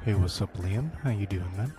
Hey, what's up, Liam? How you doing, man?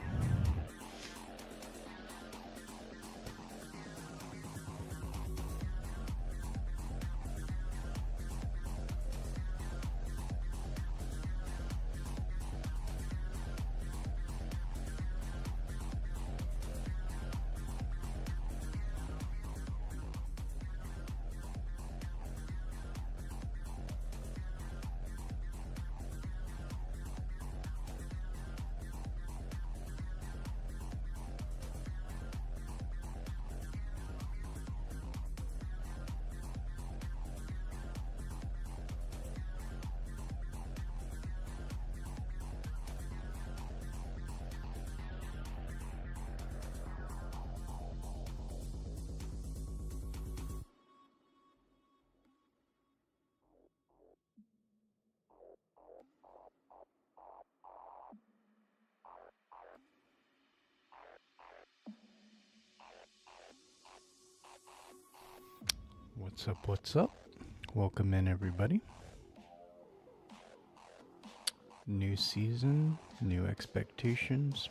What's up, what's up? Welcome in, everybody. New season, new expectations.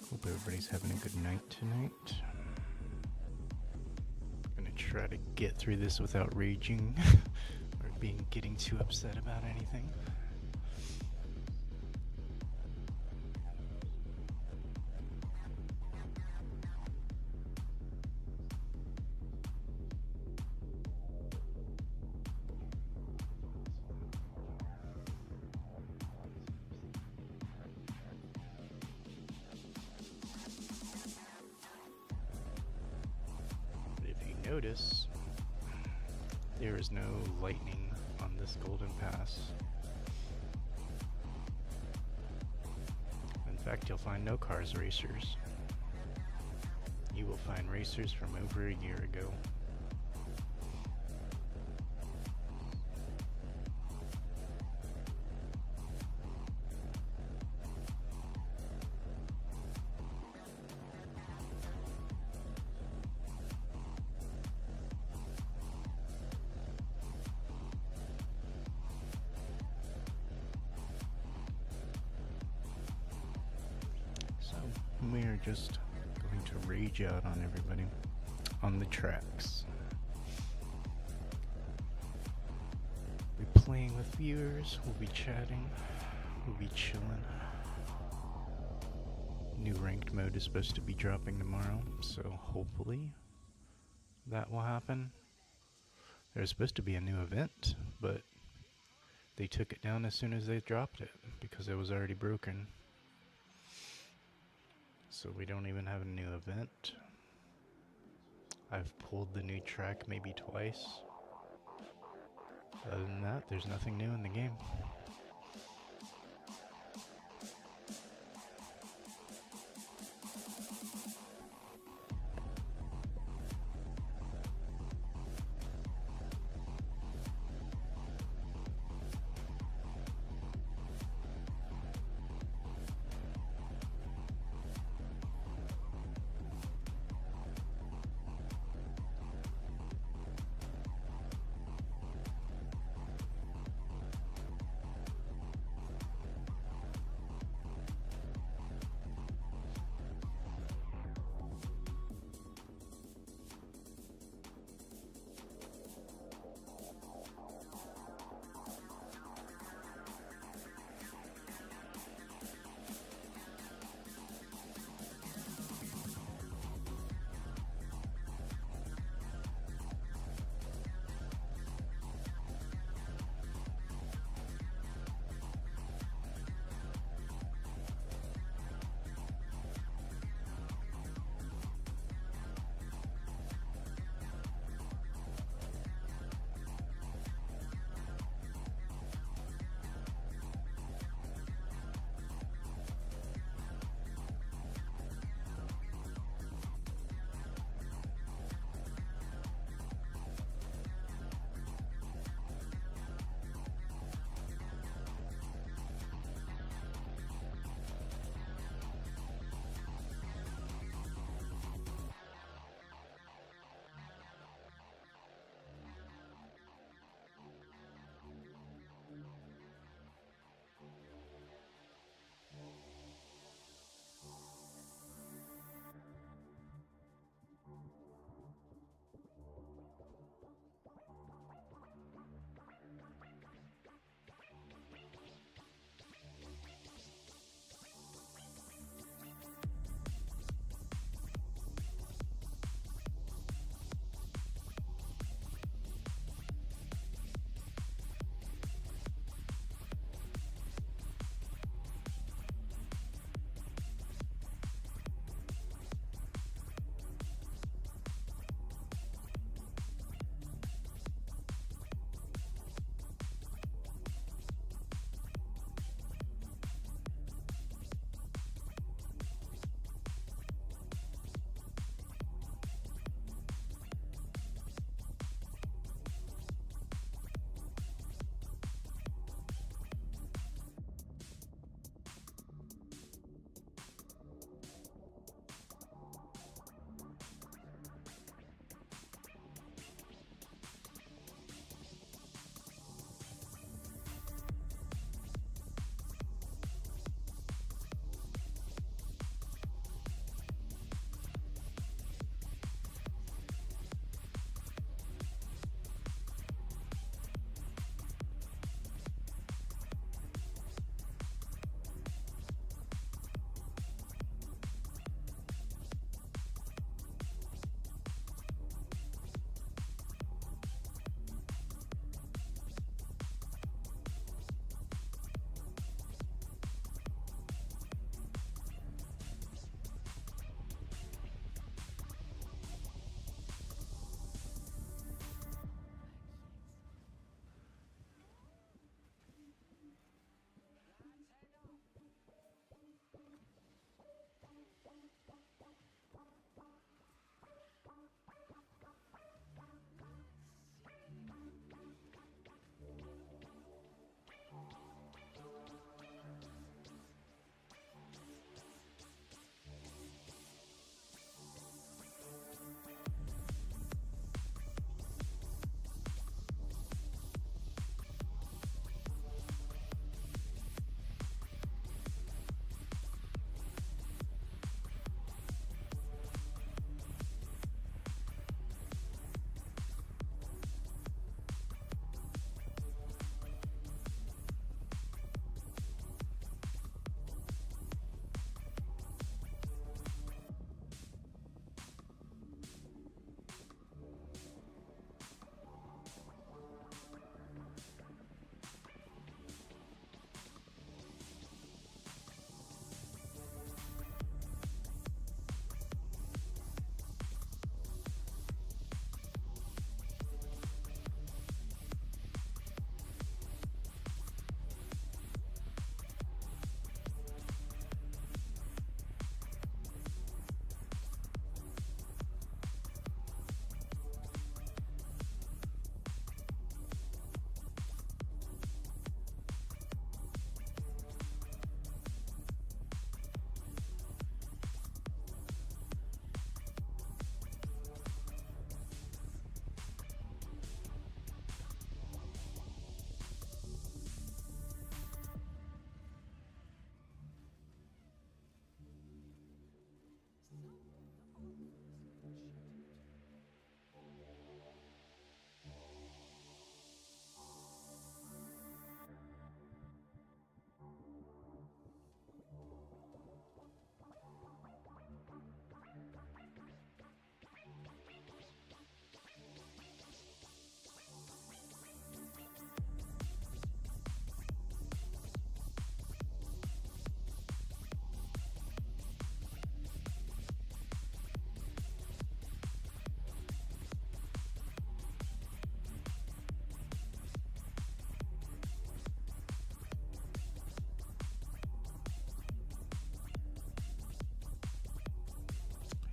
Hope everybody's having a good night tonight. I'm gonna try to get through this without raging or getting too upset about anything. Notice there is no lightning on this golden pass. In fact, you'll find no cars racers. You will find racers from over a year ago. We are just going to rage out on everybody on the tracks. We'll be playing with viewers, we'll be chatting, we'll be chilling. New ranked mode is supposed to be dropping tomorrow, so hopefully that will happen. There's supposed to be a new event, but they took it down as soon as they dropped it because it was already broken. So we don't even have a new event. I've pulled the new track maybe twice. Other than that, there's nothing new in the game.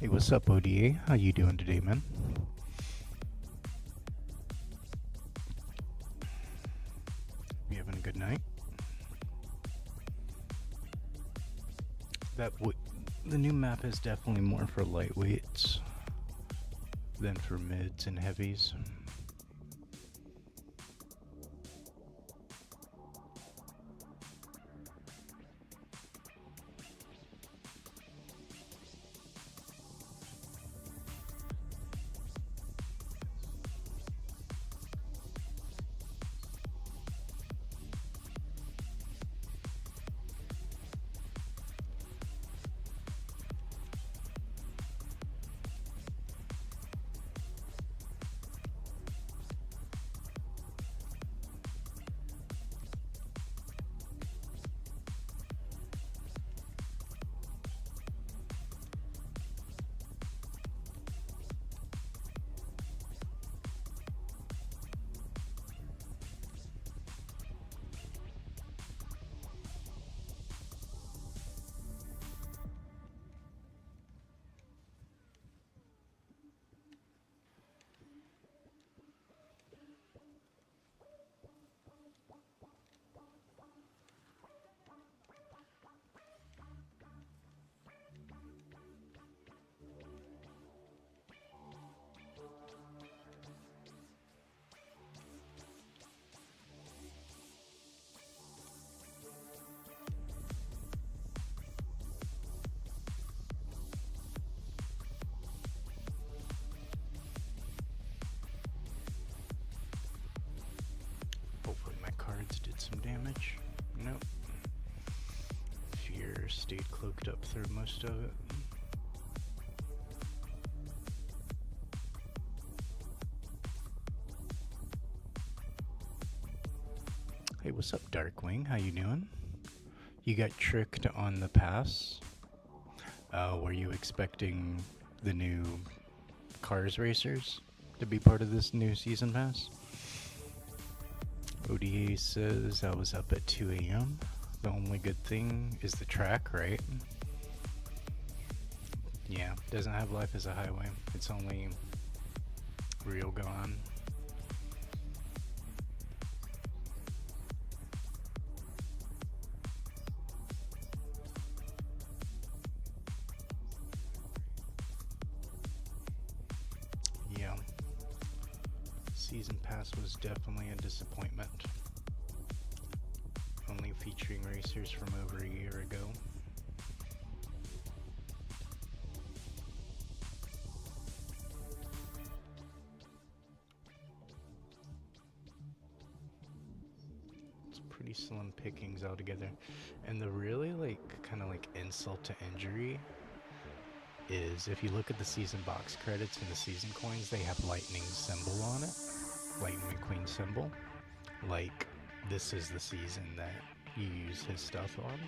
Hey, what's up, ODA? How you doing today, man? You having a good night? The new map is definitely more for lightweights than for mids and heavies. Hopefully my cards did some damage. Nope. Fear stayed cloaked up through most of it. Hey, what's up, Darkwing? How you doing? You got tricked on the pass? Were you expecting the new Cars Racers to be part of this new season pass? ODA says I was up at 2 a.m. The only good thing is the track, right? Yeah, doesn't have life as a highway. It's only real gone. Yeah. Season pass was definitely a disappointment. Only featuring racers from over a year ago. It's pretty slim pickings altogether. And the really kind of insult to injury is if you look at the season box credits and the season coins, they have lightning symbol on it. Lightning McQueen symbol. Like, this is the season that you use his stuff on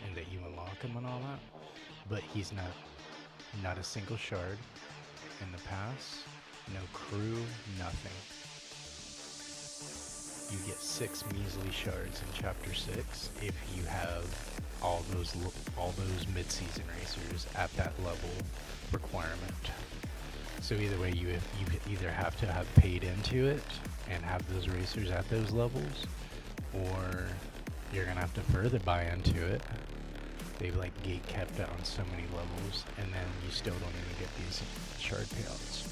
and that you unlock him and all that. But he's not a single shard in the pass, no crew, nothing. You get 6 measly shards in chapter 6 if you have all those mid-season racers at that level requirement. So either way, you either have to have paid into it and have those racers at those levels, or you're gonna have to further buy into it. They've gate kept it on so many levels, and then you still don't even get these shard payouts.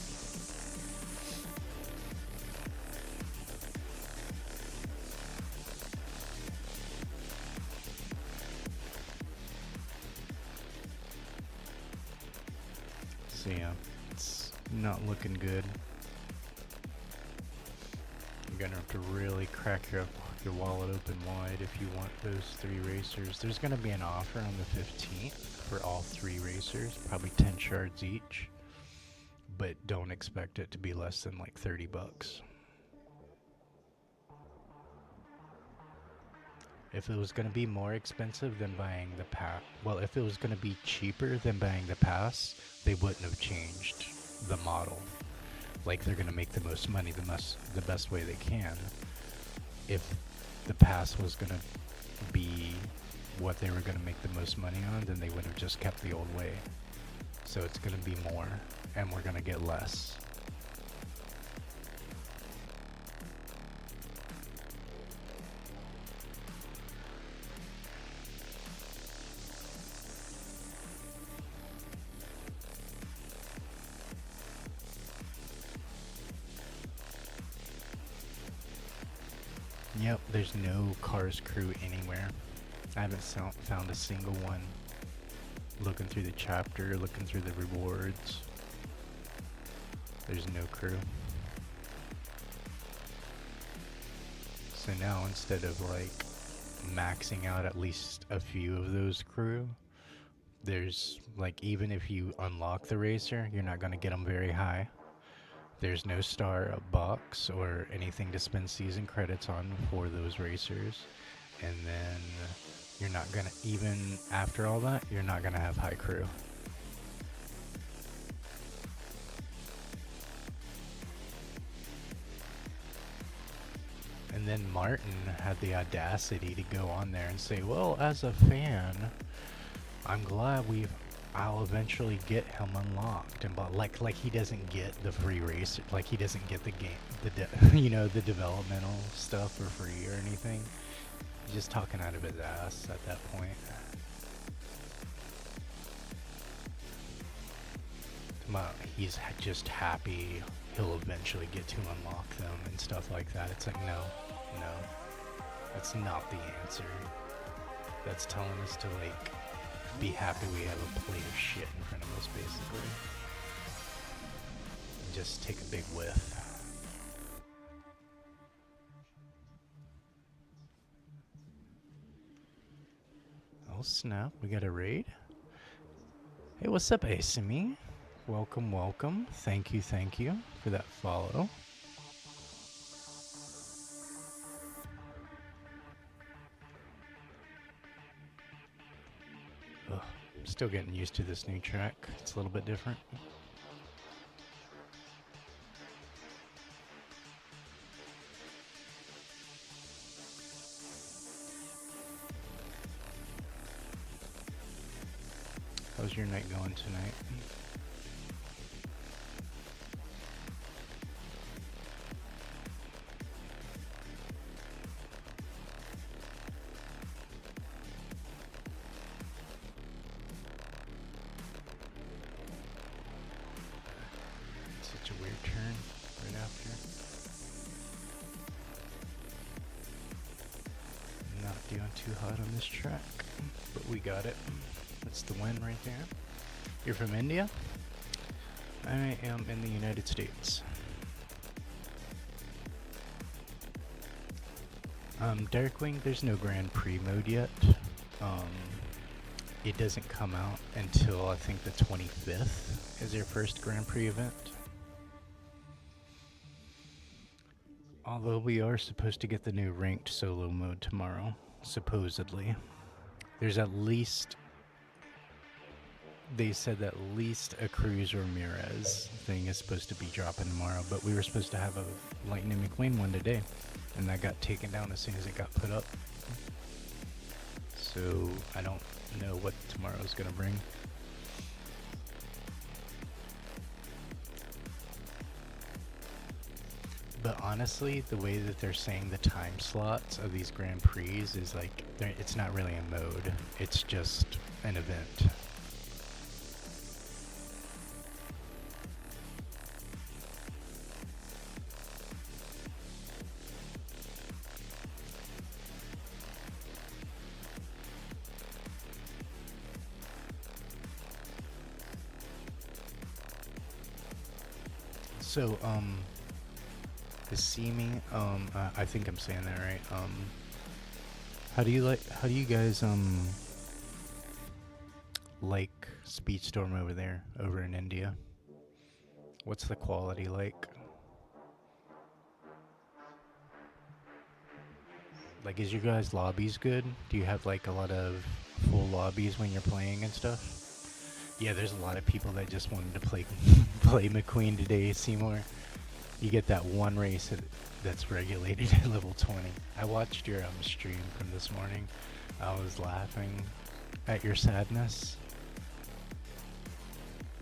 So yeah, it's not looking good. You're gonna have to really crack your wallet open wide if you want those 3 racers. There's gonna be an offer on the 15th for all 3 racers, probably 10 shards each, but don't expect it to be less than $30. If it was gonna be more expensive than buying the pass, well, if it was gonna be cheaper than buying the pass, they wouldn't have changed the model. They're gonna make the most money the best way they can. If the pass was gonna be what they were gonna make the most money on, then they would have just kept the old way. So it's gonna be more, and we're gonna get less. Yep, there's no Cars crew anywhere. I haven't found a single one. Looking through the chapter, looking through the rewards. There's no crew. So now instead of like maxing out at least a few of those crew, there's like, even if you unlock the racer, you're not going to get them very high. There's no star box or anything to spend season credits on for those racers. And then you're not gonna, even after all that, you're not gonna have high crew. And then Martin had the audacity to go on there and say, well, as a fan, I'm glad I'll eventually get him unlocked, and but like he doesn't get the free race, like he doesn't get the game, you know, the developmental stuff for free or anything. He's just talking out of his ass at that point. He's just happy he'll eventually get to unlock them and stuff like that. It's like, no, that's not the answer. That's telling us to like be happy we have a plate of shit in front of us, basically. And just take a big whiff. Oh snap, we got a raid? Hey, what's up, Asimi? Welcome, welcome. Thank you for that follow. Ugh, still getting used to this new track. It's a little bit different. How's your night going tonight? Such a weird turn right after. Not doing too hot on this track, but we got it. That's the win right there. You're from India? I am in the United States. Darkwing, there's no Grand Prix mode yet. It doesn't come out until I think the 25th is their first Grand Prix event. Although we are supposed to get the new ranked solo mode tomorrow, supposedly. There's at least, they said that at least a Cruz Ramirez thing is supposed to be dropping tomorrow, but we were supposed to have a Lightning McQueen one today, and that got taken down as soon as it got put up. So I don't know what tomorrow's gonna bring. But honestly, the way that they're saying the time slots of these Grand Prix is like, it's not really a mode, it's just an event. So, the Seeming, I think I'm saying that right. How do you guys, like Speedstorm over there, over in India? What's the quality like? Like, is your guys' lobbies good? Do you have like a lot of full lobbies when you're playing and stuff? Yeah, there's a lot of people that just wanted to play McQueen today, Seymour. You get that one race that's regulated at level 20. I watched your stream from this morning. I was laughing at your sadness.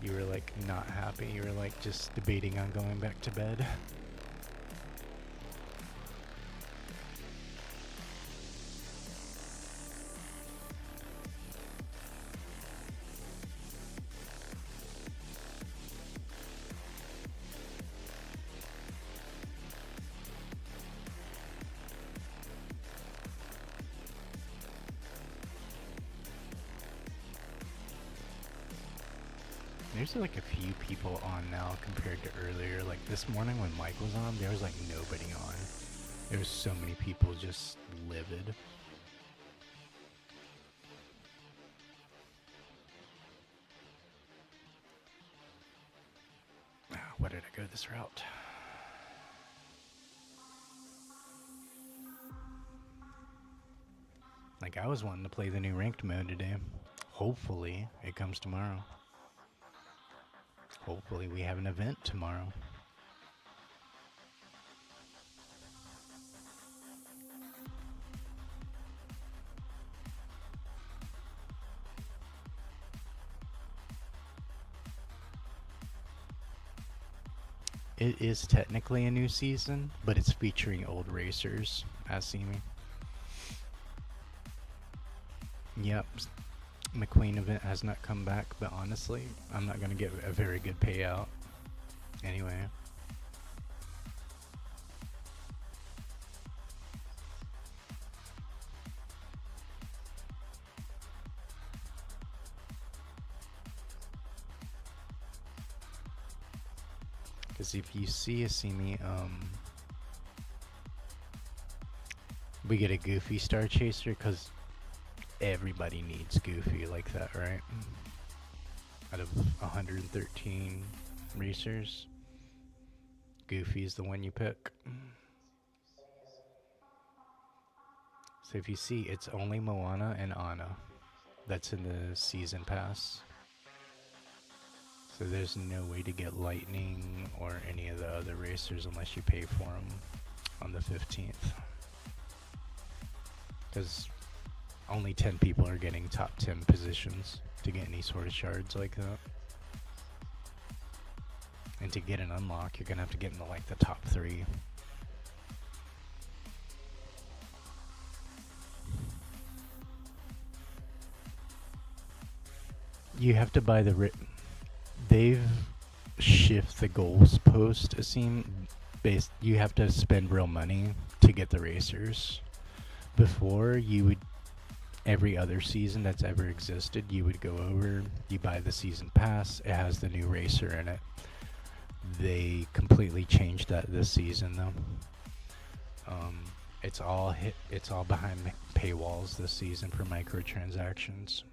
You were like not happy. You were like just debating on going back to bed. There's like a few people on now compared to earlier. Like this morning when Mike was on, there was like nobody on. There was so many people just livid. Why did I go this route? Like I was wanting to play the new ranked mode today. Hopefully it comes tomorrow. Hopefully we have an event tomorrow. It is technically a new season, but it's featuring old racers, as seen. Yep, McQueen event has not come back, but honestly, I'm not going to get a very good payout. Anyway. Because if you see me, we get a Goofy Star Chaser, because everybody needs Goofy like that, right? Out of 113 racers, Goofy's the one you pick. So if you see, it's only Moana and Anna that's in the season pass. So there's no way to get Lightning or any of the other racers unless you pay for them on the 15th. Because only 10 people are getting top 10 positions to get any sort of shards like that. And to get an unlock, you're going to have to get into like the top 3. You have to buy the... They've shift the goals post, it seems. You have to spend real money to get the racers. Before, you would... Every other season that's ever existed, you would go over, you buy the season pass, it has the new racer in it. They completely changed that this season though. It's all behind paywalls this season for microtransactions.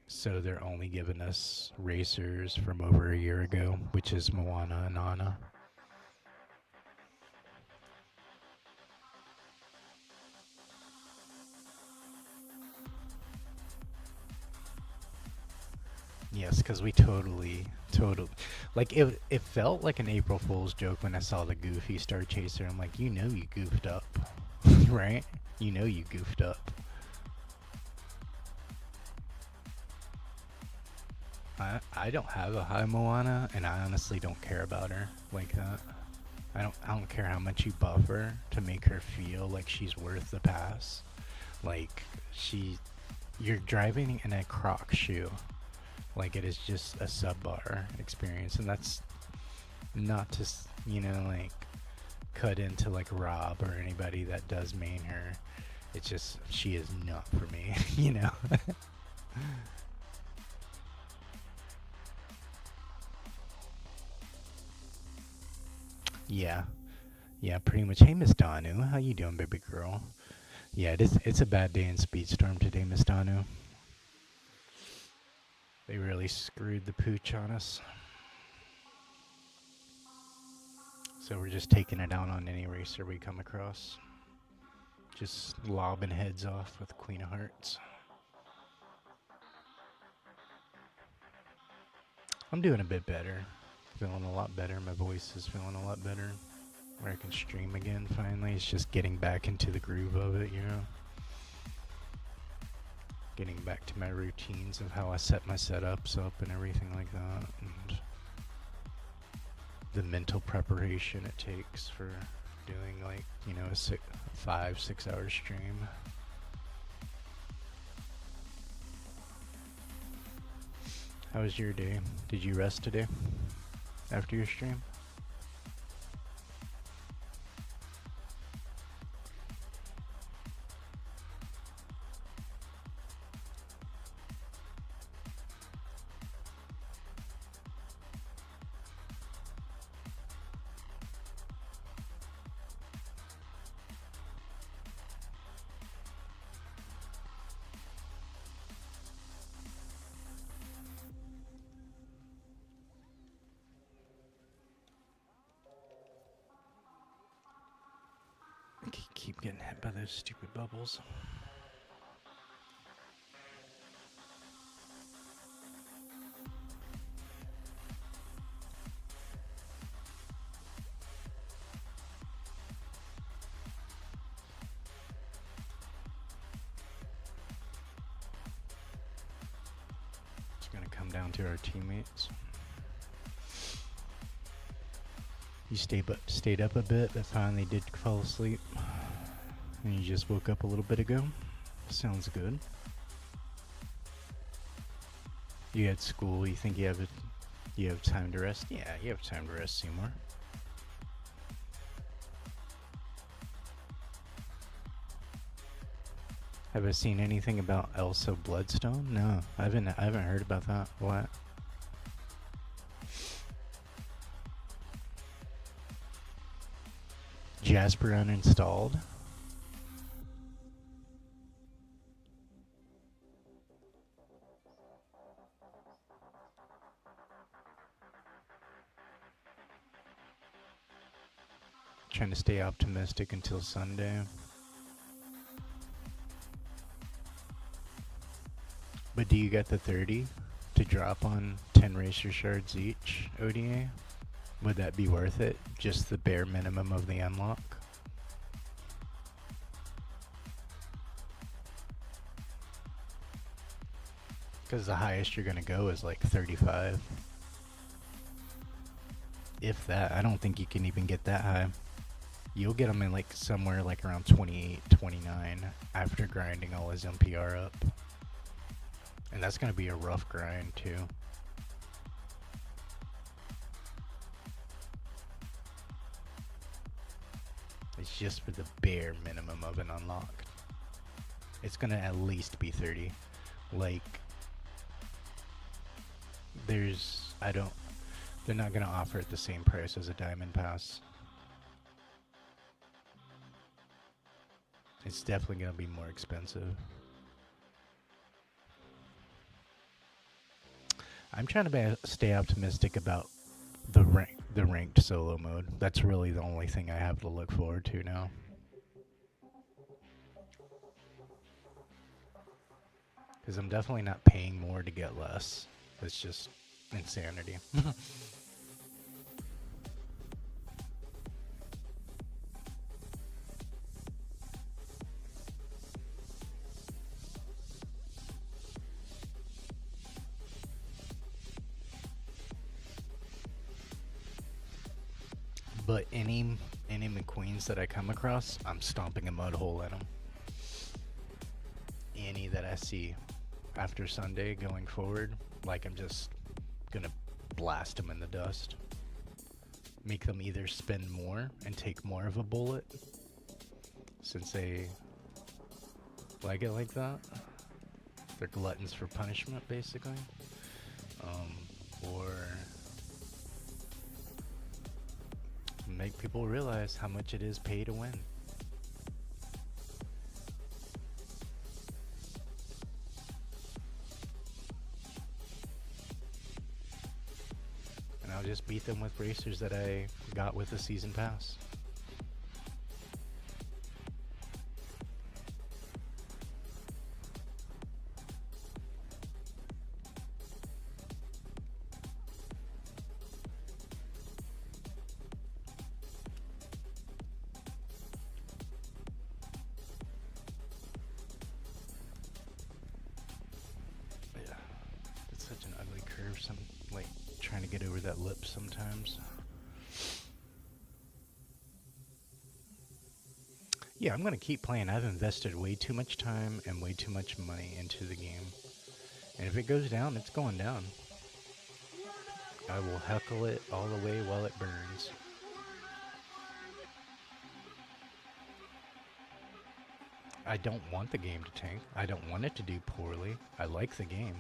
So they're only giving us racers from over a year ago, which is Moana and Anna. Yes, because we totally, like it felt like an April Fool's joke when I saw the Goofy Star Chaser. I'm like, you know you goofed up, right? You know you goofed up. I don't have a high Moana, and I honestly don't care about her like that. I don't care how much you buff her to make her feel like she's worth the pass. Like you're driving in a Croc shoe. Like it is just a sub-bar experience, and that's not to, like cut into like Rob or anybody that does main her. It's just, she is not for me, Yeah, pretty much. Hey, Miss Danu, how you doing, baby girl? Yeah, it's a bad day in Speedstorm today, Miss Danu. They really screwed the pooch on us. So we're just taking it out on any racer we come across. Just lobbing heads off with Queen of Hearts. I'm doing a bit better. Feeling a lot better. My voice is feeling a lot better. Where I can stream again finally. It's just getting back into the groove of it, getting back to my routines of how I set my setups up and everything like that, and the mental preparation it takes for doing, like, you know, a 5-6 hour stream. How was your day? Did you rest today after your stream? Keep getting hit by those stupid bubbles. It's gonna come down to our teammates. You stayed up a bit, but finally did fall asleep. And you just woke up a little bit ago. Sounds good. You had school. You think you have time to rest? Yeah, you have time to rest, Seymour. Have I seen anything about Elsa Bloodstone? No, I haven't heard about that. What? Jasper uninstalled? Trying to stay optimistic until Sunday. But do you get the 30 to drop on 10 racer shards each ODA? Would that be worth it? Just the bare minimum of the unlock? Because the highest you're going to go is like 35. If that, I don't think you can even get that high. You'll get them in like somewhere like around 28, 29 after grinding all his MPR up. And that's going to be a rough grind too. It's just for the bare minimum of an unlock. It's going to at least be 30. Like, they're not going to offer it the same price as a diamond pass. It's definitely going to be more expensive. I'm trying to stay optimistic about the ranked solo mode. That's really the only thing I have to look forward to now. Because I'm definitely not paying more to get less. It's just insanity. But any McQueens that I come across, I'm stomping a mud hole in them. Any that I see after Sunday going forward, like, I'm just gonna blast them in the dust. Make them either spend more and take more of a bullet, since they like it like that. They're gluttons for punishment, basically. Or make people realize how much it is pay to win. And I'll just beat them with racers that I got with the season pass. some, like, trying to get over that lip sometimes. Yeah, I'm gonna keep playing. I've invested way too much time and way too much money into the game. And if it goes down, it's going down. I will heckle it all the way while it burns. I don't want the game to tank. I don't want it to do poorly. I like the game.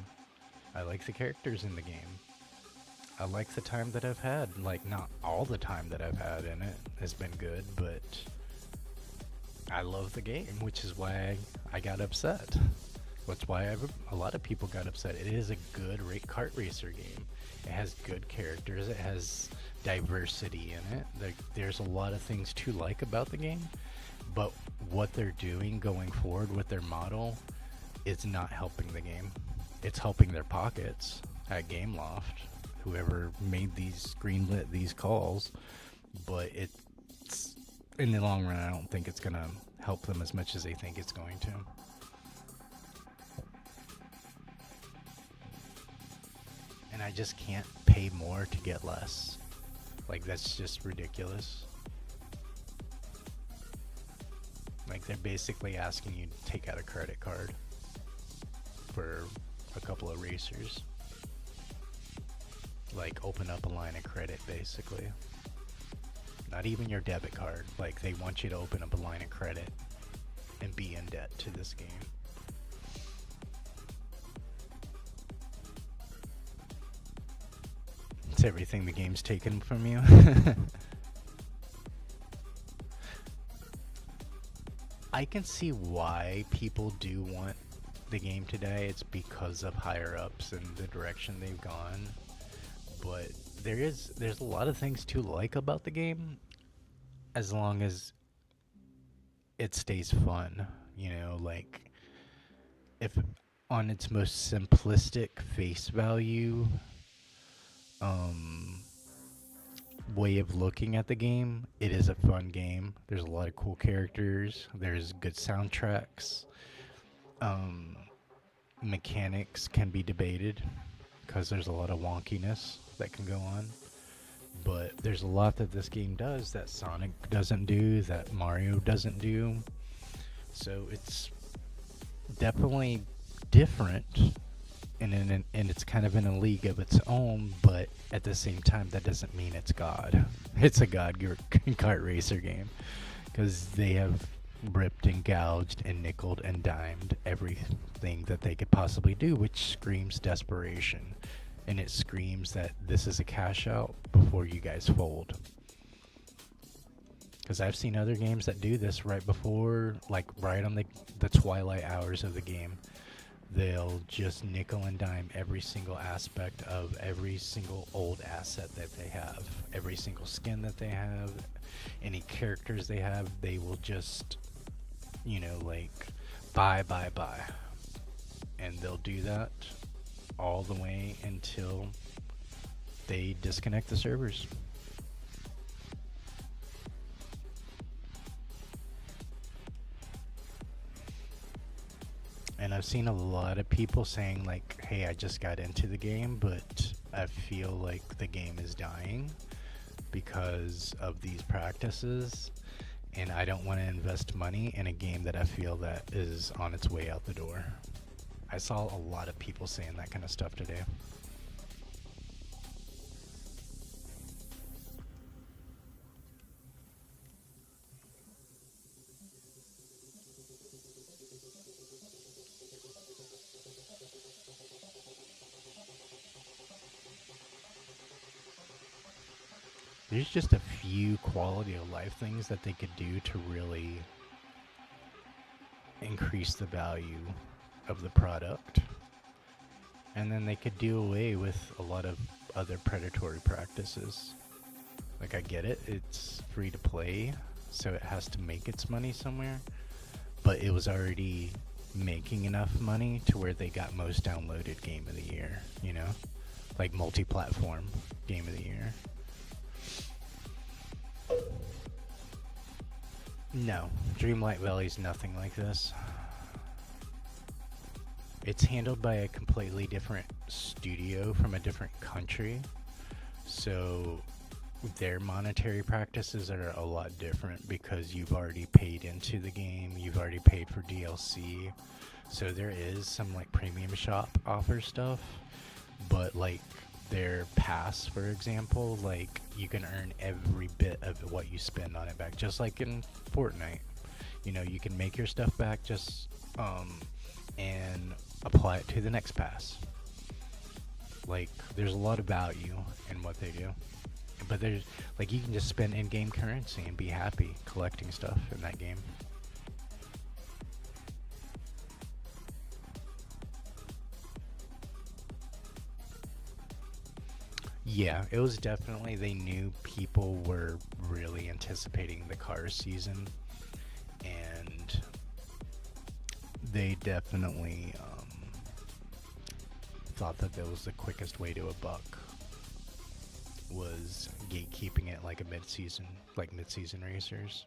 I like the characters in the game. I like the time that I've had. Like, not all the time that I've had in it has been good, but I love the game, which is why I got upset. That's why a lot of people got upset. It is a good kart racer game. It has good characters. It has diversity in it. There's a lot of things to like about the game, but what they're doing going forward with their model is not helping the game. It's helping their pockets at Gameloft, whoever made greenlit these calls, but it's in the long run, I don't think it's gonna help them as much as they think it's going to. And I just can't pay more to get less. Like, that's just ridiculous. Like, they're basically asking you to take out a credit card for a couple of racers. Like, open up a line of credit, basically. Not even your debit card. Like, they want you to open up a line of credit and be in debt to this game. It's everything the game's taken from you. I can see why people do want the game today. It's because of higher ups and the direction they've gone. But there's a lot of things to like about the game, as long as it stays fun. You know, like, if on its most simplistic face value way of looking at the game, it is a fun game. There's a lot of cool characters. There's good soundtracks. Mechanics can be debated because there's a lot of wonkiness that can go on. But there's a lot that this game does that Sonic doesn't do, that Mario doesn't do. So it's definitely different, and it's kind of in a league of its own, but at the same time, that doesn't mean it's God. It's a God kart racer game, because they have ripped and gouged and nickeled and dimed everything that they could possibly do, which screams desperation, and it screams that this is a cash out before you guys fold. Because I've seen other games that do this right before, like right on the twilight hours of the game. They'll just nickel and dime every single aspect of every single old asset that they have, every single skin that they have, any characters they have. They will just, like, buy. And they'll do that all the way until they disconnect the servers. And I've seen a lot of people saying, like, hey, I just got into the game, but I feel like the game is dying because of these practices, and I don't want to invest money in a game that I feel that is on its way out the door. I saw a lot of people saying that kind of stuff today. There's just a few quality of life things that they could do to really increase the value of the product. And then they could do away with a lot of other predatory practices. Like, I get it, it's free to play, so it has to make its money somewhere. But it was already making enough money to where they got most downloaded game of the year, Like multi-platform game of the year. No, Dreamlight Valley's nothing like this. It's handled by a completely different studio from a different country, so their monetary practices are a lot different because you've already paid into the game, you've already paid for DLC. So there is some like premium shop offer stuff, but like their pass, for example, like you can earn every bit of what you spend on it back, just like in Fortnite. You know, you can make your stuff back just and apply it to the next pass. Like there's a lot of value in what they do. But there's like you can just spend in-game currency and be happy collecting stuff in that game. Yeah, it was definitely, they knew people were really anticipating the car season, and they definitely thought that was the quickest way to a buck, was gatekeeping it like a mid-season, like mid-season racers.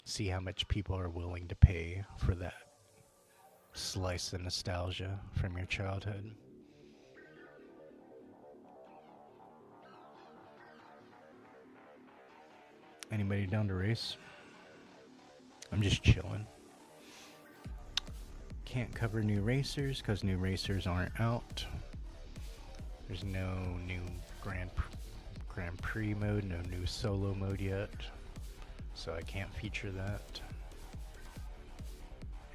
See how much people are willing to pay for that slice of nostalgia from your childhood. Anybody down to race? I'm just chilling. Can't cover new racers because new racers aren't out. There's no new Grand Prix mode, no new solo mode yet, so I can't feature that.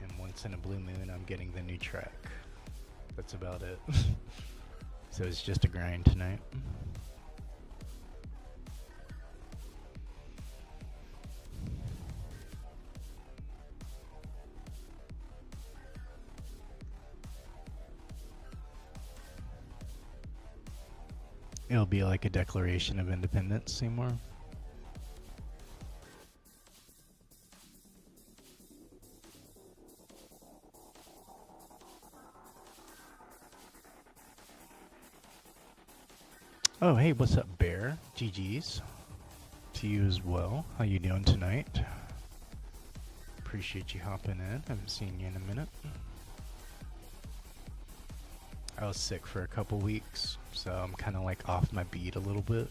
And once in a blue moon, I'm getting the new track. That's about it. So it's just a grind tonight. It'll be like a Declaration of Independence, Seymour. Oh, hey, what's up, Bear? GG's to you as well. How you doing tonight? Appreciate you hopping in. Haven't seen you in a minute. I was sick for a couple weeks, so I'm kind of like off my beat a little bit.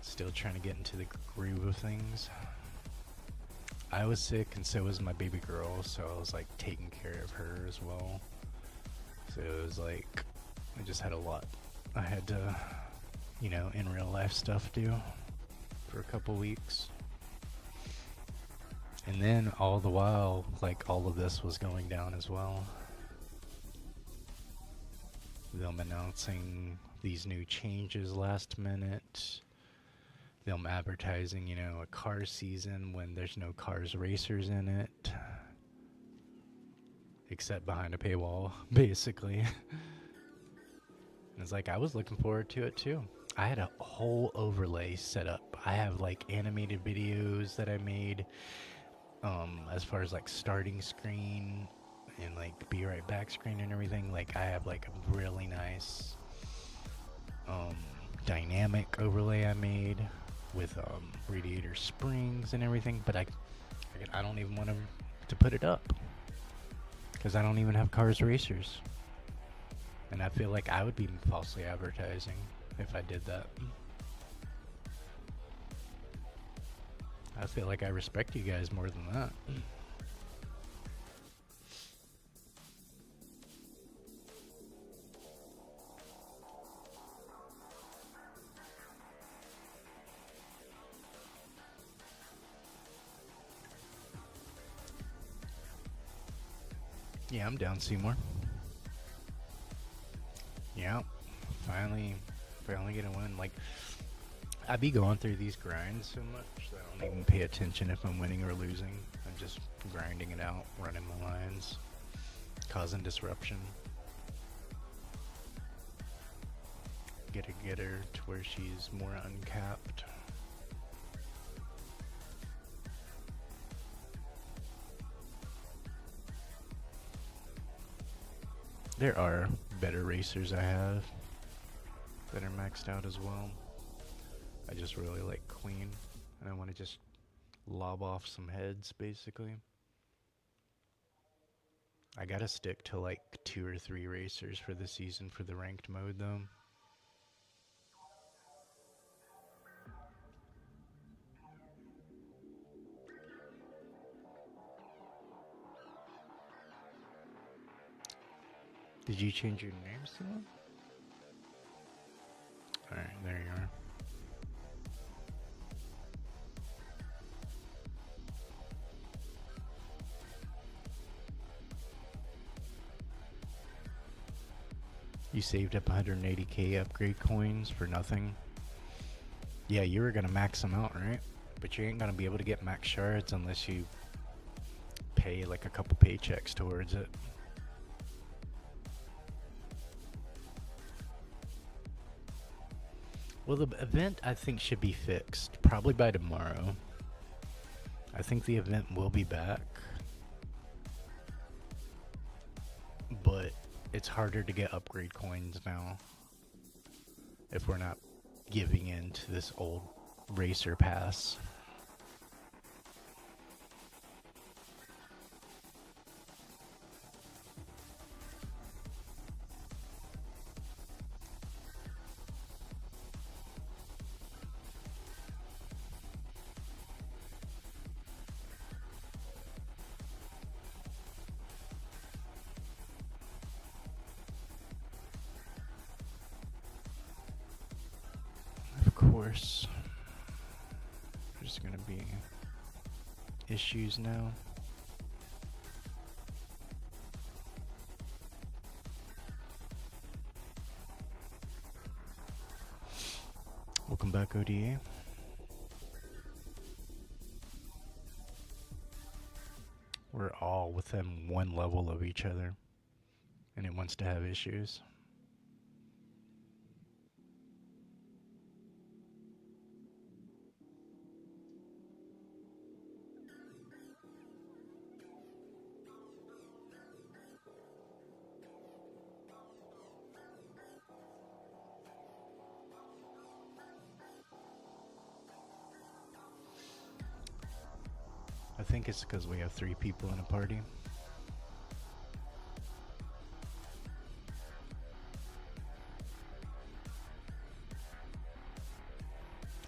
Still trying to get into the groove of things. I was sick, and so was my baby girl, so I was like taking care of her as well. So it was like, I just had a lot I had to, you know, in real life stuff do for a couple weeks. And then all the while, like all of this was going down as well. Them announcing these new changes last minute. Them advertising, you know, a car season when there's no cars racers in it. Except behind a paywall, basically. And it's like, I was looking forward to it too. I had a whole overlay set up. I have like animated videos that I made, as far as like starting screen and like be right back screen and everything. Like I have like a really nice dynamic overlay I made with radiator springs and everything, but I don't even want to put it up because I don't even have cars racers, and I feel like I would be falsely advertising if I did that. I feel like I respect you guys more than that. Yeah, I'm down, Seymour. Yeah, finally gonna win. Like, I be going through these grinds so much that I don't even pay attention if I'm winning or losing. I'm just grinding it out, running the lines, causing disruption. Get her to where she's more uncapped. There are better racers I have that are maxed out as well. I just really like Queen, and I want to just lob off some heads, basically. I gotta stick to like 2 or 3 racers for the season for the ranked mode though. Did you change your name still? Alright, there you are. You saved up 180k upgrade coins for nothing. Yeah, you were gonna max them out, right? But you ain't gonna be able to get max shards unless you pay like a couple paychecks towards it. Well, the event I think should be fixed probably by tomorrow. I think the event will be back, but it's harder to get upgrade coins now if we're not giving in to this old racer pass. Of course, there's gonna be issues now. Welcome back, ODA. We're all within 1 level of each other, and it wants to have issues. I think it's because we have 3 people in a party.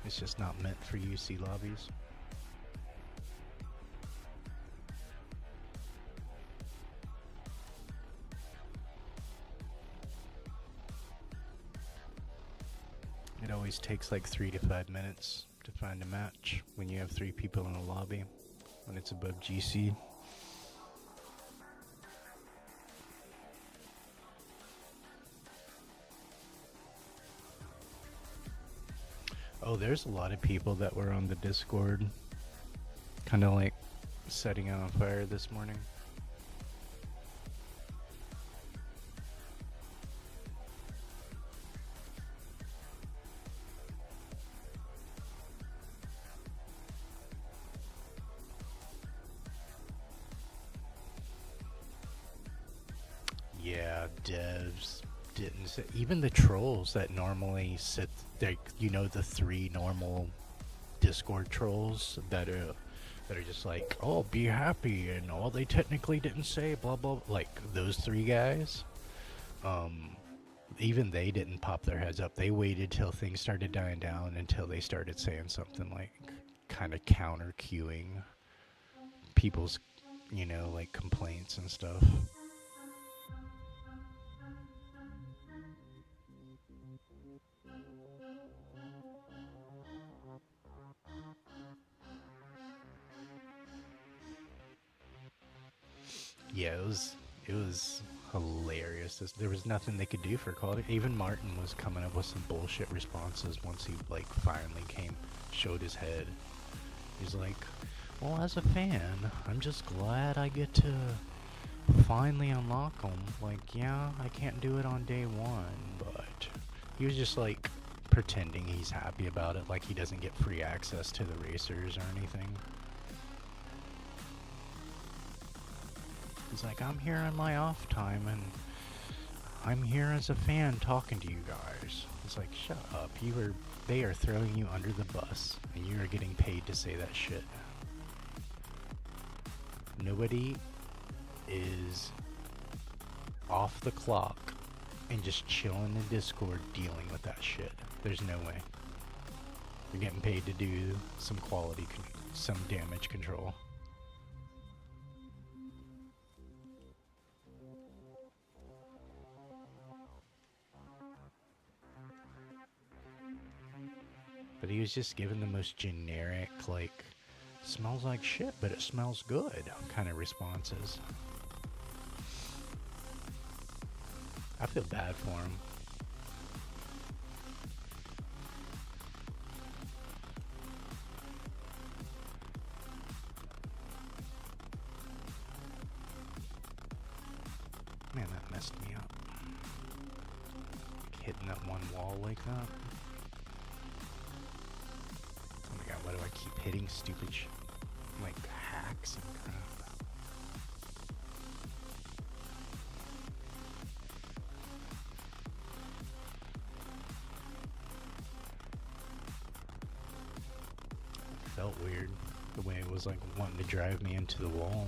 It's just not meant for UC lobbies. It always takes like 3 to 5 minutes to find a match when you have 3 people in a lobby, when it's above GC. Oh, there's a lot of people that were on the Discord, kind of like setting it on fire this morning. Yeah, devs didn't say, even the trolls that normally sit there, you know, the 3 normal Discord trolls that are just like, oh, be happy, and oh, they technically didn't say blah blah, like those 3 guys. Even they didn't pop their heads up. They waited till things started dying down until they started saying something like kind of counter queuing people's, you know, like complaints and stuff. Yeah, it was hilarious. There was nothing they could do for quality. Even Martin was coming up with some bullshit responses once he like finally showed his head. He's like, well, as a fan, I'm just glad I get to finally unlock them. Like, yeah, I can't do it on day 1, but he was just like pretending he's happy about it, like he doesn't get free access to the racers or anything. He's like, I'm here on my off time, and I'm here as a fan talking to you guys. It's like, shut up. They are throwing you under the bus, and you are getting paid to say that shit. Nobody is off the clock and just chilling in Discord dealing with that shit. There's no way. You're getting paid to do some some damage control. But he was just given the most generic, like, smells like shit, but it smells good kind of responses. I feel bad for him. Man, that messed me up. Like hitting that one wall like that. Oh my god, why do I keep hitting stupid like hacks and crap? It felt weird, the way it was like wanting to drive me into the wall.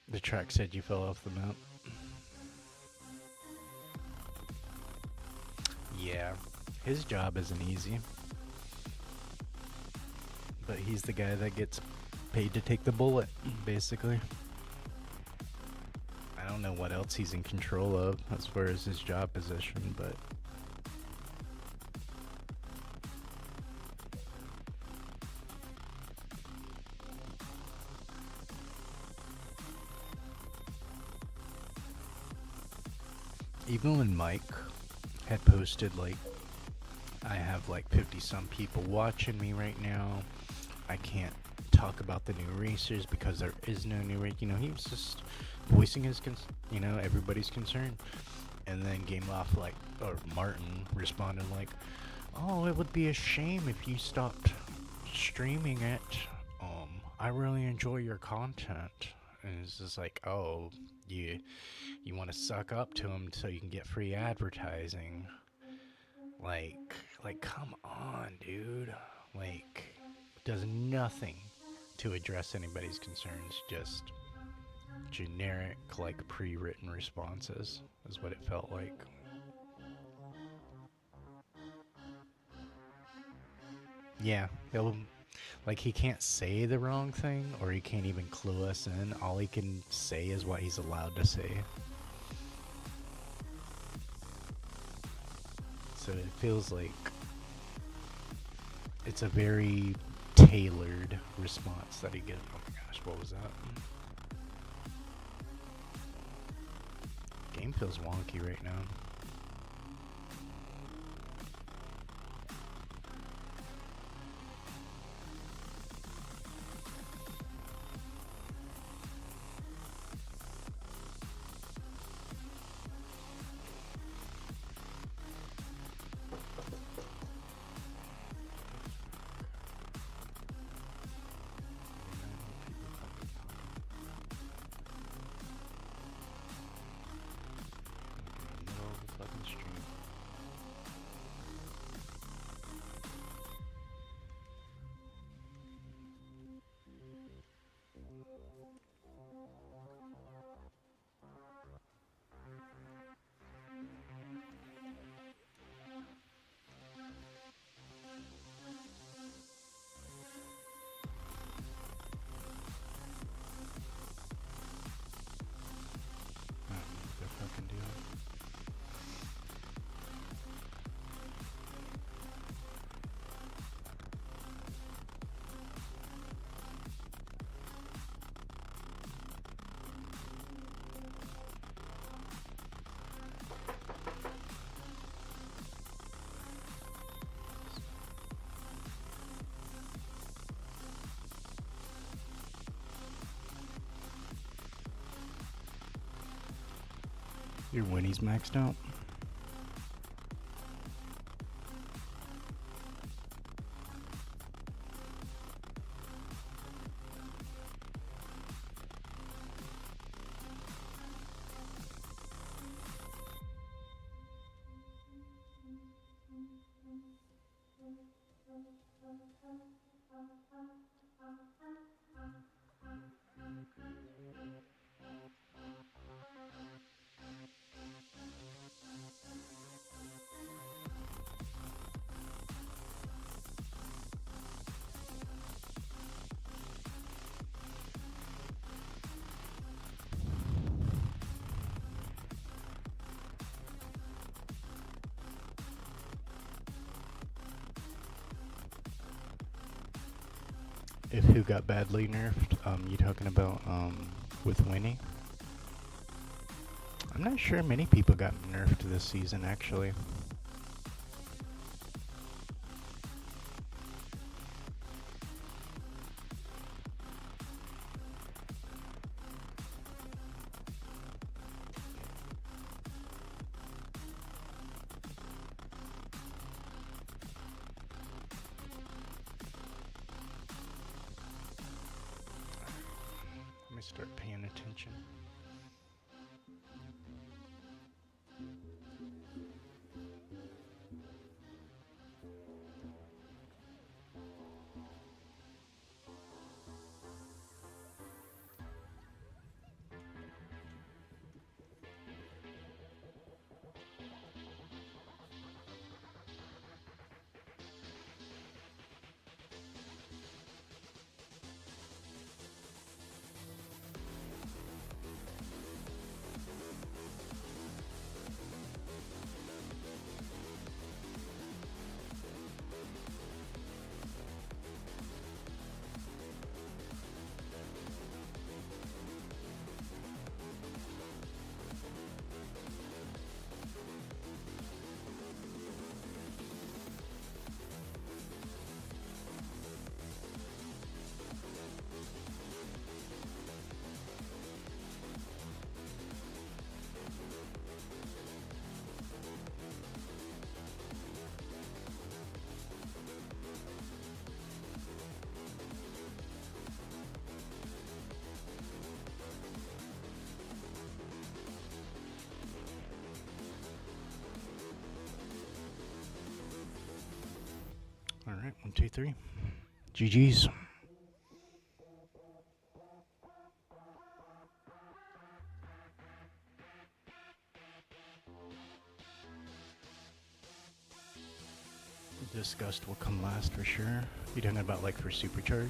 The track said you fell off the map. Yeah, his job isn't easy. But he's the guy that gets paid to take the bullet, basically. I don't know what else he's in control of as far as his job position, but... Even when Mike had posted, like, I have like 50 some people watching me right now, I can't talk about the new racers because there is no new race. You know, he was just voicing his, everybody's concern. And then Game Off, like, or Martin responded like, oh, it would be a shame if you stopped streaming it. I really enjoy your content. And it's just like, oh, you want to suck up to him so you can get free advertising. Like, come on, dude. Like, does nothing to address anybody's concerns. Just generic, like, pre-written responses is what it felt like. Yeah, he can't say the wrong thing, or he can't even clue us in. All he can say is what he's allowed to say. So it feels like it's a very tailored response that he gets. Oh my gosh, what was that? Game feels wonky right now. Your Winnie's maxed out? If who got badly nerfed, you talking about with Winnie? I'm not sure many people got nerfed this season actually. Let me start paying attention. All right, 1, 2, 3. GG's. Disgust will come last for sure. You talking about like for supercharge?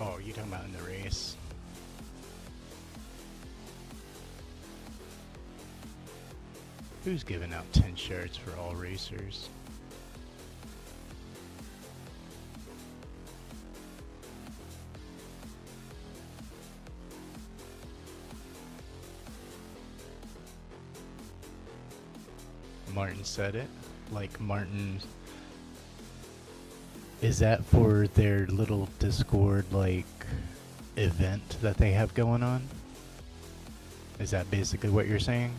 Oh, you talking about in the race? Who's giving out 10 shards for all racers? Martin said it. Like Martin, is that for their little Discord like event that they have going on? Is that basically what you're saying?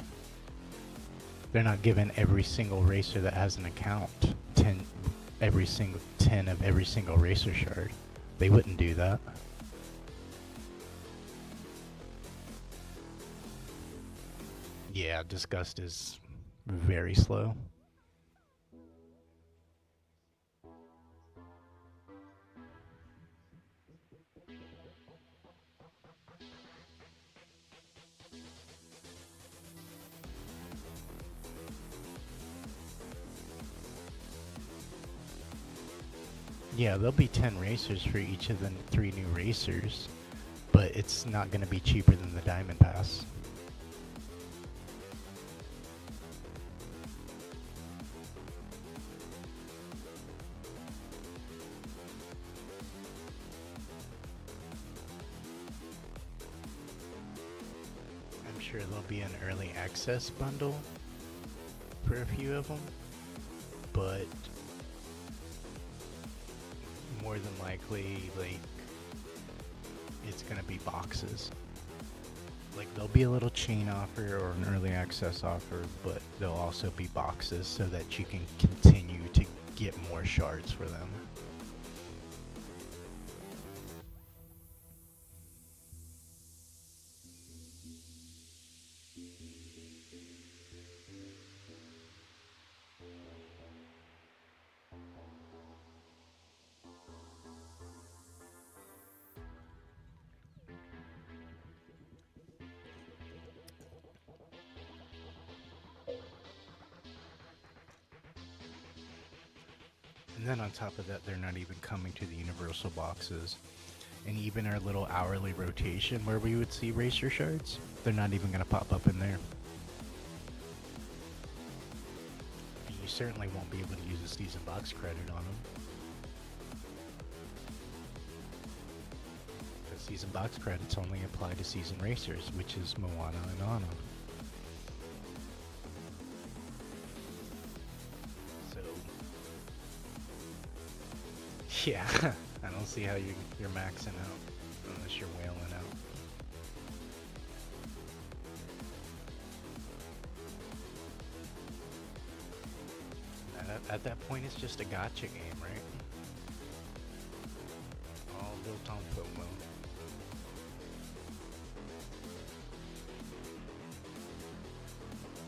They're not giving every single racer that has an account 10 of every single racer shard. They wouldn't do that. Yeah, Disgust is very slow. Yeah, there'll be 10 racers for each of the 3 new racers, but it's not going to be cheaper than the Diamond Pass. I'm sure there'll be an early access bundle for a few of them, but more than likely, like, it's gonna be boxes. Like, there'll be a little chain offer or an early access offer, but there'll also be boxes so that you can continue to get more shards for them. And then on top of that, they're not even coming to the universal boxes. And even our little hourly rotation where we would see racer shards, they're not even going to pop up in there. You certainly won't be able to use a season box credit on them. Season box credits only apply to season racers, which is Moana and Anna. So, yeah, I don't see how you're maxing out unless you're whaling out. At that point, it's just a gotcha game, right? All built on FOMO.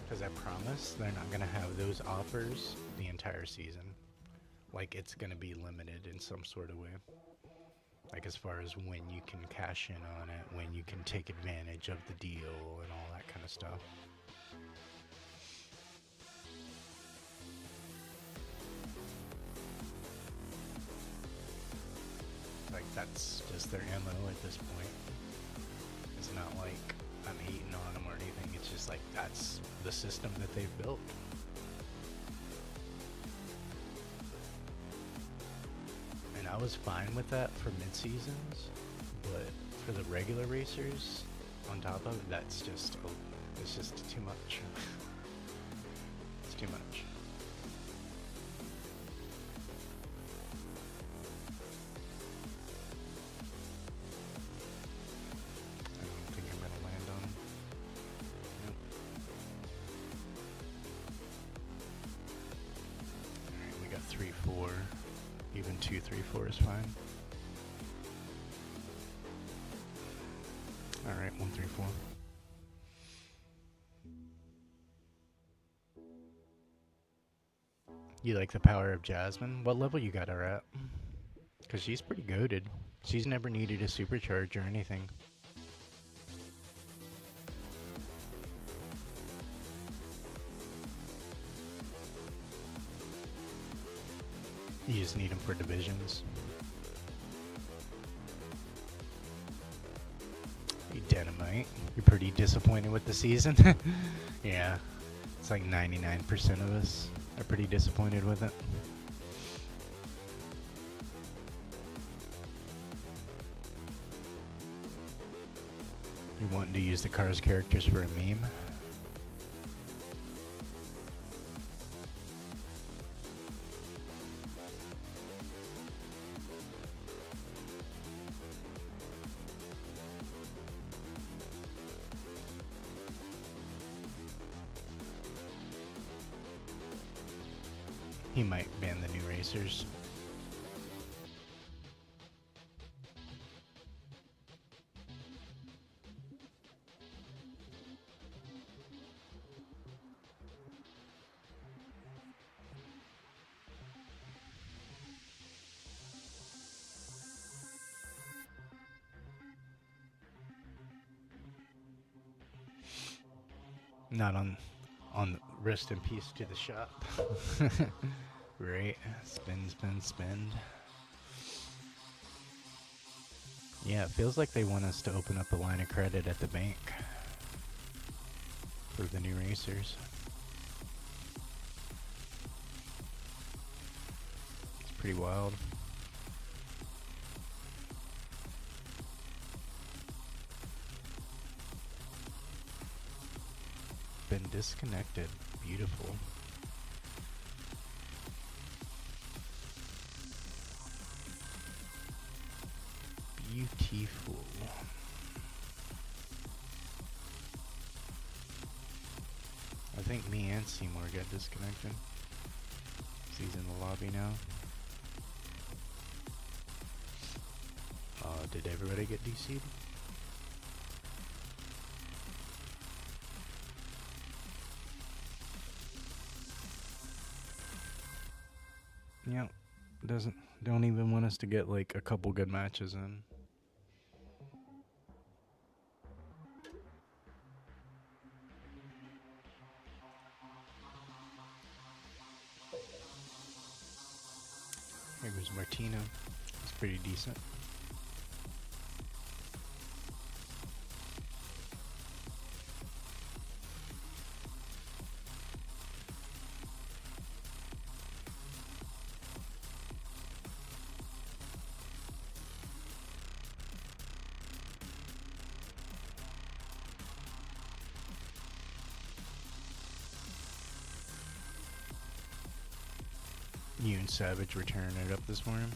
Because I promise they're not going to have those offers the entire season. Like, it's going to be limited in some sort of way. Like, as far as when you can cash in on it, when you can take advantage of the deal, and all that kind of stuff. Like, that's just their MO at this point. It's not like I'm hating on them or anything. It's just like, that's the system that they've built. And I was fine with that for mid-seasons, but for the regular racers, on top of it, that's just, it's just too much. It's too much. Even 2, 3, 4 is fine. Alright, 1, 3, 4. You like the power of Jasmine? What level you got her at? Because she's pretty goated. She's never needed a supercharge or anything. You just need them for divisions. Hey, Dynamite, you're pretty disappointed with the season? Yeah, it's like 99% of us are pretty disappointed with it. You wanting to use the Cars characters for a meme? He might ban the new racers. Not on rest in peace to the shop. Right, spend. Yeah, it feels like they want us to open up a line of credit at the bank for the new racers. It's pretty wild. Been disconnected. Beautiful. Beautiful. I think me and Seymour got disconnected. He's in the lobby now. Did everybody get DC'd? Yeah, don't even want us to get like a couple good matches in. Here goes Martino. It's pretty decent. You and Savage were tearing it up this morning.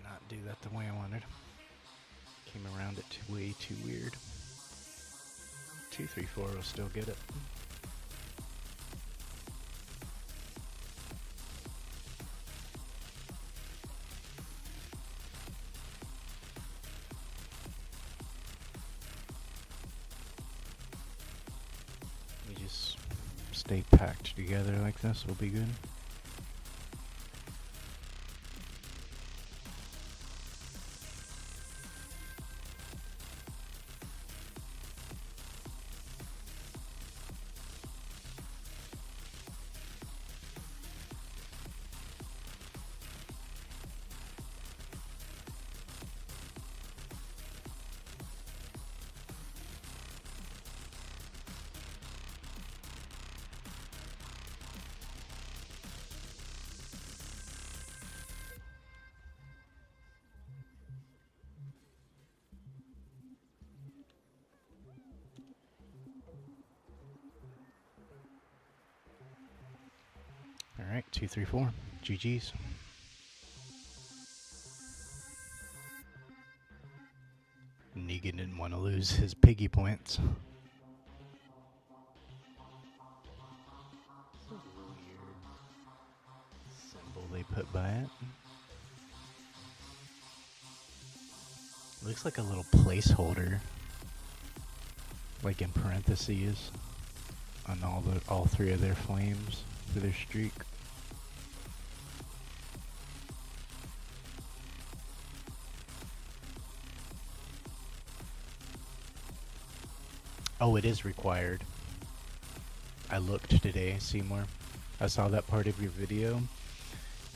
Not do that the way I wanted. Came around it way too weird. 234 will still get it. We just stay packed together like this, will be good. Alright, 234. GG's. Negan didn't want to lose his piggy points. Weird symbol they put by it. Looks like a little placeholder, like in parentheses, on all three of their flames for their streak. Oh, it is required. I looked today, Seymour. I saw that part of your video,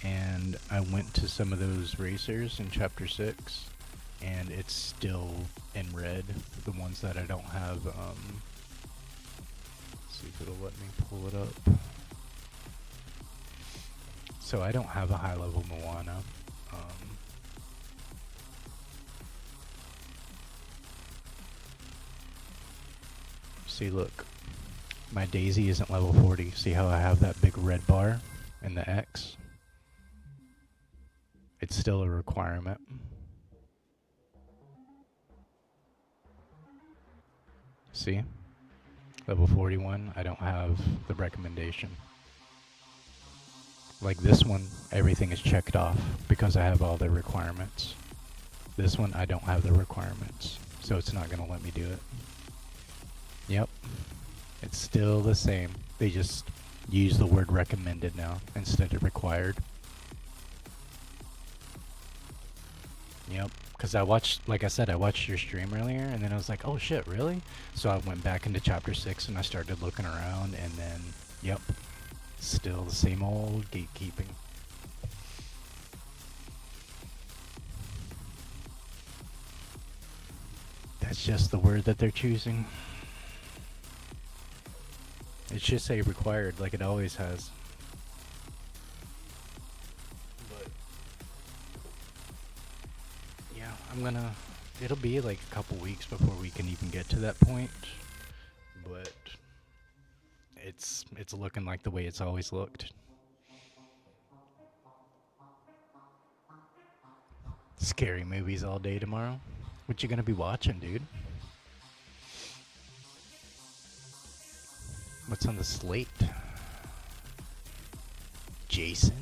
and I went to some of those racers in Chapter 6, and it's still in red, the ones that I don't have. Let's see if it'll let me pull it up. So I don't have a high-level Moana. See, look, my Daisy isn't level 40. See how I have that big red bar in the X? It's still a requirement. See? Level 41, I don't have the recommendation. Like this one, everything is checked off because I have all the requirements. This one, I don't have the requirements, so it's not going to let me do it. Yep, it's still the same. They just use the word recommended now instead of required. Yep, because I watched, like I said, I watched your stream earlier, and then I was like, oh shit, really? So I went back into Chapter 6 and I started looking around, and then, yep, still the same old gatekeeping. That's just the word that they're choosing. It should say required like it always has. But yeah, it'll be like a couple weeks before we can even get to that point. But it's looking like the way it's always looked. Scary movies all day tomorrow. What you gonna be watching, dude? What's on the slate? Jason?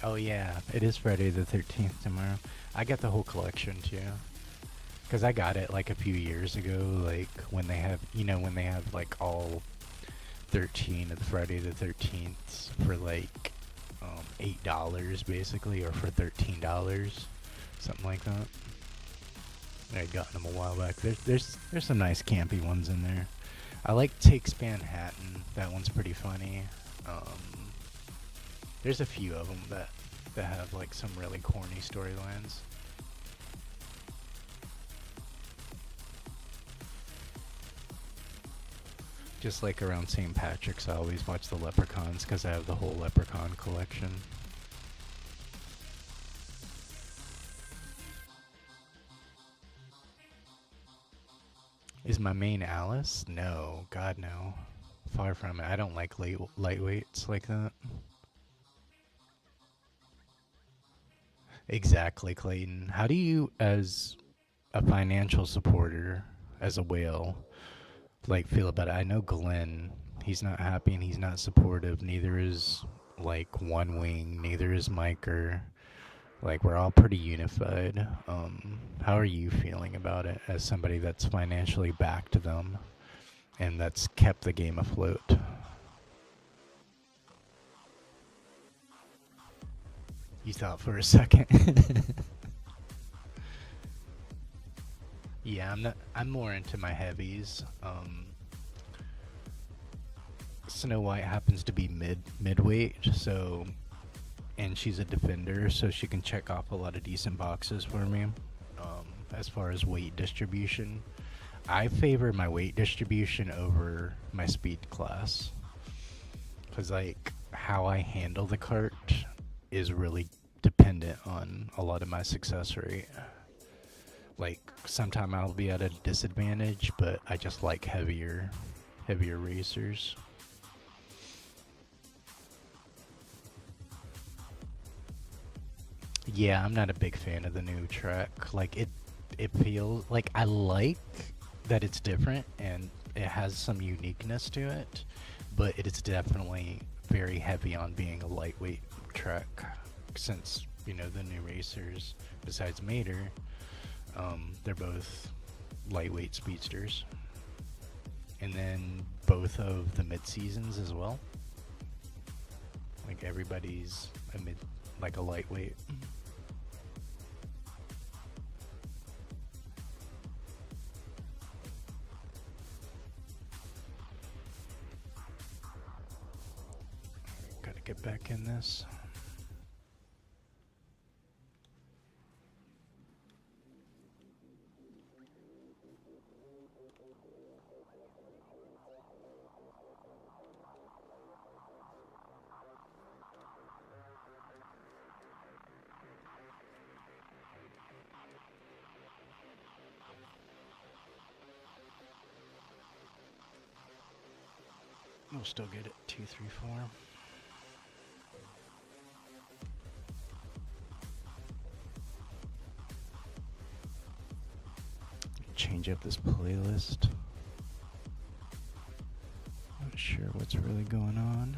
Oh yeah, it is Friday the 13th tomorrow. I got the whole collection too. Because I got it like a few years ago, like when they have, when they have like all 13 of the Friday the 13th for like $8 basically, or for $13, something like that. I had gotten them a while back. There's some nice campy ones in there. I like Takes Manhattan. That one's pretty funny. Um, there's a few of them that have like some really corny storylines. Just like around St. Patrick's, I always watch the Leprechauns because I have the whole Leprechaun collection. Is my main Alice? No, God no. Far from it. I don't like lightweights like that. Exactly, Clayton. How do you, as a financial supporter, as a whale, like feel about it? I know Glenn. He's not happy and he's not supportive. Neither is like One Wing. Neither is Miker. Like we're all pretty unified. How are you feeling about it as somebody that's financially backed them and that's kept the game afloat? You thought for a second. Yeah, I'm not. I'm more into my heavies. Snow White happens to be midweight, so and she's a defender, so she can check off a lot of decent boxes for me. As far as weight distribution, I favor my weight distribution over my speed class because like how I handle the cart is really dependent on a lot of my success rate. Like sometime I'll be at a disadvantage, but I just like heavier racers. Yeah, I'm not a big fan of the new track. Like it feels like I like that it's different and it has some uniqueness to it, but it is definitely very heavy on being a lightweight track since, you know, the new racers besides Mater, they're both lightweight speedsters. And then both of the mid seasons as well. Like everybody's a mid, like a lightweight. Gotta get back in this. We'll still get it 2, 3, 4. Change up this playlist. Not sure what's really going on.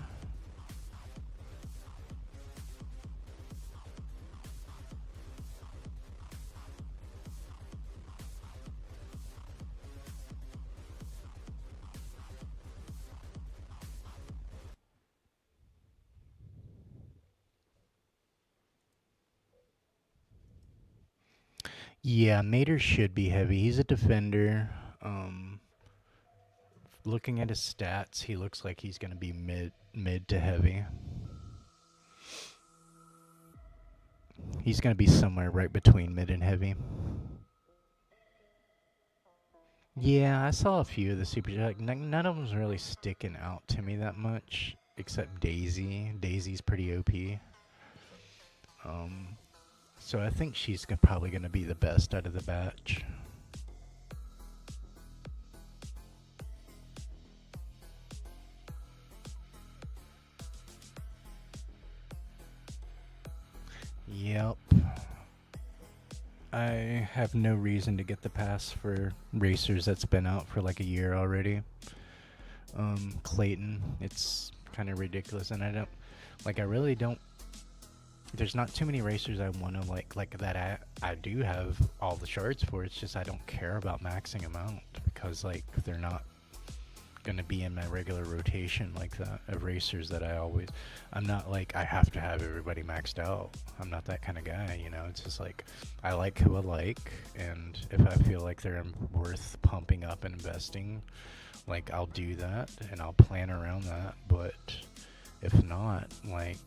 Yeah, Mater should be heavy. He's a defender. Looking at his stats, he looks like he's going to be mid to heavy. He's going to be somewhere right between mid and heavy. Yeah, I saw a few of the super. Like, none of them's really sticking out to me that much, except Daisy. Daisy's pretty OP. So I think she's probably going to be the best out of the batch. Yep. I have no reason to get the pass for racers that's been out for like a year already. Clayton, it's kind of ridiculous, and I really don't. There's not too many racers I want to like that I do have all the shards for. It's just I don't care about maxing them out because like they're not gonna be in my regular rotation like that of racers that I'm not like I have to have everybody maxed out. I'm not that kind of guy, you know. It's just like I like who I like, and if I feel like they're worth pumping up and investing, like I'll do that and I'll plan around that. But If not, like,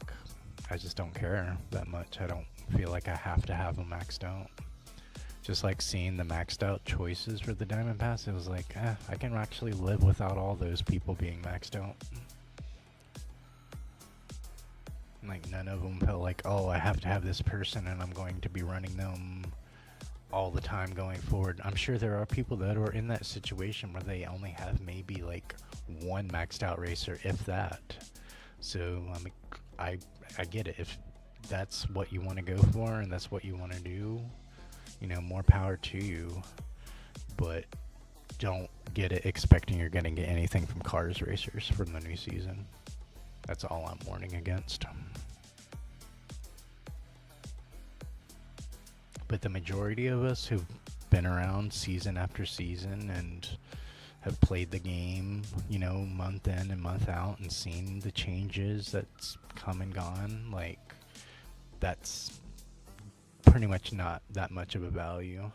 I just don't care that much. I don't feel like I have to have them maxed out. Just like seeing the maxed out choices for the Diamond Pass, it was like, I can actually live without all those people being maxed out. Like, none of them felt like, oh, I have to have this person and I'm going to be running them all the time going forward. I'm sure there are people that are in that situation where they only have maybe like one maxed out racer, if that. So I get it. If that's what you want to go for and that's what you want to do, you know, more power to you. But don't get it expecting you're going to get anything from Cars racers from the new season. That's all I'm warning against. But the majority of us who've been around season after season and have played the game, you know, month in and month out and seen the changes that's come and gone, like, that's pretty much not that much of a value.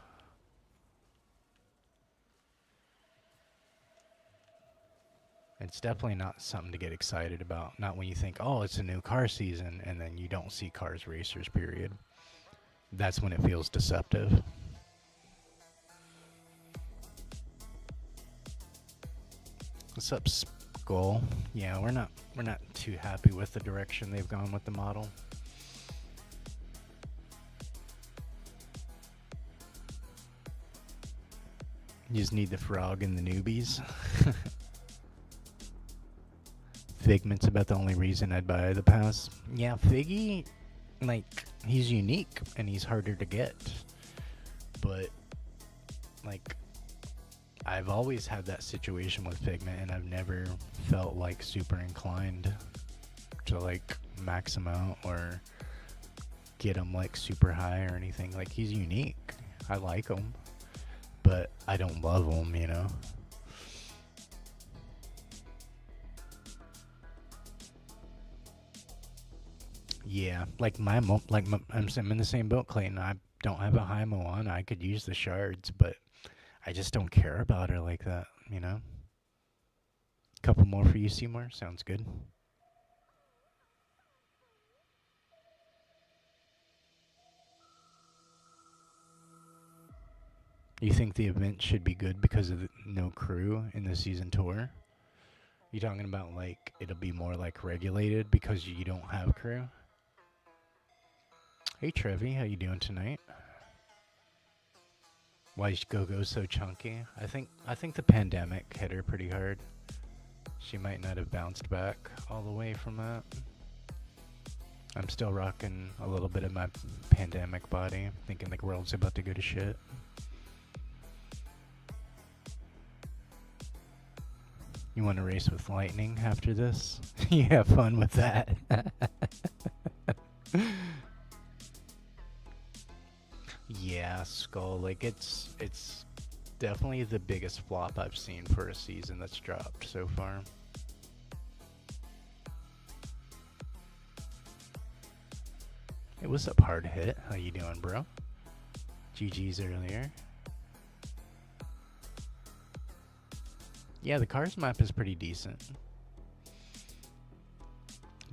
It's definitely not something to get excited about. Not when you think, oh, it's a new car season, and then you don't see Cars racers, period. That's when it feels deceptive. What's up, Skull? Yeah, we're not too happy with the direction they've gone with the model. You just need the frog and the newbies. Figment's about the only reason I'd buy the pass. Yeah, Figgy, like, he's unique and he's harder to get. But, like, I've always had that situation with Figment and I've never felt like super inclined to like max him out or get him like super high or anything. Like, he's unique. I like him, but I don't love him, you know? Yeah, like I'm in the same boat, Clayton. I don't have a high mo on. I could use the shards, but I just don't care about her like that, you know? Couple more for you, Seymour. Sounds good. You think the event should be good because of no crew in the season tour? You talking about like it'll be more like regulated because you don't have crew? Hey Trevi, how you doing tonight? Why is Go-Go so chunky? I think the pandemic hit her pretty hard. She might not have bounced back all the way from that. I'm still rocking a little bit of my pandemic body, thinking the world's about to go to shit. You want to race with lightning after this? You have fun with that. Yeah, Skull, like it's definitely the biggest flop I've seen for a season that's dropped so far. Hey, what's up, Hard Hit? How you doing, bro? GG's earlier. Yeah, the Cars map is pretty decent.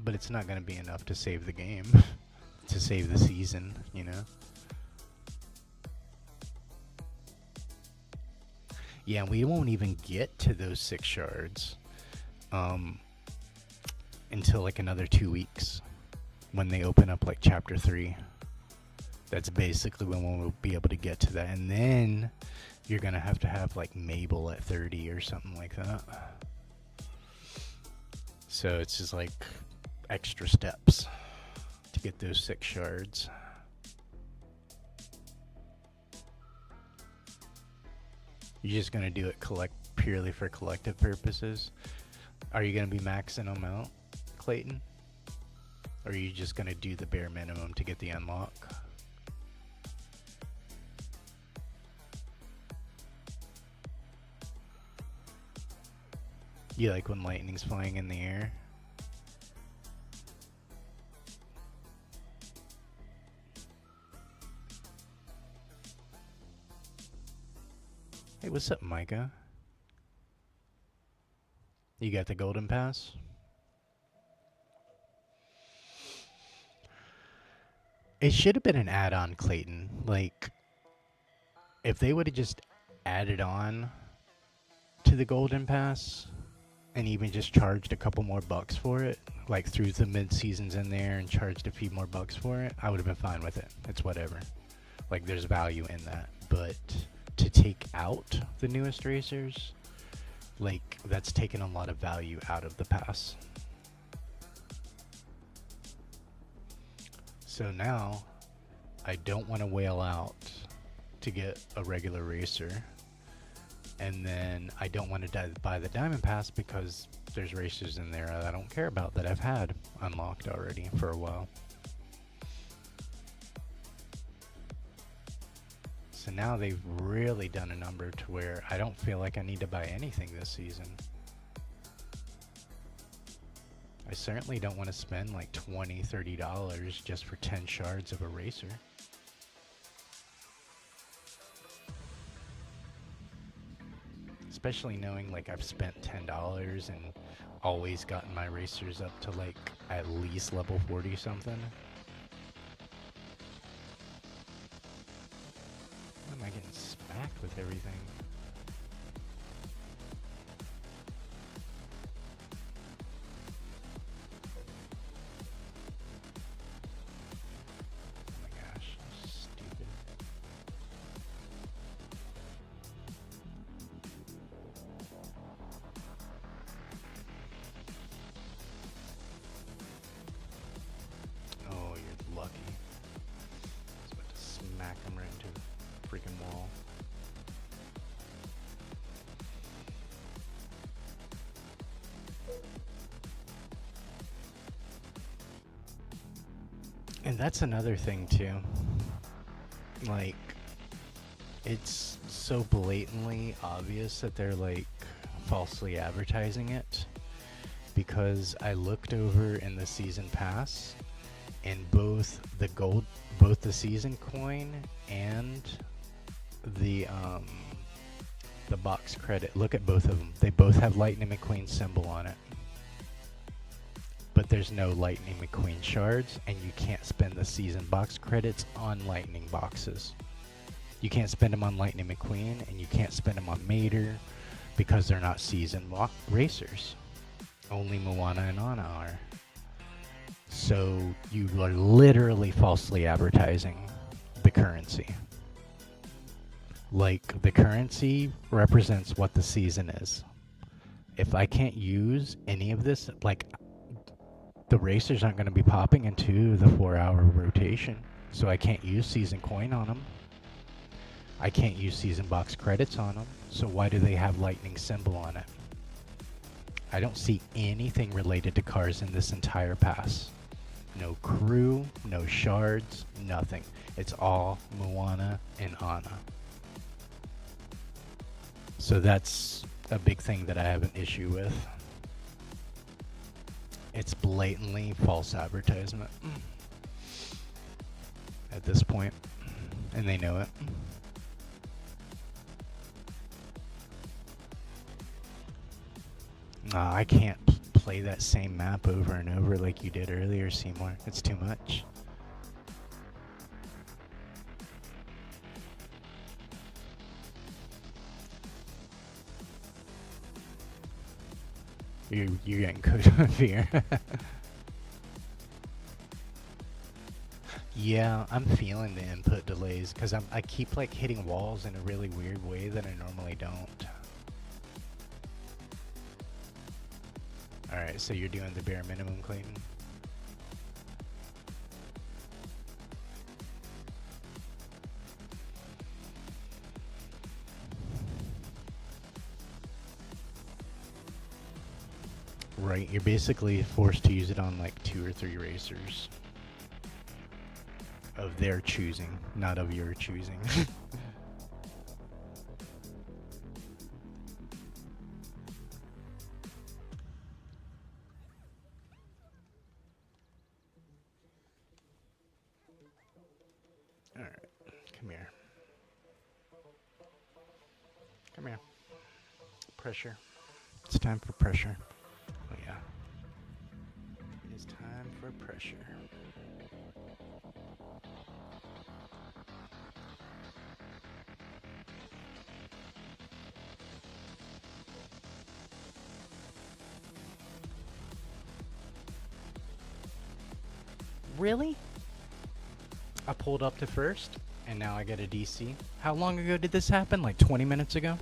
But it's not going to be enough to save the game. To save the season, you know? Yeah, we won't even get to those 6 shards until like another 2 weeks when they open up like chapter 3. That's basically when we'll be able to get to that. And then you're going to have like Mabel at 30 or something like that. So it's just like extra steps to get those 6 shards. You're just going to do it purely for collective purposes? Are you going to be maxing them out, Clayton? Or are you just going to do the bare minimum to get the unlock? You like when lightning's flying in the air? Hey, what's up, Micah? You got the golden pass? It should have been an add-on, Clayton. Like, if they would have just added on to the Golden Pass and even just charged a couple more bucks for it, like threw the mid-seasons in there and charged a few more bucks for it, I would have been fine with it. It's whatever. Like, there's value in that. But to take out the newest racers, like, that's taken a lot of value out of the pass. So now, I don't want to whale out to get a regular racer. And then I don't want to buy the Diamond Pass because there's racers in there that I don't care about that I've had unlocked already for a while. So now they've really done a number to where I don't feel like I need to buy anything this season. I certainly don't want to spend like $20, $30 just for 10 shards of a racer. Especially knowing like I've spent $10 and always gotten my racers up to like at least level 40 something. Why am I getting smacked with everything? Oh my gosh, stupid. Oh, you're lucky. I was about to smack him right into the freaking wall. And that's another thing too. Like, it's so blatantly obvious that they're like falsely advertising it, because I looked over in the season pass and both the season coin and the box credit, look at both of them. They both have Lightning McQueen symbol on it. But there's no Lightning McQueen shards, and you can't spend the season box credits on Lightning boxes. You can't spend them on Lightning McQueen, and you can't spend them on Mater, because they're not season racers. Only Moana and Anna are. So you are literally falsely advertising the currency. Like, the currency represents what the season is. If I can't use any of this, like, the racers aren't going to be popping into the 4-hour rotation, so I can't use season coin on them. I can't use season box credits on them, so why do they have Lightning symbol on it? I don't see anything related to cars in this entire pass. No crew, no shards, nothing. It's all Moana and Anna. So that's a big thing that I have an issue with. It's blatantly false advertisement at this point, and they know it. I can't play that same map over and over like you did earlier, Seymour. It's too much. You're getting cooked with fear. Yeah, I'm feeling the input delays because I keep like hitting walls in a really weird way that I normally don't. Alright, so you're doing the bare minimum, Clayton? Right, you're basically forced to use it on like 2 or 3 racers. Of their choosing, not of your choosing. Alright, come here. Come here. Pressure. It's time for pressure. Oh yeah. it is time for pressure. Really? I pulled up to first, and now I get a DC. How long ago did this happen? Like 20 minutes ago?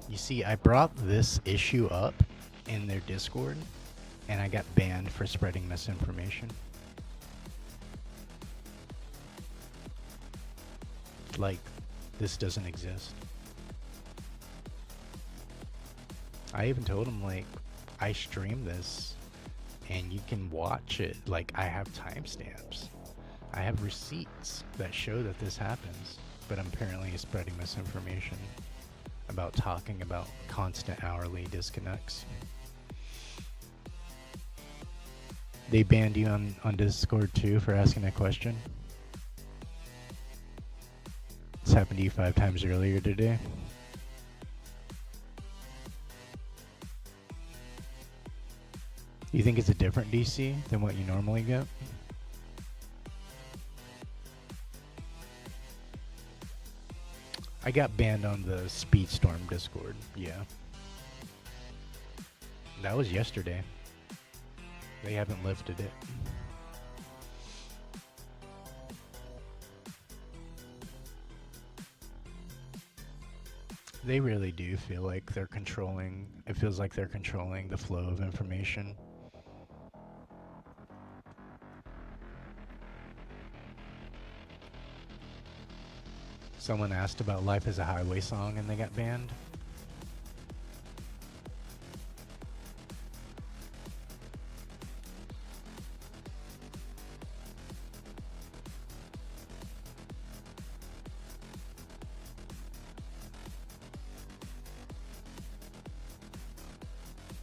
You see, I brought this issue up in their Discord, and I got banned for spreading misinformation. Like, this doesn't exist. I even told him, like, I stream this and you can watch it. Like, I have timestamps. I have receipts that show that this happens. But I'm apparently spreading misinformation about talking about constant hourly disconnects. They banned you on Discord too for asking a question. This happened to you 5 times earlier today. You think it's a different DC than what you normally get? I got banned on the Speedstorm Discord, yeah. That was yesterday. They haven't lifted it. They really do feel like they're controlling, it feels like they're controlling the flow of information. Someone asked about Life is a Highway song and they got banned.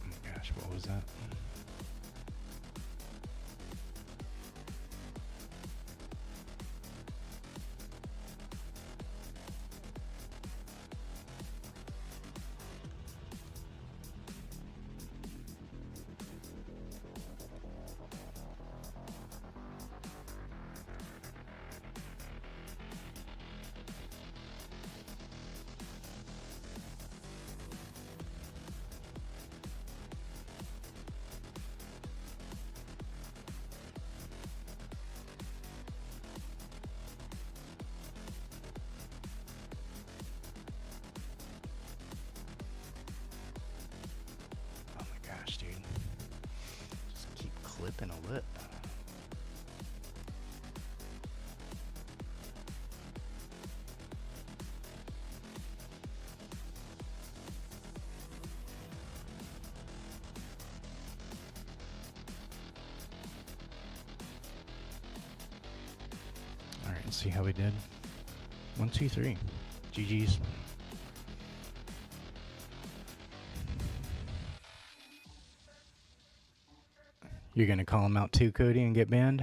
Oh my gosh, what was that? Dude, just keep clipping a lip. All right, let's see how we did. 1, 2, 3. GG's. You're gonna call him out too, Cody, and get banned?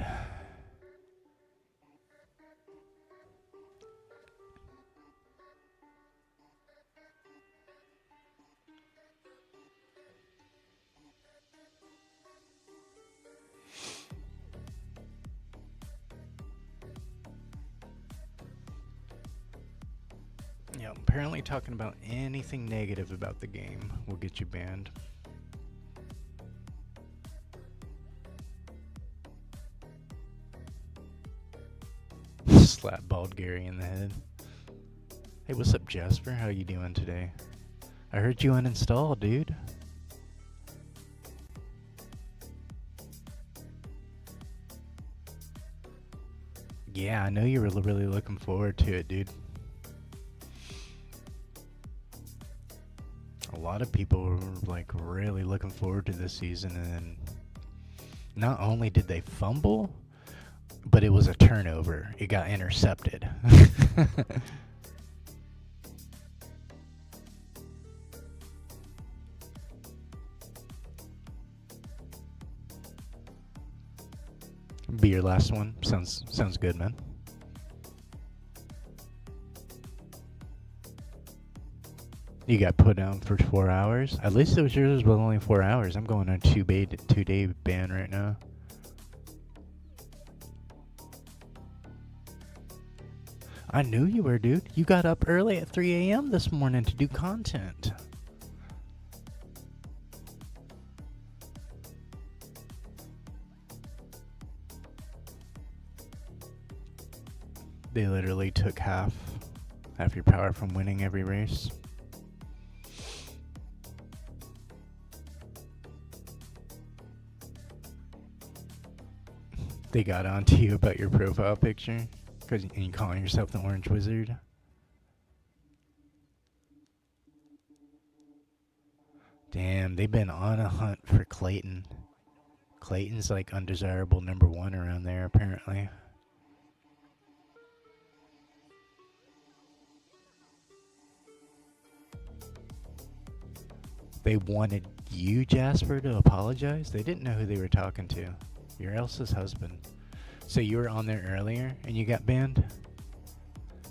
Yeah, apparently talking about anything negative about the game will get you banned. Slap bald Gary in the head. Hey, what's up, Jasper? How you doing today? I heard you uninstalled, dude. Yeah, I know you were really looking forward to it, dude. A lot of people were like really looking forward to this season, and then not only did they fumble, but it was a turnover. It got intercepted. Be your last one. Sounds good, man. You got put down for 4 hours? At least it was yours was only 4 hours. I'm going on a 2-day ban right now. I knew you were, dude. You got up early at 3 a.m. this morning to do content. They literally took half your power from winning every race. They got on to you about your profile picture because you calling yourself the Orange Wizard. Damn, they've been on a hunt for Clayton. Clayton's like undesirable number 1 around there, apparently. They wanted you, Jasper, to apologize? They didn't know who they were talking to. You're Elsa's husband. So you were on there earlier and you got banned?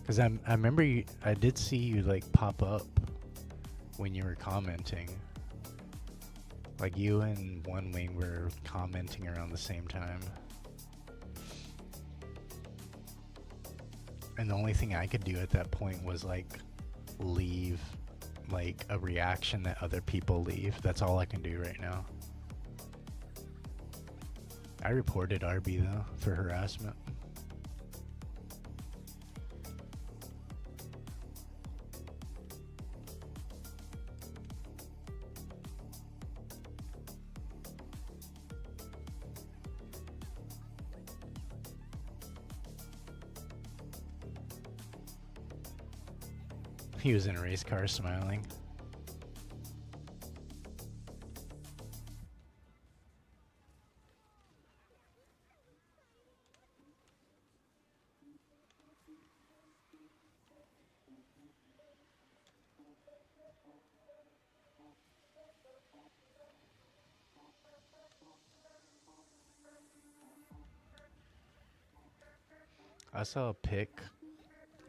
Because I remember I did see you like pop up when you were commenting. Like you and One Wing were commenting around the same time. And the only thing I could do at that point was like leave like a reaction that other people leave. That's all I can do right now. I reported RB though for harassment. He was in a race car smiling. I saw a pic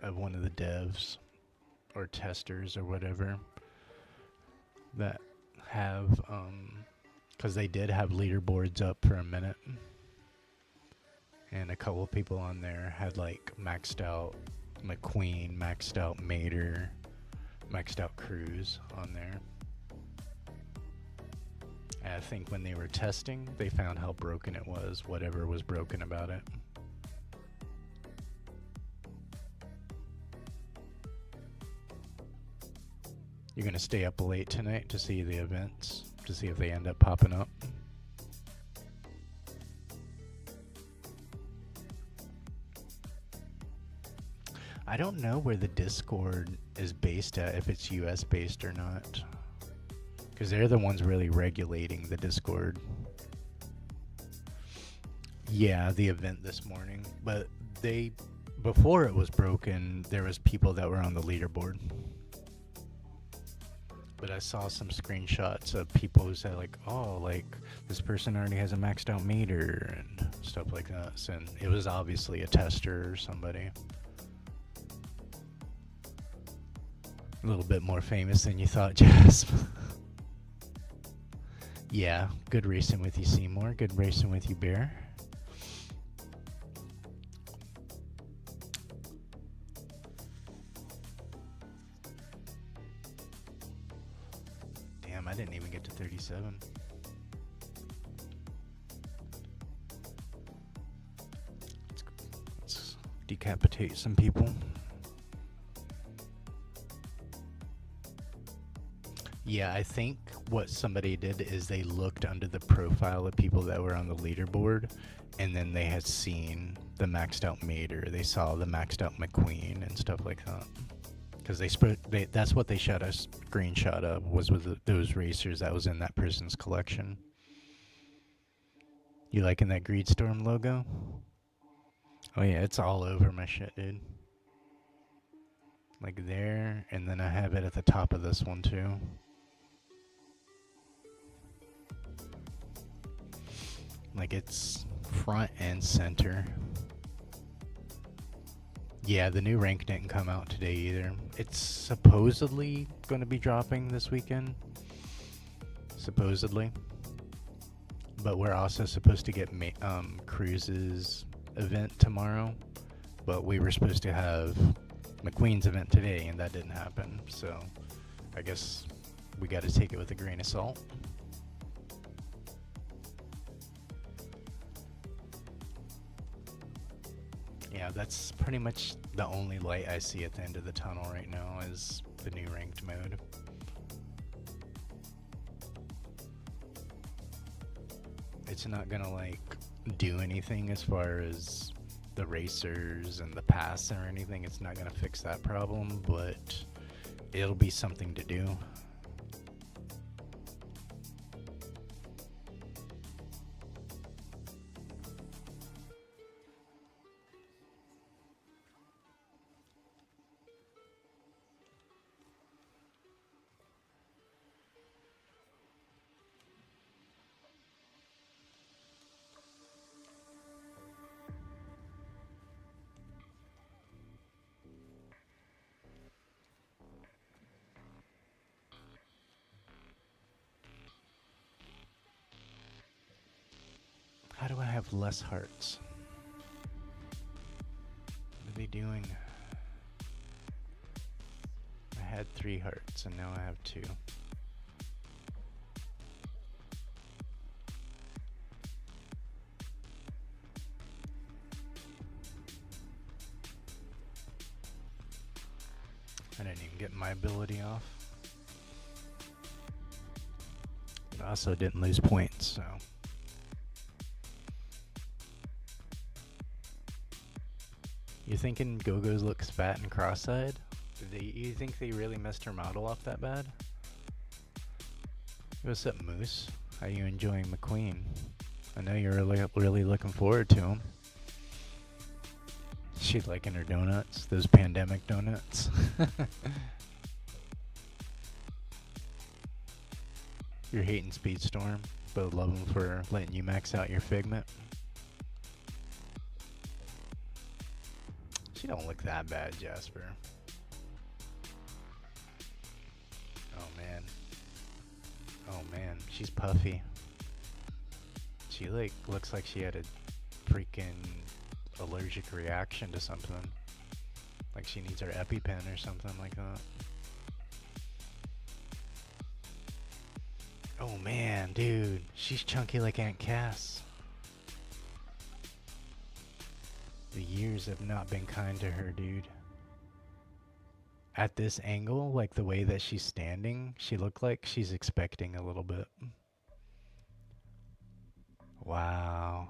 of one of the devs or testers or whatever that have because they did have leaderboards up for a minute, and a couple of people on there had like maxed out McQueen, maxed out Mater, maxed out Cruz on there. And I think when they were testing, they found how broken it was, whatever was broken about it. You're gonna stay up late tonight to see the events, to see if they end up popping up. I don't know where the Discord is based at, if it's US based or not. Because they're the ones really regulating the Discord. Yeah, the event this morning. But before it was broken, there was people that were on the leaderboard. But I saw some screenshots of people who said like, oh, like this person already has a maxed out meter and stuff like that. So, and it was obviously a tester or somebody. A little bit more famous than you thought, Jasp. Yeah, good racing with you, Seymour. Good racing with you, Bear. Damn, I didn't even get to 37. Let's decapitate some people. Yeah, I think what somebody did is they looked under the profile of people that were on the leaderboard, and then they had seen the maxed out Mater. They saw the maxed out McQueen and stuff like that. Because that's what they shot a screenshot of, was with those racers that was in that person's collection. You liking that Speedstorm logo? Oh yeah, it's all over my shit, dude. Like there, and then I have it at the top of this one too. Like it's front and center. Yeah, the new rank didn't come out today either. It's supposedly going to be dropping this weekend. Supposedly. But we're also supposed to get Cruise's event tomorrow. But we were supposed to have McQueen's event today, and that didn't happen. So I guess we got to take it with a grain of salt. Yeah, that's pretty much the only light I see at the end of the tunnel right now is the new ranked mode. It's not gonna like do anything as far as the racers and the pass or anything. It's not gonna fix that problem, but it'll be something to do. How do I have less hearts? What are they doing? I had 3 hearts and now I have 2. I didn't even get my ability off. But I also didn't lose points, so. You thinking Go-Go's looks fat and cross-eyed? You think they really messed her model up that bad? What's up, Moose? How you enjoying McQueen? I know you're really looking forward to him. She liking her donuts, those pandemic donuts. You're hating Speedstorm, but love him for letting you max out your Figment. She don't look that bad, Jasper. Oh man. Oh man, she's puffy. She like looks like she had a freaking allergic reaction to something. Like she needs her EpiPen or something like that. Oh man, dude, she's chunky like Aunt Cass. The years have not been kind to her, dude. At this angle, like the way that she's standing, she looked like she's expecting a little bit. Wow.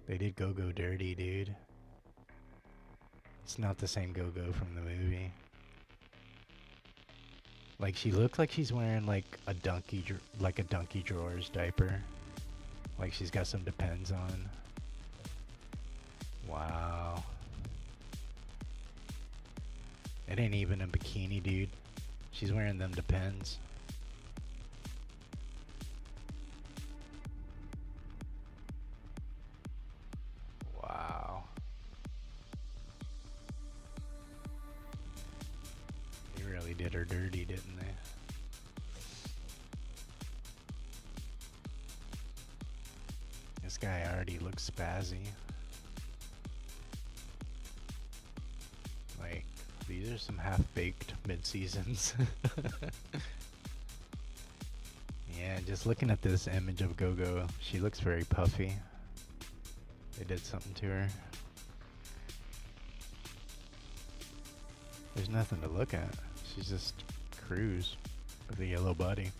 They did Go-Go dirty, dude. It's not the same Go-Go from the movie. Like she looks like she's wearing like a donkey drawers diaper. Like she's got some Depends on. Wow. It ain't even a bikini, dude. She's wearing them Depends. Wow. They really did her dirty, didn't they? This guy already looks spazzy. Like, these are some half-baked mid-seasons. Yeah, just looking at this image of Go-Go, she looks very puffy. They did something to her. There's nothing to look at. She's just Cruz with a yellow body.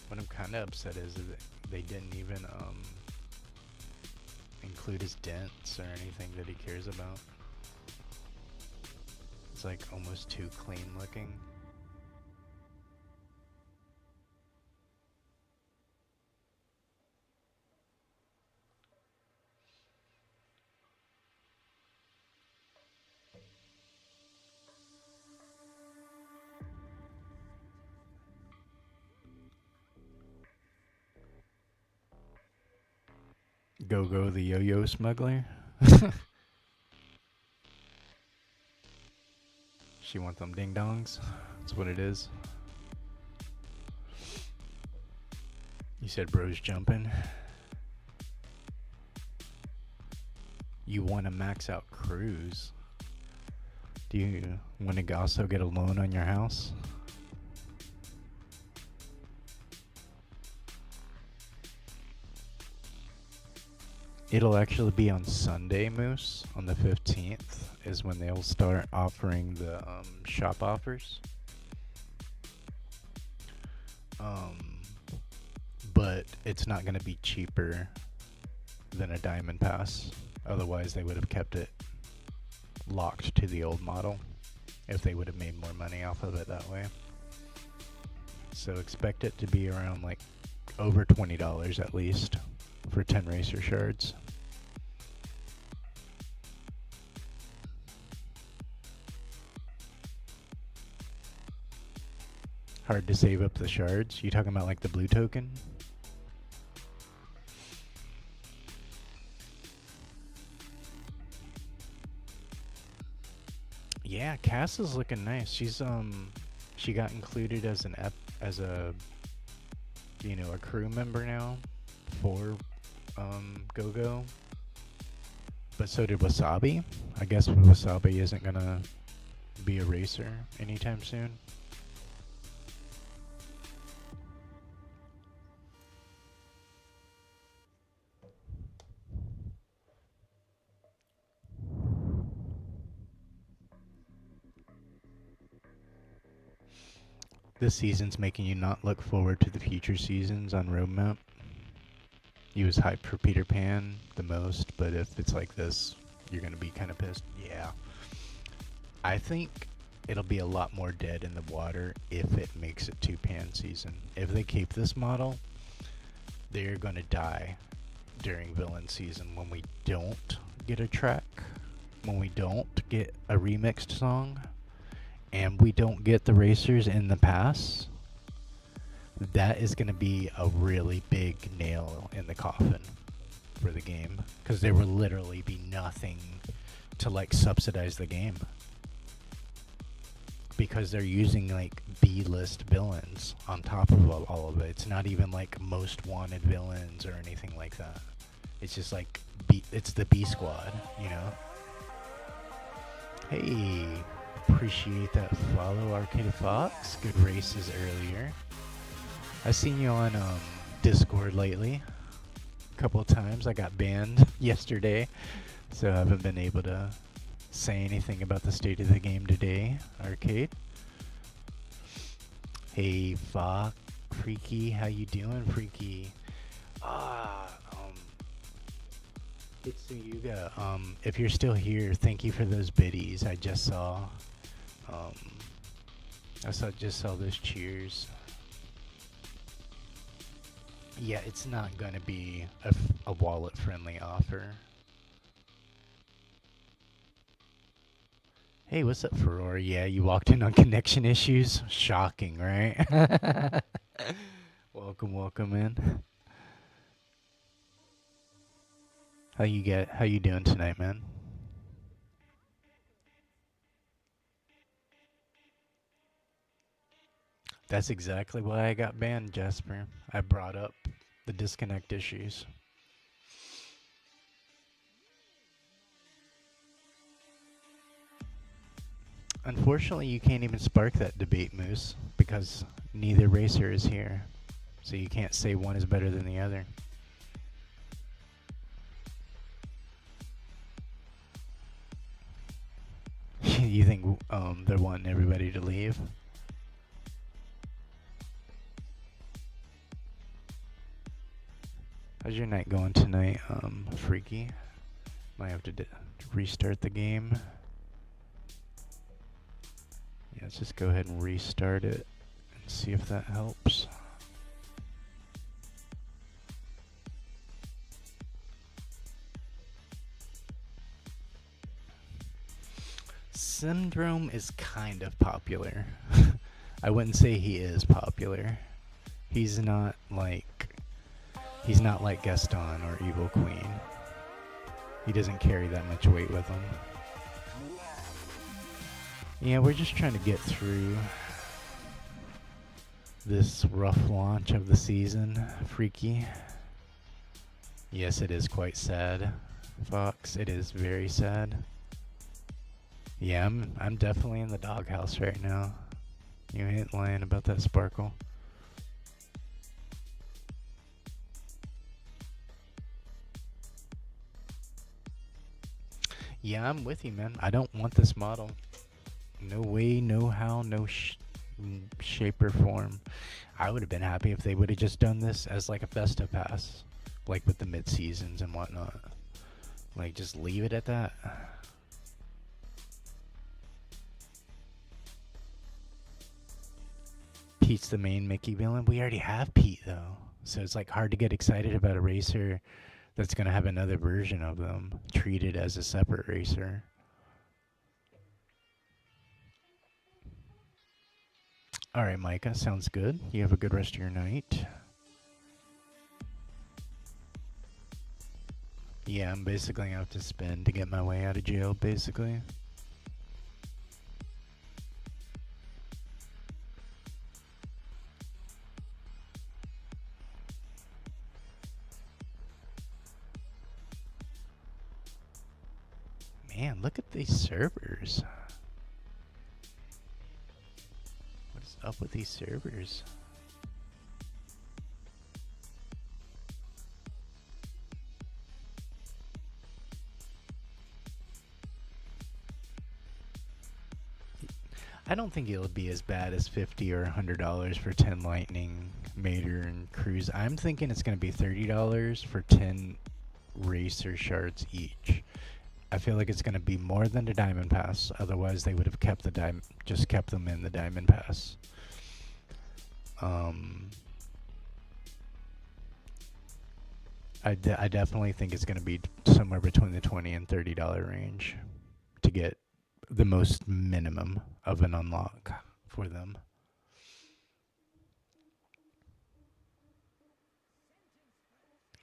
What I'm kind of upset is that they didn't even include his dents or anything that he cares about. It's like almost too clean looking. Go the yo-yo smuggler. She want them ding dongs. That's what it is. You said bro's jumping. You want to max out cruise. Do you want to also get a loan on your house? It'll actually be on Sunday, Moose. On the 15th is when they'll start offering the shop offers. But it's not going to be cheaper than a Diamond Pass. Otherwise, they would have kept it locked to the old model if they would have made more money off of it that way. So expect it to be around like over $20 at least for 10 racer shards. Hard to save up the shards? You talking about like the blue token? Yeah, Cass is looking nice. She's she got included as a a crew member now for Go-Go. But so did Wasabi. I guess Wasabi isn't gonna be a racer anytime soon. This season's making you not look forward to the future seasons on Roadmap. You was hyped for Peter Pan the most, but if it's like this, you're gonna be kind of pissed. Yeah. I think it'll be a lot more dead in the water if it makes it to Pan season. If they keep this model, they're gonna die during villain season when we don't get a track, when we don't get a remixed song, and we don't get the racers in the pass. That is going to be a really big nail in the coffin for the game, because there will literally be nothing to like subsidize the game, because they're using like B-list villains on top of all of it. It's not even like most wanted villains or anything like that. It's just like it's the B squad, you know. Hey, appreciate that follow, Arcade Fox. Good races earlier. I've seen you on Discord lately a couple of times. I got banned yesterday, so I haven't been able to say anything about the state of the game today, Arcade. Hey, Fox, Freaky, how you doing, Freaky? It's Yuga. If you're still here, thank you for those biddies. I just saw. Just saw those cheers. Yeah, it's not gonna be a wallet-friendly offer. Hey, what's up, Ferrari? Yeah, you walked in on connection issues? Shocking, right? Welcome in. How you doing tonight, man? That's exactly why I got banned, Jasper. I brought up the disconnect issues. Unfortunately, you can't even spark that debate, Moose, because neither racer is here. So you can't say one is better than the other. You think they're wanting everybody to leave? How's your night going tonight, Freaky? Might have to restart the game. Yeah, let's just go ahead and restart it and see if that helps. Syndrome is kind of popular. I wouldn't say he is popular. He's not like He's not like Gaston or Evil Queen. He doesn't carry that much weight with him. Yeah, we're just trying to get through this rough launch of the season. Freaky. Yes, it is quite sad, Fox. It is very sad. Yeah, I'm definitely in the doghouse right now. You ain't lying about that sparkle. Yeah, I'm with you, man. I don't want this model. No way, no how, no shape or form. I would have been happy if they would have just done this as like a Festa Pass, like with the mid-seasons and whatnot. Like, just leave it at that. Pete's the main Mickey villain. We already have Pete, though. So it's like hard to get excited about a racer that's going to have another version of them treated as a separate racer. All right, Micah, sounds good. You have a good rest of your night. Yeah, I'm basically going to have to spin to get my way out of jail, basically. Man, look at these servers. What is up with these servers? I don't think it'll be as bad as $50 or $100 for 10 Lightning, Mater, and Cruise. I'm thinking it's going to be $30 for 10 Racer Shards each. I feel like it's going to be more than the Diamond Pass. Otherwise, they would have kept the just kept them in the Diamond Pass. I definitely think it's going to be somewhere between the $20 and $30 range to get the most minimum of an unlock for them.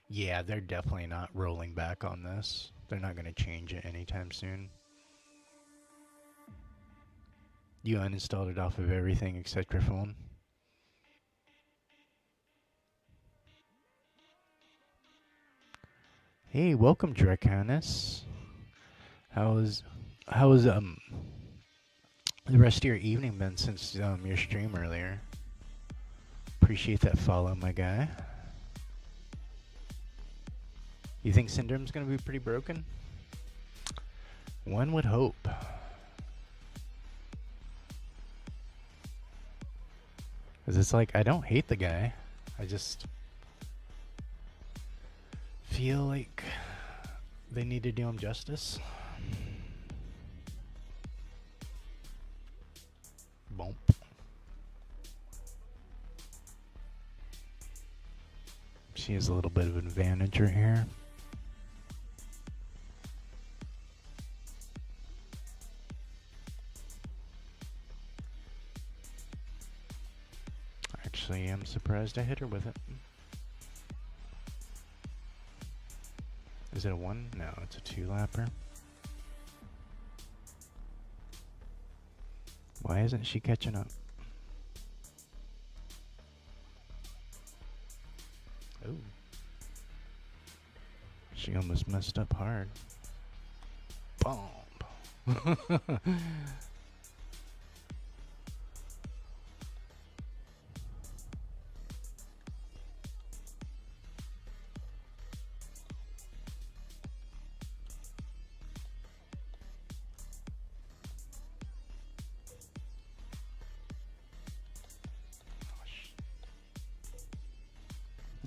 Yeah, they're definitely not rolling back on this. They're not going to change it anytime soon. You uninstalled it off of everything except your phone? Hey, welcome, Dracanis. How's the rest of your evening been since your stream earlier? Appreciate that follow, my guy. You think Syndrome's gonna be pretty broken? One would hope. Cause it's like, I don't hate the guy. I just feel like they need to do him justice. Bump. She has a little bit of an advantage right here. Actually, I'm surprised I hit her with it. Is it a 1? No, it's a 2-lapper. Why isn't she catching up? Oh. She almost messed up hard. Bomb.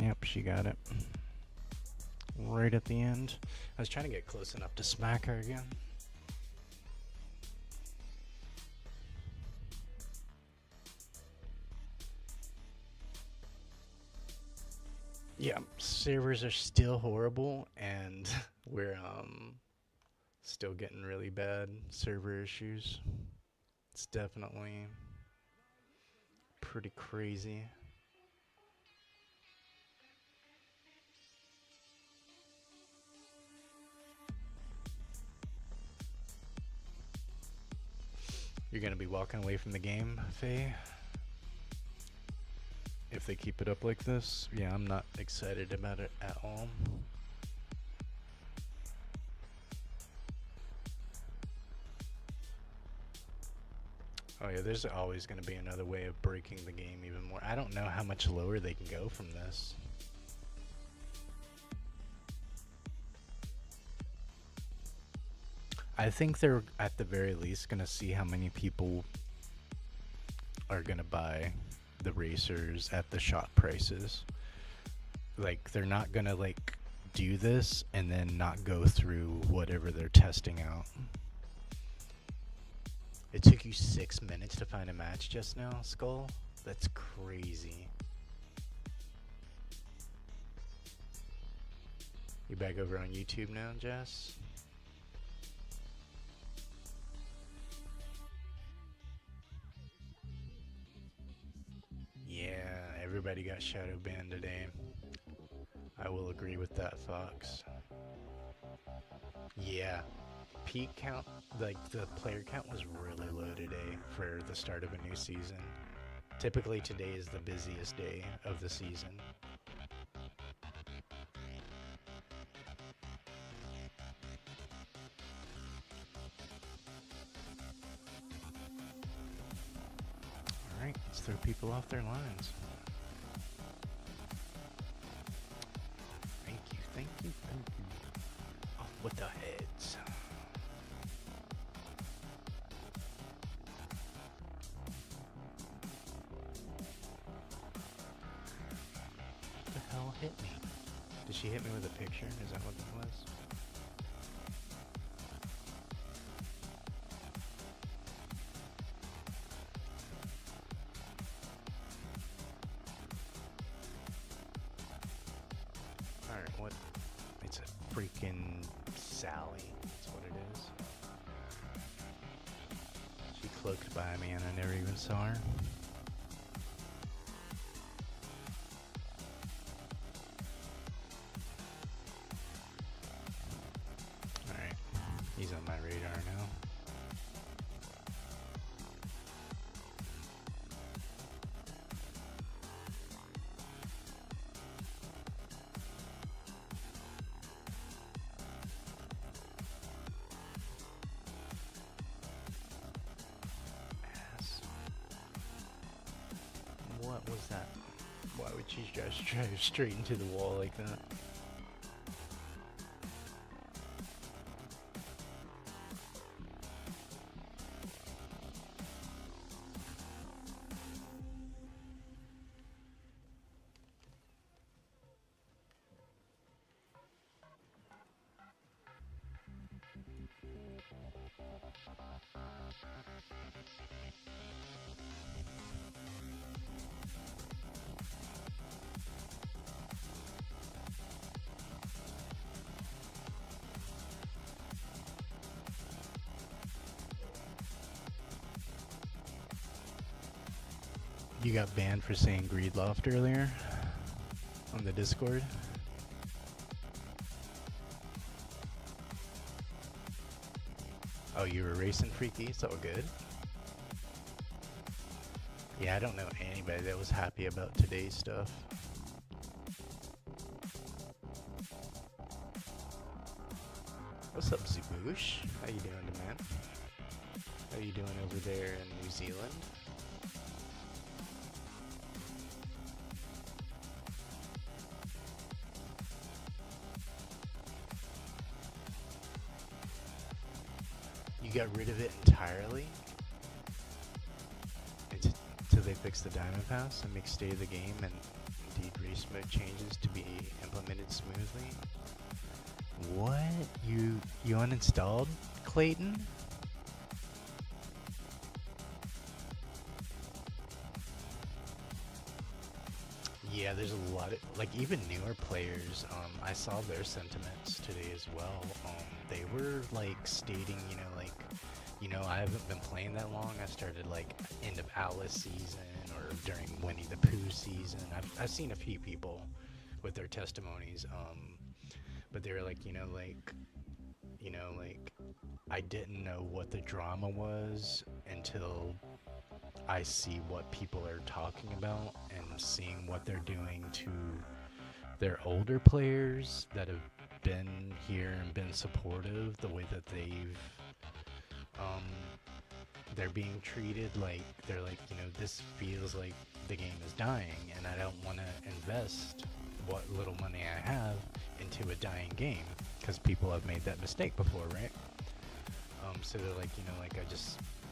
Yep, she got it. Right at the end. I was trying to get close enough to smack her again. Yeah, servers are still horrible, and we're still getting really bad server issues. It's definitely pretty crazy. You're gonna be walking away from the game, Faye? If they keep it up like this? Yeah, I'm not excited about it at all. Oh yeah, there's always going to be another way of breaking the game even more. I don't know how much lower they can go from this. I think they're at the very least going to see how many people are going to buy the racers at the shop prices. Like, they're not going to, like, do this and then not go through whatever they're testing out. It took you 6 minutes to find a match just now, Skull? That's crazy. You back over on YouTube now, Jess? Yeah, everybody got shadow banned today. I will agree with that, Fox. Yeah. Peak count, like the player count was really low today for the start of a new season. Typically today is the busiest day of the season. Alright, let's throw people off their lines. Thank you, thank you, thank you. Off with the heads. What the hell hit me? Did she hit me with a picture? Is that what that was? Alright, what? It's a freaking Sally. That's what it is. She cloaked by me and I never even saw her. Alright, he's on my radar now. What was that? Why would she just drive straight into the wall like that? You got banned for saying Greedloft earlier on the Discord. Oh, you were racing Freaky? It's all good. Yeah, I don't know anybody that was happy about today's stuff. What's up, Zuboosh? How you doing, man? How you doing over there in New Zealand? You got rid of it entirely? Until they fix the Diamond Pass and make state of the game and indeed race mode changes to be implemented smoothly? What? You uninstalled Clayton? Yeah, there's a lot of, like, even newer players, I saw their sentiments today as well. They were, like, stating, I haven't been playing that long. I started, like, end of Alice season or during Winnie the Pooh season. I've seen a few people with their testimonies, but they were like, I didn't know what the drama was until I see what people are talking about and seeing what they're doing to their older players that have been here and been supportive, the way that um, they're being treated. Like, they're like, this feels like the game is dying, and I don't want to invest what little money I have into a dying game, because people have made that mistake before, right? So they're like,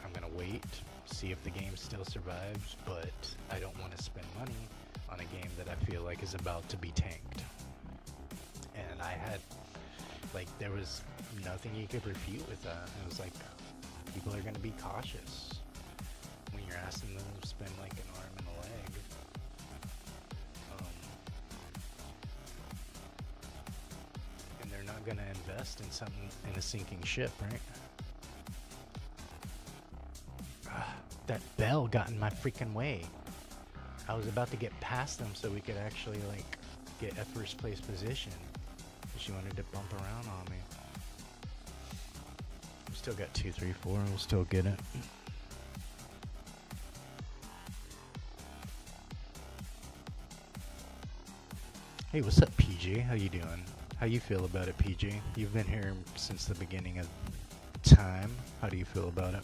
I'm gonna wait, see if the game still survives, but I don't want to spend money on a game that I feel like is about to be tanked. And I had, there was nothing you could refute with that. It was like, people are gonna be cautious when you're asking them to spend like an arm and a leg. And they're not gonna invest in something in a sinking ship, right? That bell got in my freaking way. I was about to get past them so we could actually get a first place position. She wanted to bump around on me. We still got 2, 3, 4. We'll still get it. Hey, what's up, PJ? How you doing? How you feel about it, PJ? You've been here since the beginning of time. How do you feel about it?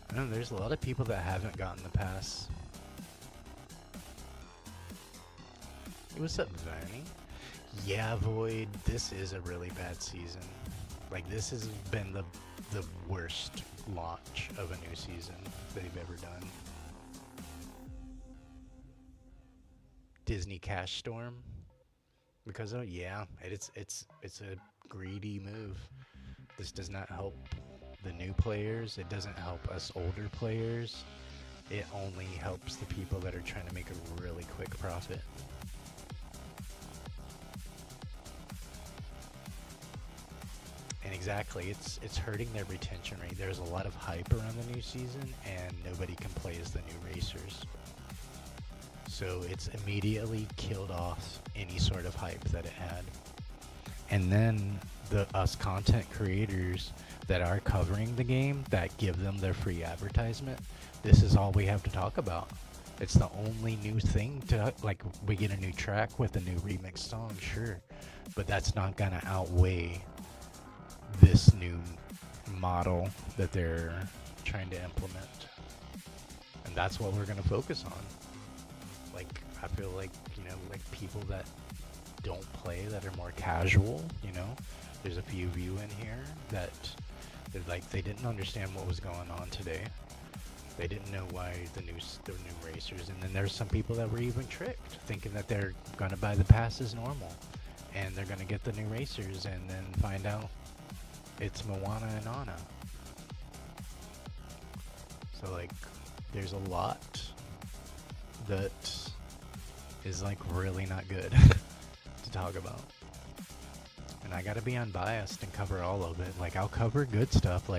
I know there's a lot of people that haven't gotten the pass. Hey, what's up, Vanny? Yeah, Void, this is a really bad season. This has been the worst launch of a new season they've ever done. Disney Cash Storm? Because it's a greedy move. This does not help the new players. It doesn't help us older players. It only helps the people that are trying to make a really quick profit. And exactly, it's hurting their retention rate. There's a lot of hype around the new season, and nobody can play as the new racers. So it's immediately killed off any sort of hype that it had. And then us content creators that are covering the game, that give them their free advertisement, this is all we have to talk about. It's the only new thing to, we get a new track with a new remix song, sure, but that's not gonna outweigh this new model that they're trying to implement. And that's what we're gonna focus on. I feel like people that don't play, that are more casual, there's a few of you in here that they didn't understand what was going on today. They didn't know why the new racers, and then there's some people that were even tricked, thinking that they're gonna buy the pass as normal, and they're gonna get the new racers, and then find out it's Moana and Anna. So there's a lot that is really not good to talk about. And I gotta be unbiased and cover all of it. I'll cover good stuff.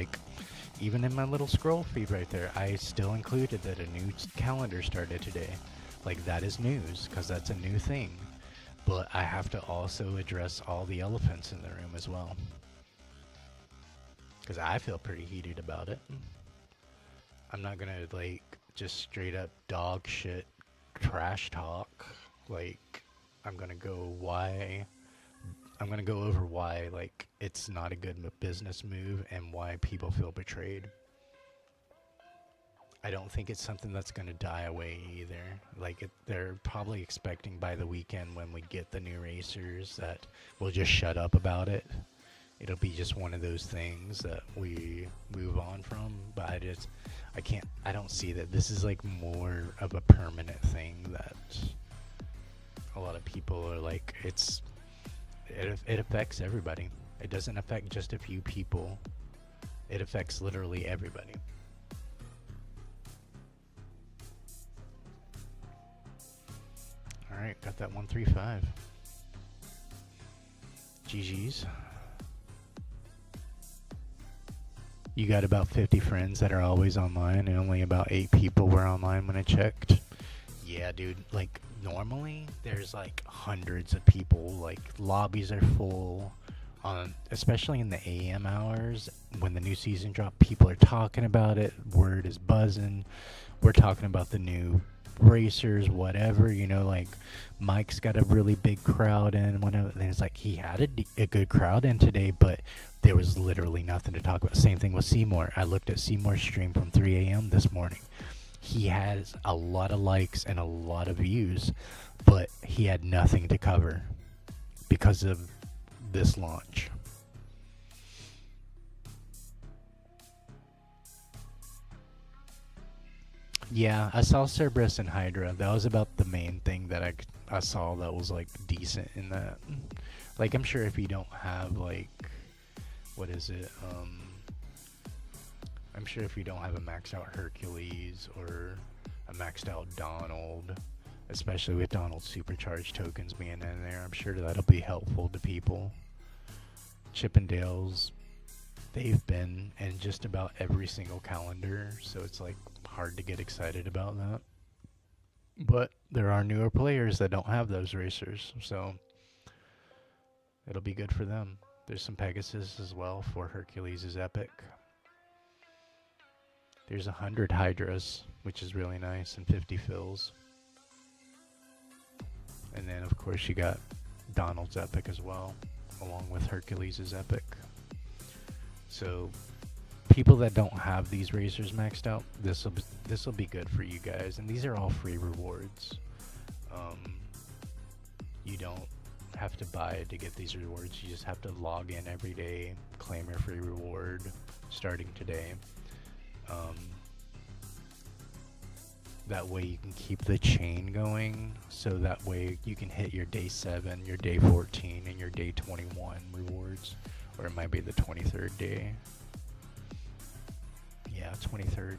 Even in my little scroll feed right there, I still included that a new calendar started today. That is news, because that's a new thing. But I have to also address all the elephants in the room as well. Because I feel pretty heated about it. I'm not gonna just straight up dog shit trash talk. I'm gonna go over why it's not a good business move and why people feel betrayed. I don't think it's something that's gonna die away either. They're probably expecting by the weekend, when we get the new racers, that we'll just shut up about it. It'll be just one of those things that we move on from. But I don't see that. This is more of a permanent thing that a lot of people are it affects everybody. It doesn't affect just a few people. It affects literally everybody. Alright, got that 135. GG's. You got about 50 friends that are always online, and only about 8 people were online when I checked. Yeah, dude, normally there's like hundreds of people, like lobbies are full. Especially in the AM hours when the new season dropped, people are talking about it. Word is buzzing. We're talking about the new racers, whatever. Like Mike's got a really big crowd in. And it's like he had a good crowd in today, but there was literally nothing to talk about. Same thing with Seymour. I looked at Seymour's stream from 3 a.m. this morning. He has a lot of likes and a lot of views, but he had nothing to cover because of this launch. Yeah, I saw Cerberus and Hydra. That was about the main thing that I saw that was like decent in that. Like, I'm sure if you don't have like, what is it? I'm sure if you don't have a maxed out Hercules or a maxed out Donald, especially with Donald's supercharged tokens being in there, I'm sure that'll be helpful to people. Chippendales, they've been in just about every single calendar, so it's like hard to get excited about that. But there are newer players that don't have those racers, so it'll be good for them. There's some Pegasus as well for Hercules' Epic. There's 100 Hydras, which is really nice, and 50 fills. And then, of course, you got Donald's Epic as well, along with Hercules' Epic. So, people that don't have these racers maxed out, this will be good for you guys. And these are all free rewards. You don't have to buy it to get these rewards. You just have to log in every day, claim your free reward, starting today. That way you can keep the chain going, so that way you can hit your day 7, your day 14, and your day 21 rewards. Or it might be the 23rd day. Yeah, 23rd.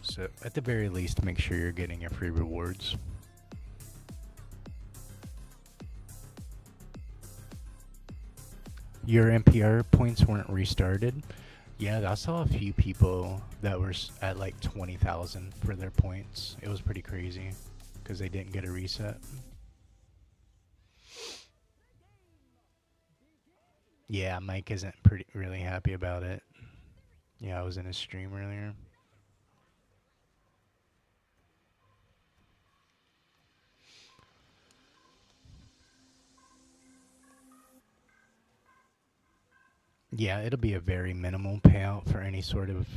So at the very least, make sure you're getting your free rewards. Your NPR points weren't restarted. Yeah, I saw a few people that were at like 20,000 for their points. It was pretty crazy because they didn't get a reset. Yeah, Mike isn't really happy about it. Yeah, I was in his stream earlier. Yeah, it'll be a very minimal payout for any sort of,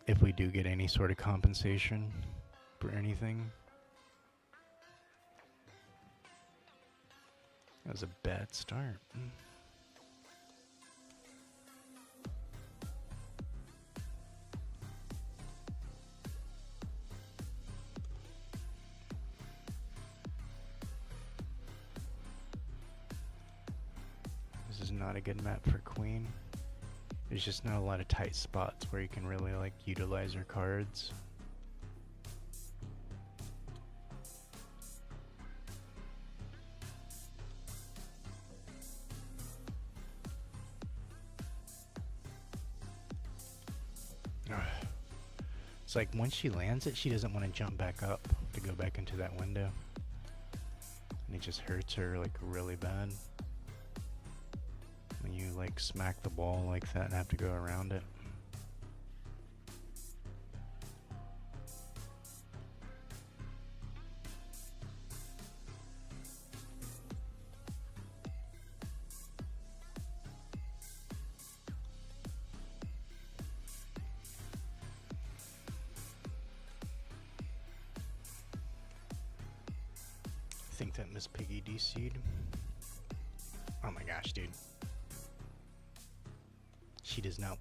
if we do get any sort of compensation for anything. That was a bad start. This is not a good map for Queen. There's just not a lot of tight spots where you can really like utilize your cards. It's like once she lands it, she doesn't want to jump back up to go back into that window. And it just hurts her like really bad. When you like smack the ball like that and have to go around it. I think that Miss Piggy DC'd. Oh my gosh, dude. She does not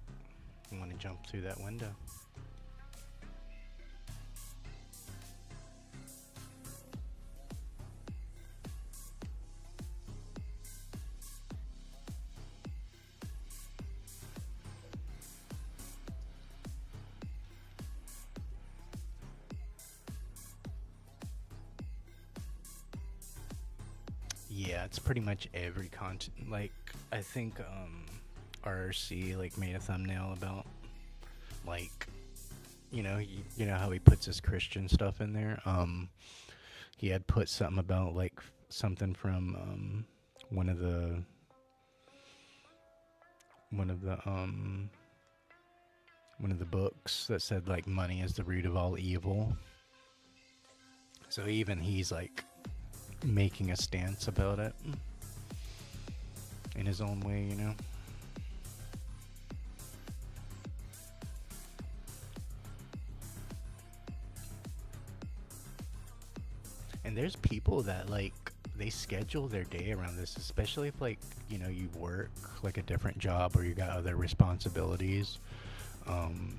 want to jump through that window. Yeah, it's pretty much every content. Like, I think RRC like made a thumbnail about like you know how he puts his Christian stuff in there. He had put something about like something from one of the one of the um one of the books that said like money is the root of all evil. So even he's like making a stance about it in his own way, you know. And there's people that like they schedule their day around this, especially if like, you work like a different job or you got other responsibilities.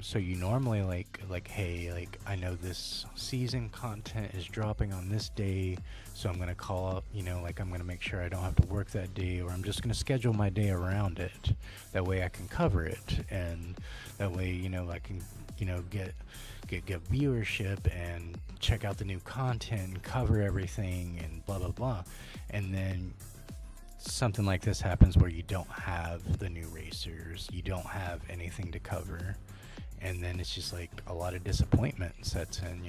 So you normally like, hey, like I know this season content is dropping on this day, so I'm gonna call up, like I'm gonna make sure I don't have to work that day, or I'm just gonna schedule my day around it. That way I can cover it, and that way, I can, get viewership and check out the new content and cover everything and blah blah blah. And then something like this happens where you don't have the new racers, you don't have anything to cover, and then it's just like a lot of disappointment sets in.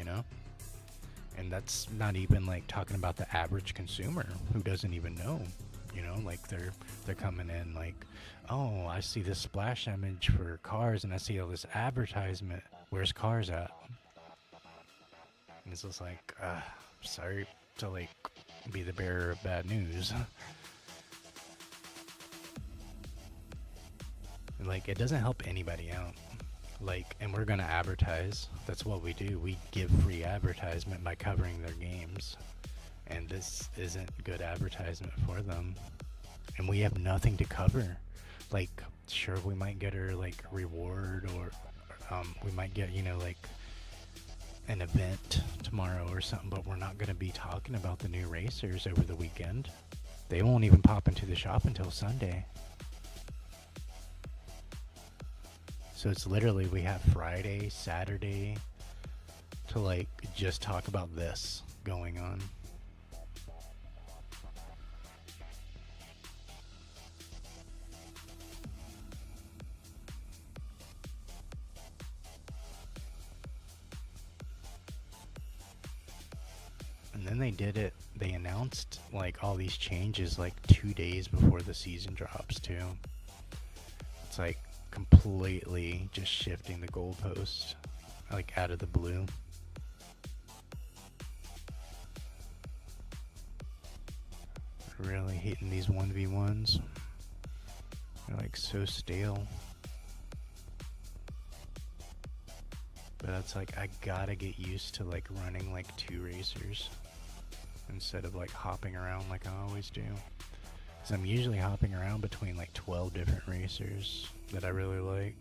And that's not even like talking about the average consumer who doesn't even know, like they're coming in like, oh, I see this splash image for cars and I see all this advertisement, where's cars at? And it's just like, sorry to like be the bearer of bad news. Like, it doesn't help anybody out. Like, and we're gonna advertise. That's what we do. We give free advertisement by covering their games. And this isn't good advertisement for them. And we have nothing to cover. Like, sure, we might get her, like, reward, or we might get, like, an event tomorrow or something, but we're not gonna be talking about the new racers over the weekend. They won't even pop into the shop until Sunday. So it's literally, we have Friday, Saturday to like just talk about this going on. And then they announced like all these changes like 2 days before the season drops too. It's like completely just shifting the goalpost, like out of the blue. Really hating these 1v1s. They're like so stale. But that's like, I gotta get used to like running like 2 racers instead of like hopping around like I always do. Because I'm usually hopping around between like 12 different racers that I really like.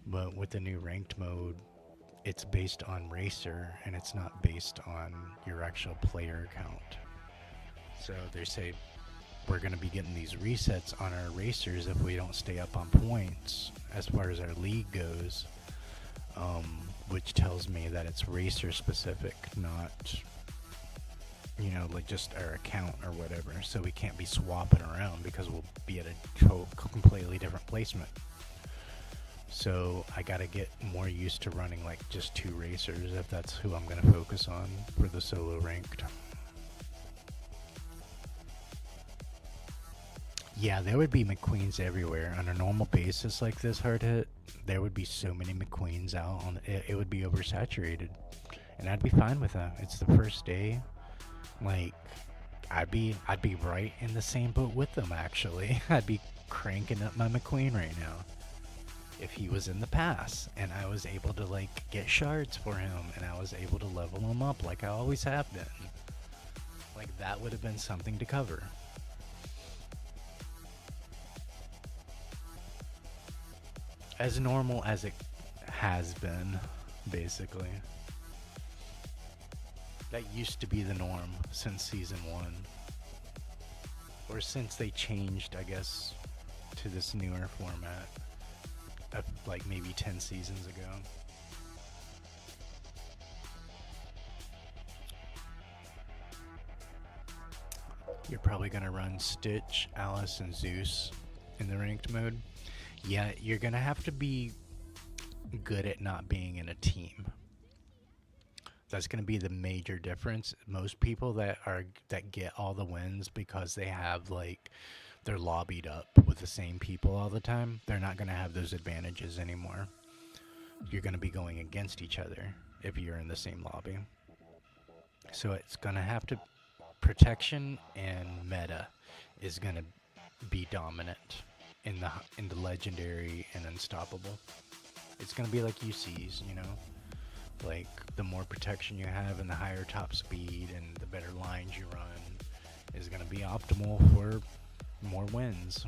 But with the new ranked mode, it's based on racer and it's not based on your actual player count. So they say we're going to be getting these resets on our racers if we don't stay up on points as far as our league goes, which tells me that it's racer specific, not like just our account or whatever. So we can't be swapping around because we'll be at a completely different placement. So I gotta get more used to running like just 2 racers if that's who I'm gonna focus on for the solo ranked. Yeah, there would be McQueens everywhere. On a normal basis like this, hard hit, there would be so many McQueens out on it, it would be oversaturated. And I'd be fine with that. It's the first day. Like, I'd be right in the same boat with them actually. I'd be cranking up my McQueen right now. If he was in the pass and I was able to like get shards for him and I was able to level him up like I always have been. Like, that would have been something to cover. As normal as it has been, basically. That used to be the norm since season 1. Or since they changed, I guess, to this newer format. Like maybe 10 seasons ago. You're probably gonna run Stitch, Alice, and Zeus in the ranked mode. Yeah, you're gonna have to be good at not being in a team. That's going to be the major difference. Most people that get all the wins because they have like they're lobbied up with the same people all the time, they're not going to have those advantages anymore. You're going to be going against each other if you're in the same lobby. So it's going to have to protection and meta is going to be dominant in the legendary and unstoppable. It's going to be like UCs, you know? Like the more protection you have and the higher top speed and the better lines you run is going to be optimal for more wins.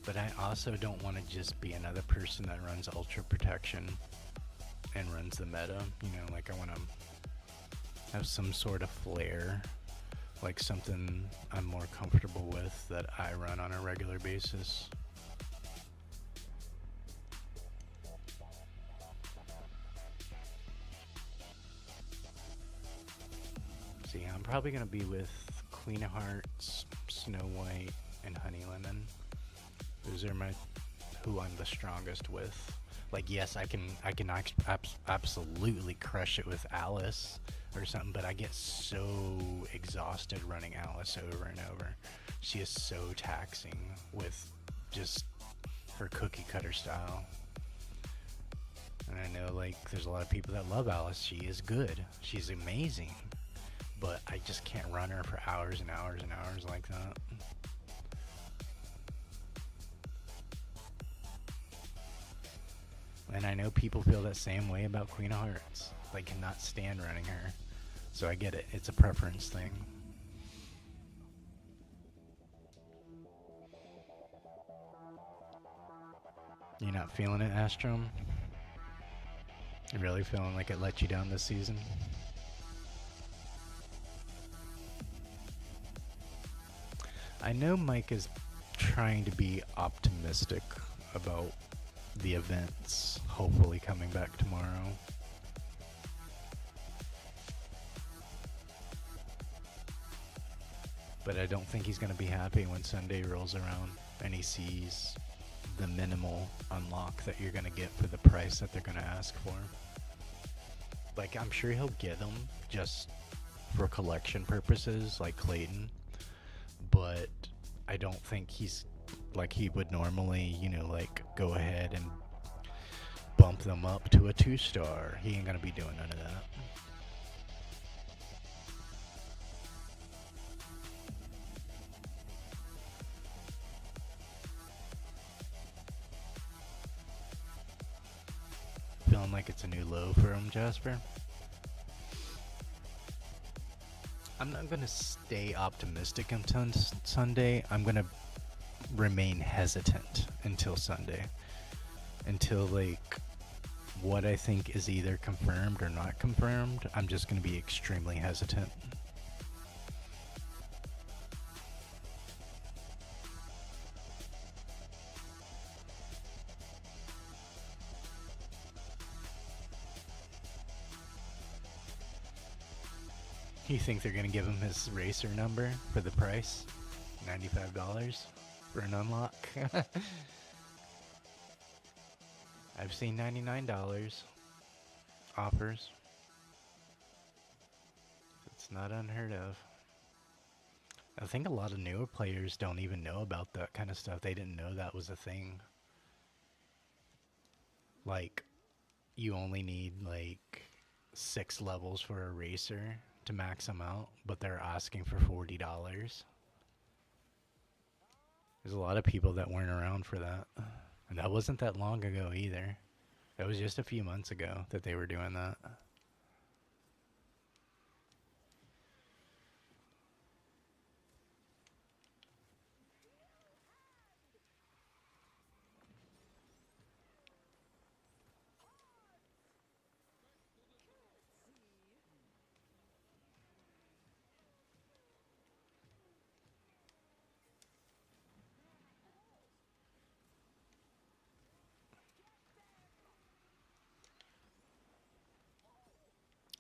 But I also don't want to just be another person that runs ultra protection and runs the meta. You know, like I want to have some sort of flair, like something I'm more comfortable with that I run on a regular basis. See, I'm probably gonna be with Queen of Hearts, Snow White, and Honey Lemon. Those are my who I'm the strongest with. Like, yes, I can absolutely crush it with Alice or something, but I get so exhausted running Alice over and over. She is so taxing with just her cookie cutter style. And I know like there's a lot of people that love Alice. She is good. She's amazing. But I just can't run her for hours and hours and hours like that. And I know people feel that same way about Queen of Hearts. They cannot stand running her. So I get it. It's a preference thing. You're not feeling it, Astrom? You really feeling like it let you down this season? I know Mike is trying to be optimistic about the events hopefully coming back tomorrow. But I don't think he's going to be happy when Sunday rolls around and he sees the minimal unlock that you're going to get for the price that they're going to ask for. Like, I'm sure he'll get them just for collection purposes, like Clayton. But I don't think he's like he would normally, you know, like go ahead and bump them up to a 2-star. He ain't gonna be doing none of that. Feeling like it's a new low for him, Jasper. I'm not gonna stay optimistic until Sunday. I'm gonna remain hesitant until Sunday. Until like what I think is either confirmed or not confirmed, I'm just gonna be extremely hesitant. You think they're gonna give him his racer number for the price? $95 for an unlock? I've seen $99 offers. It's not unheard of. I think a lot of newer players don't even know about that kind of stuff. They didn't know that was a thing. Like, you only need like 6 levels for a racer to max them out, but they're asking for $40. There's a lot of people that weren't around for that. And that wasn't that long ago either. That was just a few months ago that they were doing that.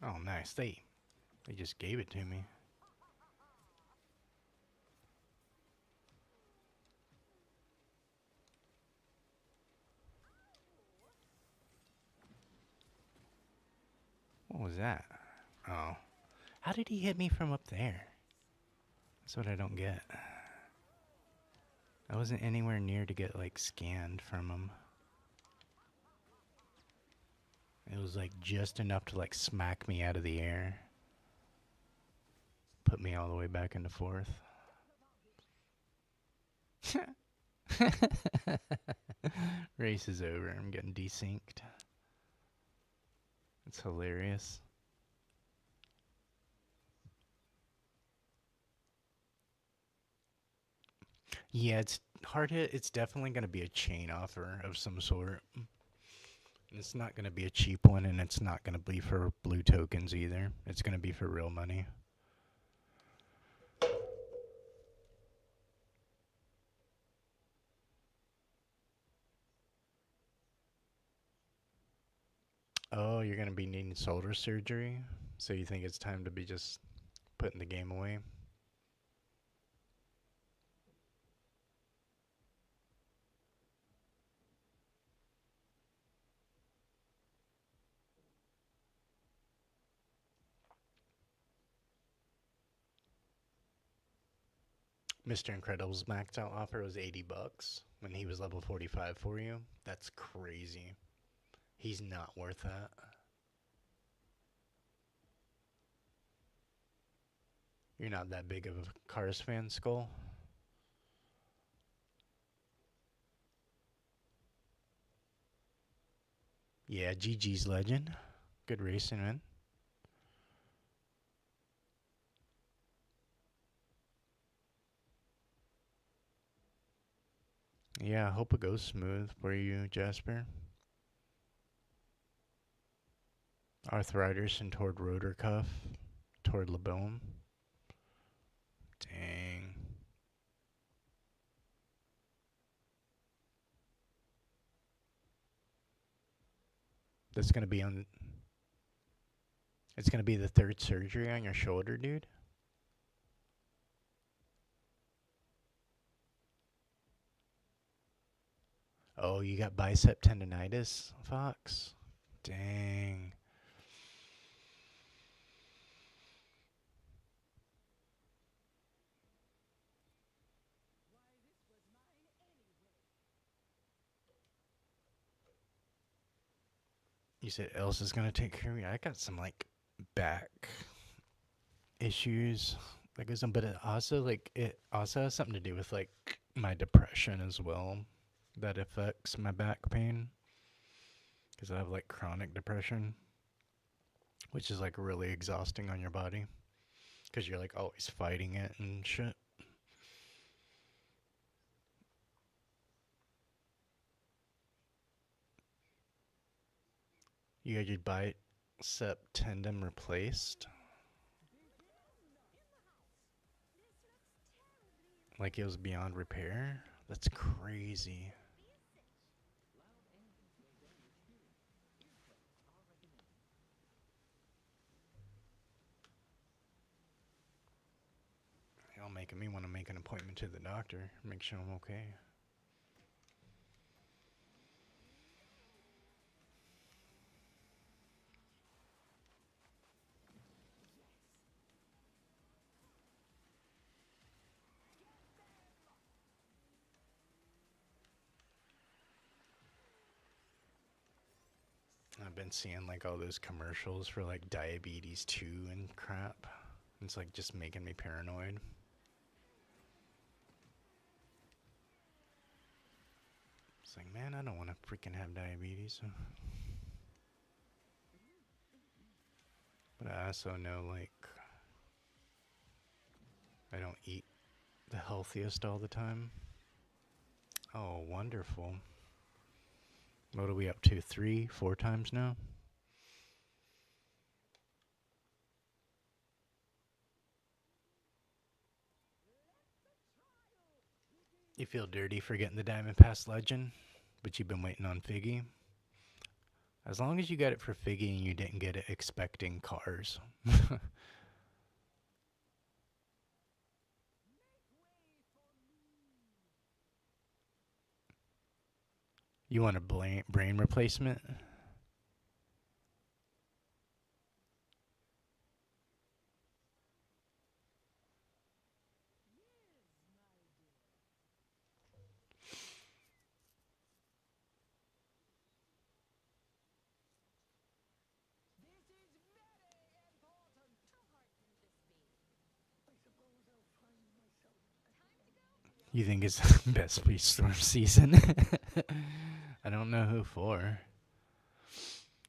Oh, nice. They just gave it to me. What was that? Oh. How did he hit me from up there? That's what I don't get. I wasn't anywhere near to get, like, scanned from him. It was, like, just enough to, like, smack me out of the air. Put me all the way back into fourth. Race is over. I'm getting desynced. It's hilarious. Yeah, it's hard hit. It's definitely going to be a chain offer of some sort. It's not going to be a cheap one, and it's not going to be for blue tokens either. It's going to be for real money. Oh, you're going to be needing shoulder surgery? So you think it's time to be just putting the game away? Mr. Incredible's maxed out offer was $80 when he was level 45 for you. That's crazy. He's not worth that. You're not that big of a Cars fan, Skull? Yeah, GG's legend. Good racing, man. Yeah, I hope it goes smooth for you, Jasper. Arthritis and toward rotor cuff, toward labone. Dang. That's gonna be on. It's gonna be the third surgery on your shoulder, dude. Oh, you got bicep tendonitis, Fox? Dang. You said Elsa's gonna take care of me. I got some like back issues that goes on, but it also has something to do with like my depression as well. That affects my back pain because I have like chronic depression, which is like really exhausting on your body because you're like always fighting it and shit. You had your bicep tendon replaced, like it was beyond repair. That's crazy. Y'all making me want to make an appointment to the doctor, make sure I'm okay. I've been seeing like all those commercials for like diabetes 2 and crap. It's like just making me paranoid. It's like, man, I don't want to freaking have diabetes. But I also know like I don't eat the healthiest all the time. Oh, wonderful. What are we up to? 3, 4 times now? You feel dirty for getting the Diamond Pass Legend, but you've been waiting on Figgy. As long as you got it for Figgy and you didn't get it expecting cars. You want a brain replacement? You think it's best Speedstorm season? I don't know who for.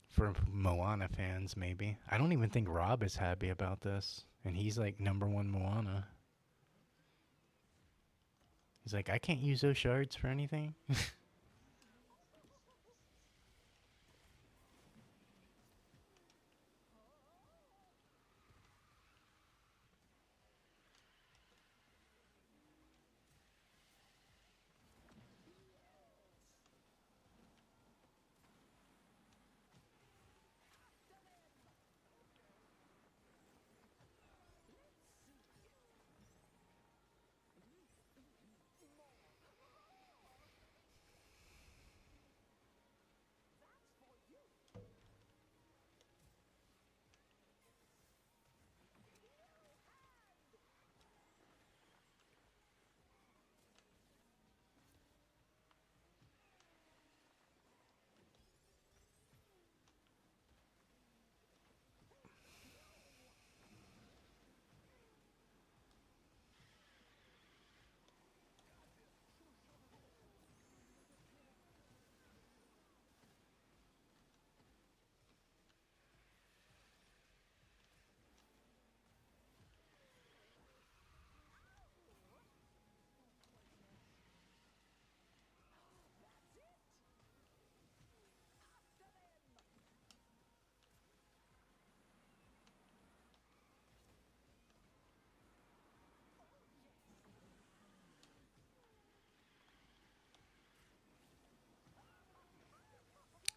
For Moana fans, maybe. I don't even think Rob is happy about this. And he's like #1 Moana. He's like, I can't use those shards for anything.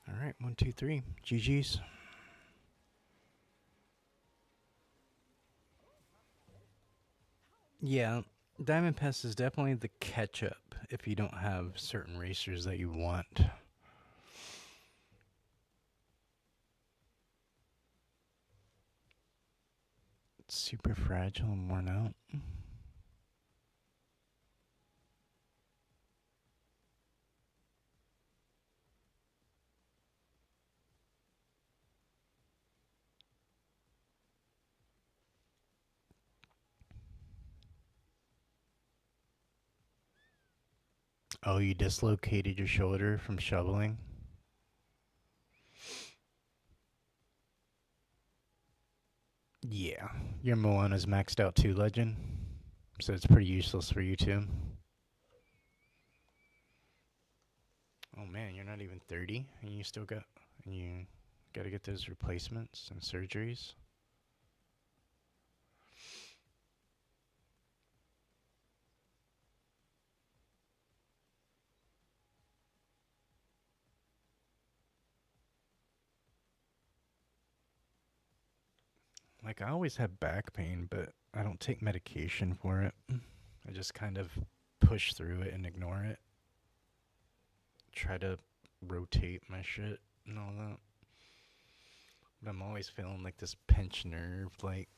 All right, 1, 2, 3. GG's. Yeah, Diamond Pass is definitely the catch up if you don't have certain racers that you want. It's super fragile and worn out. Oh, you dislocated your shoulder from shoveling? Yeah. Your Moana's maxed out too, Legend. So it's pretty useless for you too. Oh man, you're not even 30 and you still got and you got to get those replacements and surgeries. Like I always have back pain, but I don't take medication for it. I just kind of push through it and ignore it. Try to rotate my shit and all that. But I'm always feeling like this pinched nerve, like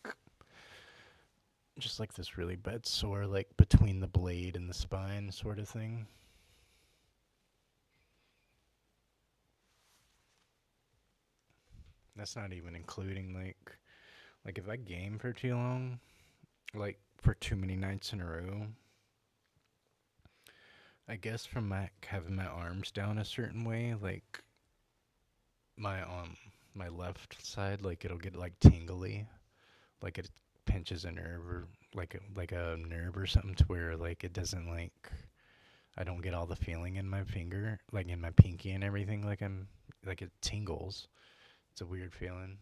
just like this really bad sore, like between the blade and the spine, sort of thing. That's not even including like if I game for too long, like for too many nights in a row. I guess from having my arms down a certain way, like my my left side, like it'll get like tingly, like it pinches a nerve or like a nerve or something to where like it doesn't like I don't get all the feeling in my finger, like in my pinky and everything. Like I'm like it tingles. It's a weird feeling.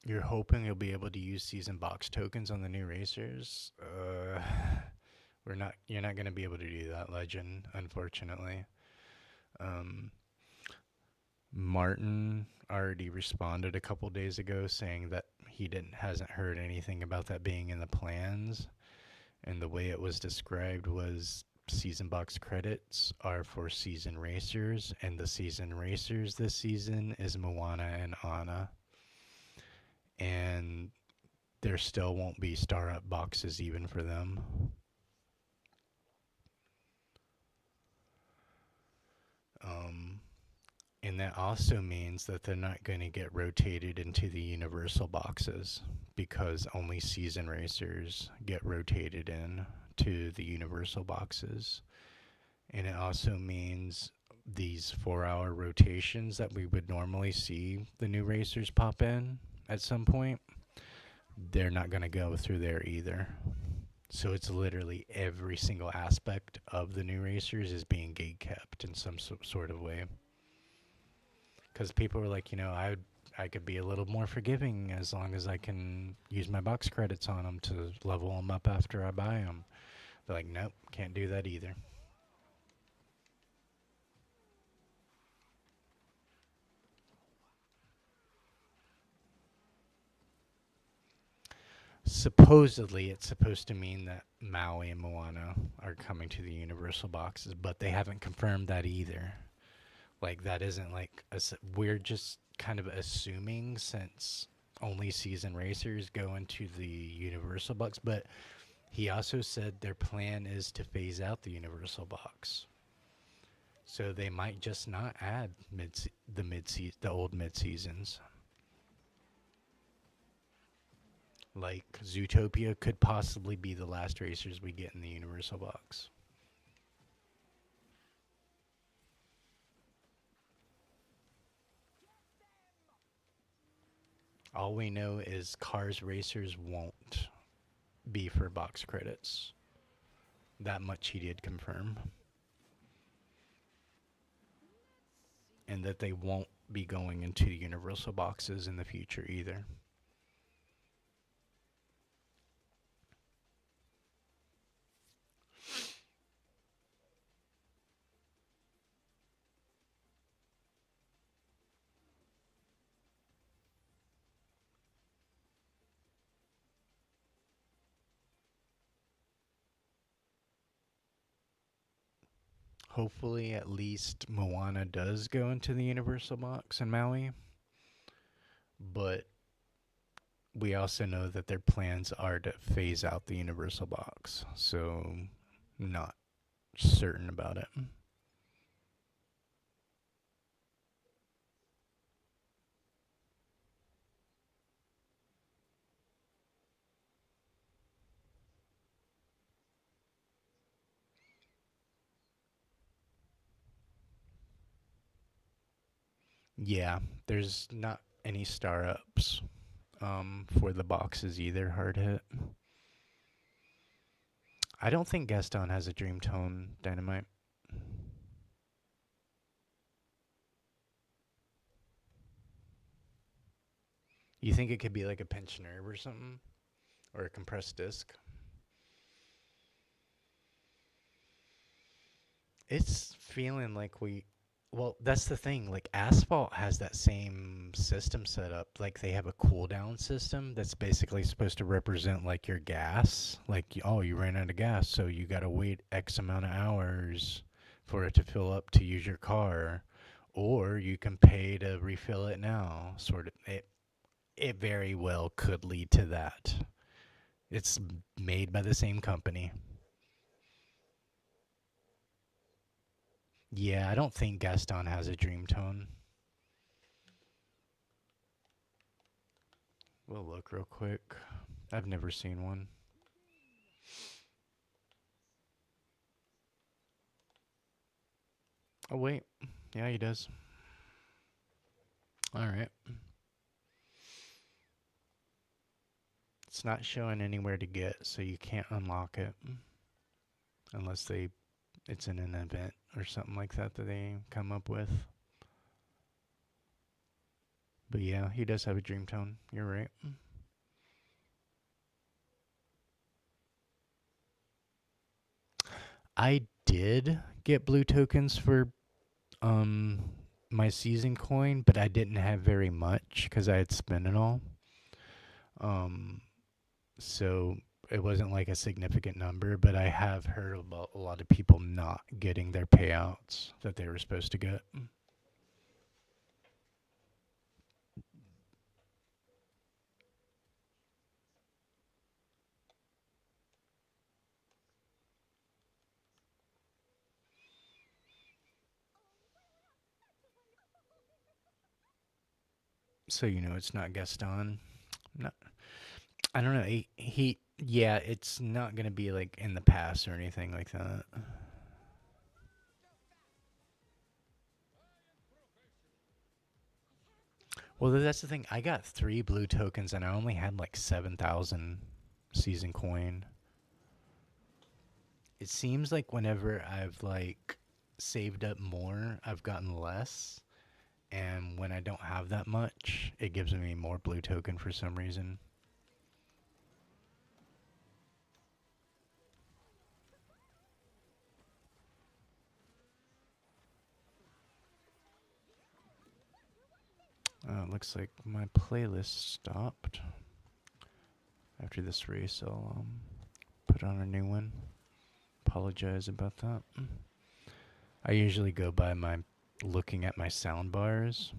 You're hoping you'll be able to use season box tokens on the new racers. We're not. You're not going to be able to do that, Legend. Unfortunately, um, Martin already responded a couple days ago saying that he didn't hasn't heard anything about that being in the plans, and the way it was described was season box credits are for season racers, and the season racers this season is Moana and Anna, and there still won't be star up boxes even for them. Um, and that also means that they're not going to get rotated into the universal boxes because only season racers get rotated in to the universal boxes. And it also means these 4 hour rotations that we would normally see the new racers pop in at some point, they're not going to go through there either. So it's literally every single aspect of the new racers is being gate kept in some sort of way. Because people were like, I could be a little more forgiving as long as I can use my box credits on them to level them up after I buy them. They're like, nope, can't do that either. Supposedly, it's supposed to mean that Maui and Moana are coming to the Universal boxes, but they haven't confirmed that either. Like, that isn't like, we're just kind of assuming since only season racers go into the Universal box, but he also said their plan is to phase out the Universal box. So they might just not add the old mid seasons. Like Zootopia could possibly be the last racers we get in the Universal box. All we know is Cars racers won't be for box credits. That much he did confirm. And that they won't be going into the Universal boxes in the future either. Hopefully, at least Moana does go into the Universal box in Maui. But we also know that their plans are to phase out the Universal box. So, not certain about it. Yeah, there's not any star ups for the boxes either, hard hit. I don't think Gaston has a Dream Tone Dynamite. You think it could be like a pensioner or something? Or a compressed disc? It's feeling like we. Well, that's the thing. Like, Asphalt has that same system set up. Like, they have a cooldown system that's basically supposed to represent, like, your gas. Like, oh, you ran out of gas, so you gotta wait X amount of hours for it to fill up to use your car. Or you can pay to refill it now. Sort of. It very well could lead to that. It's made by the same company. Yeah, I don't think Gaston has a Dream Tone. We'll look real quick. I've never seen one. Oh, wait. Yeah, he does. Alright. It's not showing anywhere to get, so you can't unlock it. Unless it's in an event or something like that that they come up with. But yeah, he does have a dream tone. You're right. I did get blue tokens for um my season coin, but I didn't have very much because I had spent it all. Um, so it wasn't like a significant number, but I have heard about a lot of people not getting their payouts that they were supposed to get. So it's not Gaston. Not, I don't know. Yeah, it's not gonna be like in the past or anything like that. Well, that's the thing. I got 3 blue tokens and I only had like 7,000 season coin. It seems like whenever I've like saved up more, I've gotten less. And when I don't have that much, it gives me more blue token for some reason. Looks like my playlist stopped. After this race, I'll put on a new one. Apologize about that. I usually go by my looking at my sound bars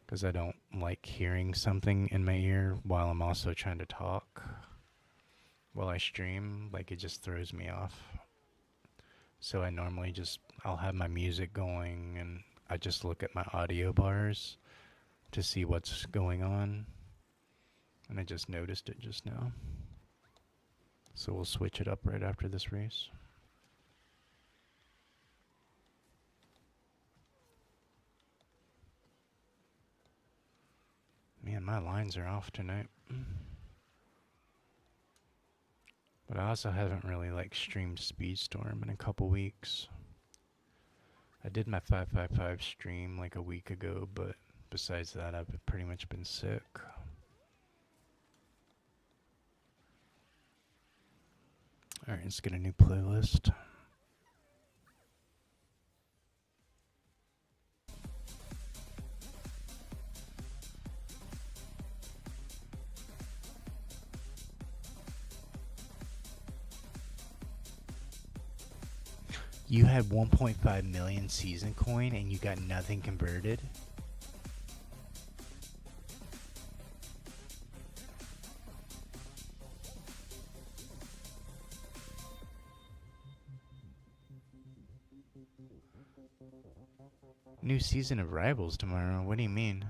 because I don't like hearing something in my ear while I'm also trying to talk while I stream. Like, it just throws me off. So I normally I'll have my music going and I just look at my audio bars to see what's going on. And I just noticed it just now. So we'll switch it up right after this race. Man, my lines are off tonight. But I also haven't really like streamed Speedstorm in a couple weeks. I did my 555 stream like a week ago, but besides that, I've pretty much been sick. Alright, let's get a new playlist. You had 1.5 million season coin and you got nothing converted? New season of Rivals tomorrow. What do you mean?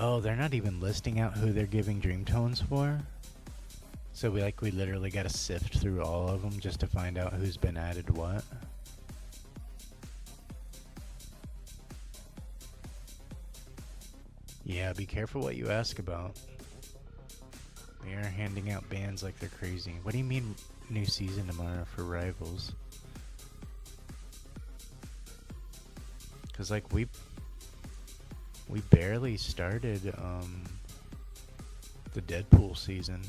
Oh, they're not even listing out who they're giving Dream Tones for? So we literally gotta sift through all of them just to find out who's been added what? Yeah, be careful what you ask about. They are handing out bans like they're crazy. What do you mean new season tomorrow for Rivals? Cause we barely started the Deadpool season.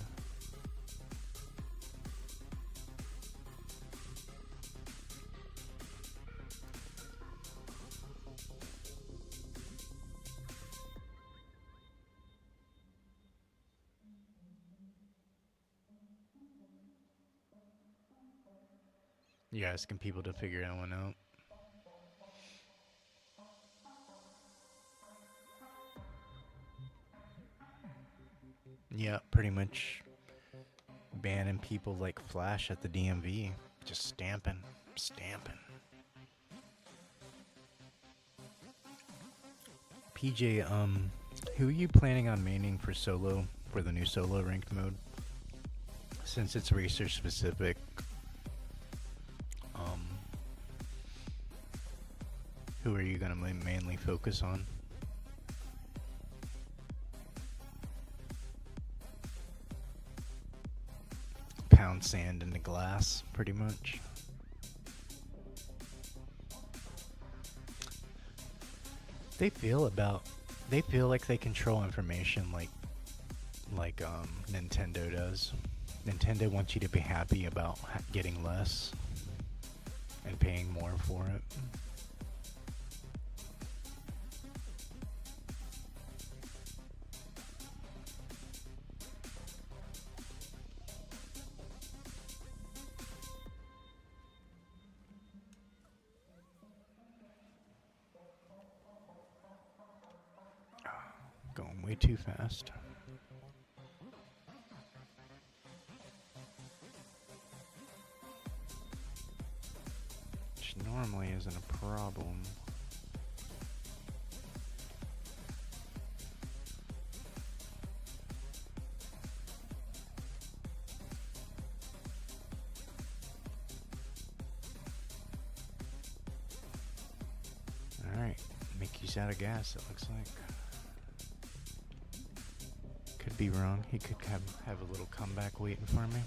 You're asking people to figure that one out. Yeah, pretty much banning people like Flash at the DMV. Just stamping. PJ, who are you planning on maining for solo, for the new solo ranked mode? Since it's racer specific, who are you gonna mainly focus on? throwing sand into glass, pretty much. They feel like they control information like Nintendo does. Nintendo wants you to be happy about getting less and paying more for it. Going way too fast. Which normally isn't a problem. Alright, Mickey's out of gas, it looks like. Could be wrong. He could have a little comeback waiting for me.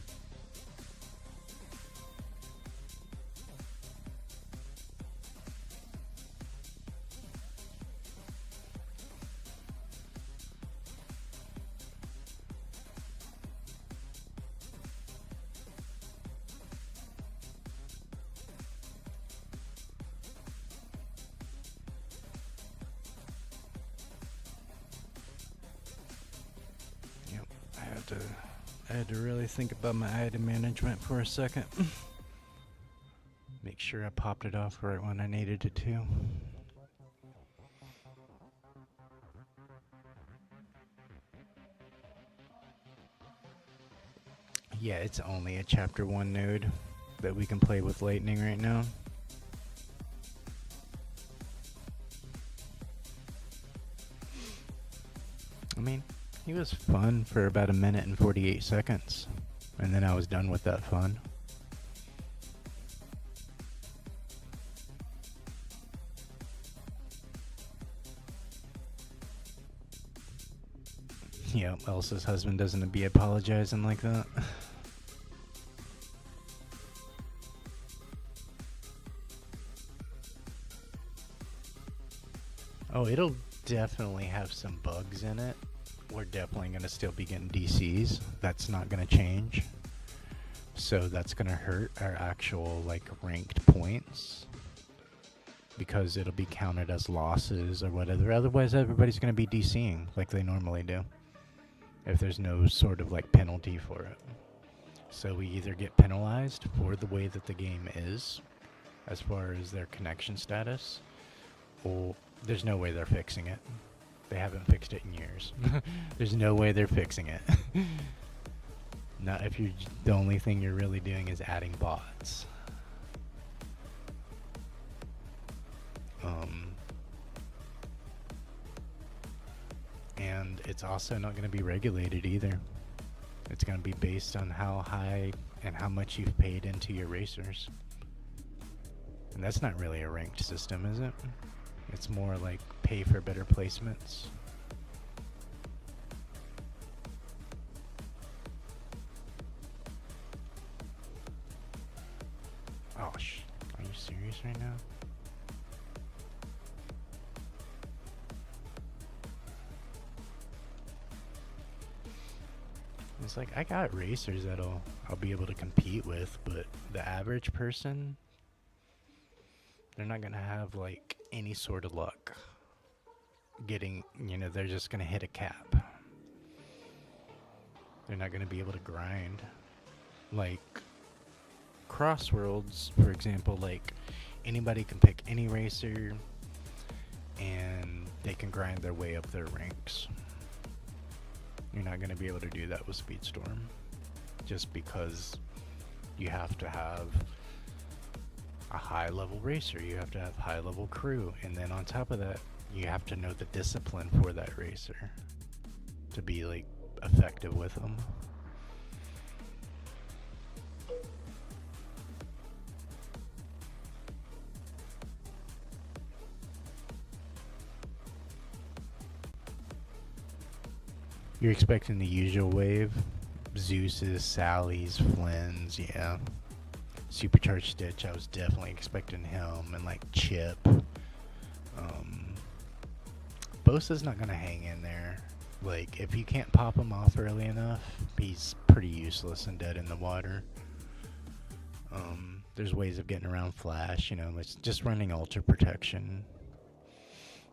I had to really think about my item management for a second. Make sure I popped it off right when I needed it to. Yeah, it's only a chapter 1 node that we can play with Lightning right now. I mean, he was fun for about a minute and 48 seconds, and then I was done with that fun. Yeah, Elsa's husband doesn't be apologizing like that. Oh, it'll definitely have some bugs in it. We're definitely going to still be getting DCs. That's not going to change. So that's going to hurt our actual like ranked points, because it'll be counted as losses or whatever. Otherwise, everybody's going to be DCing like they normally do, if there's no sort of like penalty for it. So we either get penalized for the way that the game is, as far as their connection status, or there's no way they're fixing it. They haven't fixed it in years. There's no way they're fixing it. Not if the only thing you're really doing is adding bots. And it's also not going to be regulated either. It's going to be based on how high and how much you've paid into your racers. And that's not really a ranked system, is it? It's more like pay for better placements. Oh, are you serious right now? It's like, I got racers that I'll be able to compete with, but the average person, they're not gonna have like any sort of luck getting, they're just gonna hit a cap. They're not gonna be able to grind. Like Crossworlds, for example, like anybody can pick any racer and they can grind their way up their ranks. You're not gonna be able to do that with Speedstorm, just because you have to have a high level racer, you have to have high level crew, and then on top of that you have to know the discipline for that racer to be like effective with them. You're expecting the usual wave Zeus's, Sally's, Flynn's, yeah. Supercharged Stitch, I was definitely expecting him, and like Chip. Bosa's not gonna hang in there. Like, if you can't pop him off early enough, he's pretty useless and dead in the water. There's ways of getting around Flash, it's just running Ultra Protection.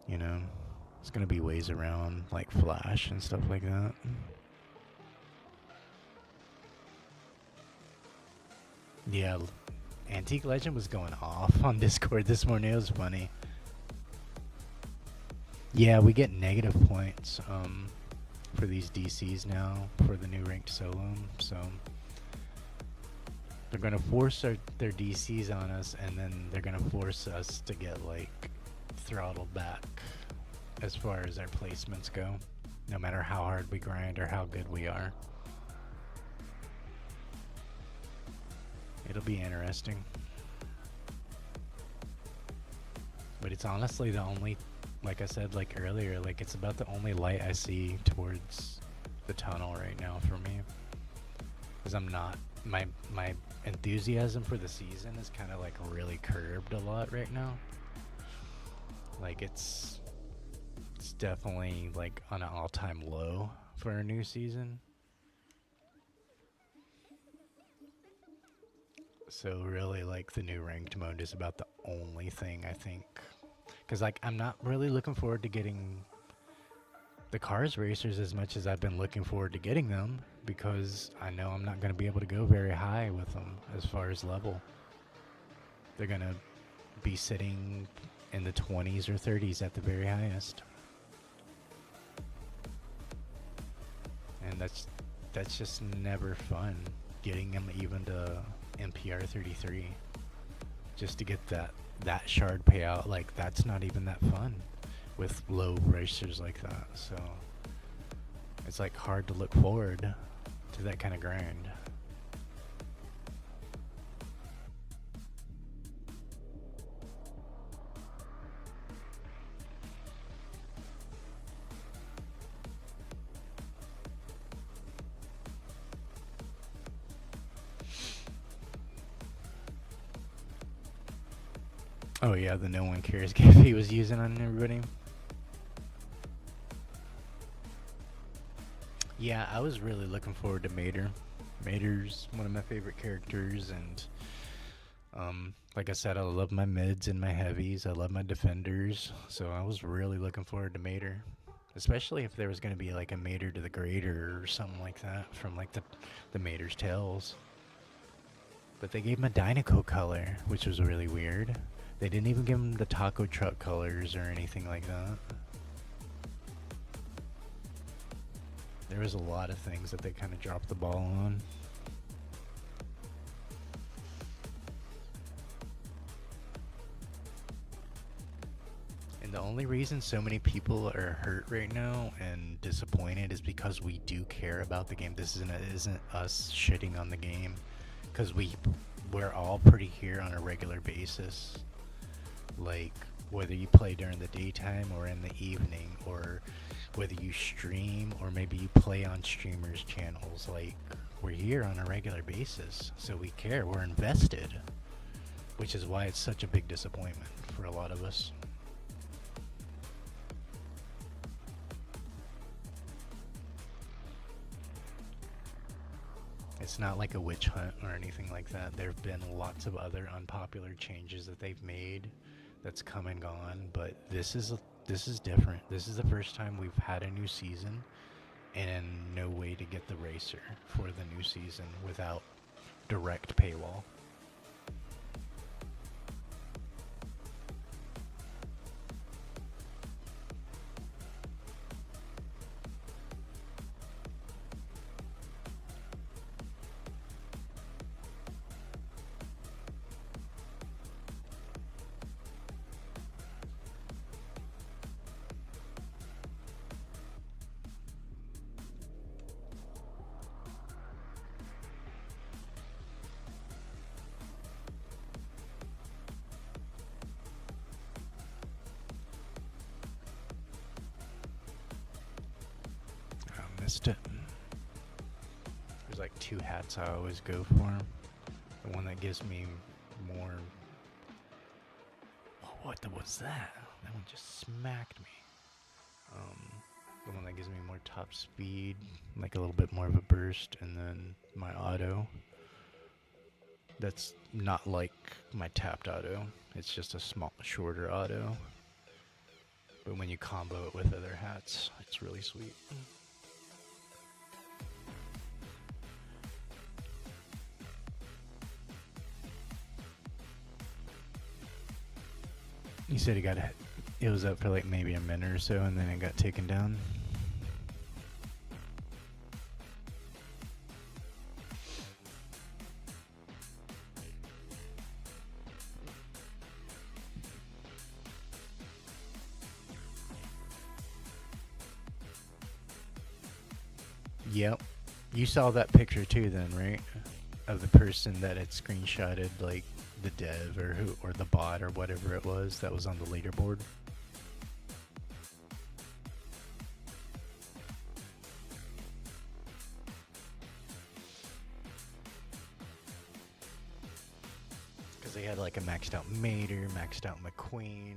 There's gonna be ways around, like Flash and stuff like that. Yeah, Antique Legend was going off on Discord this morning. It was funny. Yeah, we get negative points for these DCs now for the new ranked solo. So they're going to force their DCs on us, and then they're going to force us to get like throttled back as far as our placements go, no matter how hard we grind or how good we are. It'll be interesting. But it's honestly the only, like I said like earlier, like it's about the only light I see towards the tunnel right now for me. Because I'm not, my enthusiasm for the season is kind of like really curbed a lot right now. Like it's definitely like on an all-time low for a new season. So really, like, the new ranked mode is about the only thing I think. Because, like, I'm not really looking forward to getting the Cars Racers as much as I've been looking forward to getting them. Because I know I'm not going to be able to go very high with them as far as level. They're going to be sitting in the 20s or 30s at the very highest. And that's just never fun, getting them even to NPR 33 just to get that shard payout. Like, that's not even that fun with low racers like that. So it's like hard to look forward to that kind of grind. Oh yeah, the no one cares gift he was using on everybody. Yeah, I was really looking forward to Mater. Mater's one of my favorite characters, and like I said, I love my mids and my heavies. I love my defenders, so I was really looking forward to Mater. Especially if there was going to be like a Mater to the Greater or something like that from like the Mater's Tales. But they gave him a Dynaco color, which was really weird. They didn't even give him the taco truck colors or anything like that. There was a lot of things that they kind of dropped the ball on. And the only reason so many people are hurt right now and disappointed is because we do care about the game. This isn't us shitting on the game, because we're all pretty here on a regular basis. Like, whether you play during the daytime or in the evening, or whether you stream or maybe you play on streamers' channels, like, we're here on a regular basis, so we care, we're invested, which is why it's such a big disappointment for a lot of us. It's not like a witch hunt or anything like that. There have been lots of other unpopular changes that they've made that's come and gone, but this is different. This is the first time we've had a new season and no way to get the racer for the new season without direct paywall. Missed it. There's two hats I always go for. The one that gives me more... What was that? That one just smacked me. The one that gives me more top speed, like a little bit more of a burst, and then my auto. That's not like my tapped auto. It's just a small, shorter auto. But when you combo it with other hats, it's really sweet. You said it was up for like maybe a minute or so, and then it got taken down. Yep. You saw that picture too then, right? Of the person that had screenshotted like the dev or the bot or whatever it was that was on the leaderboard. Because they had like a maxed out Mater, maxed out McQueen.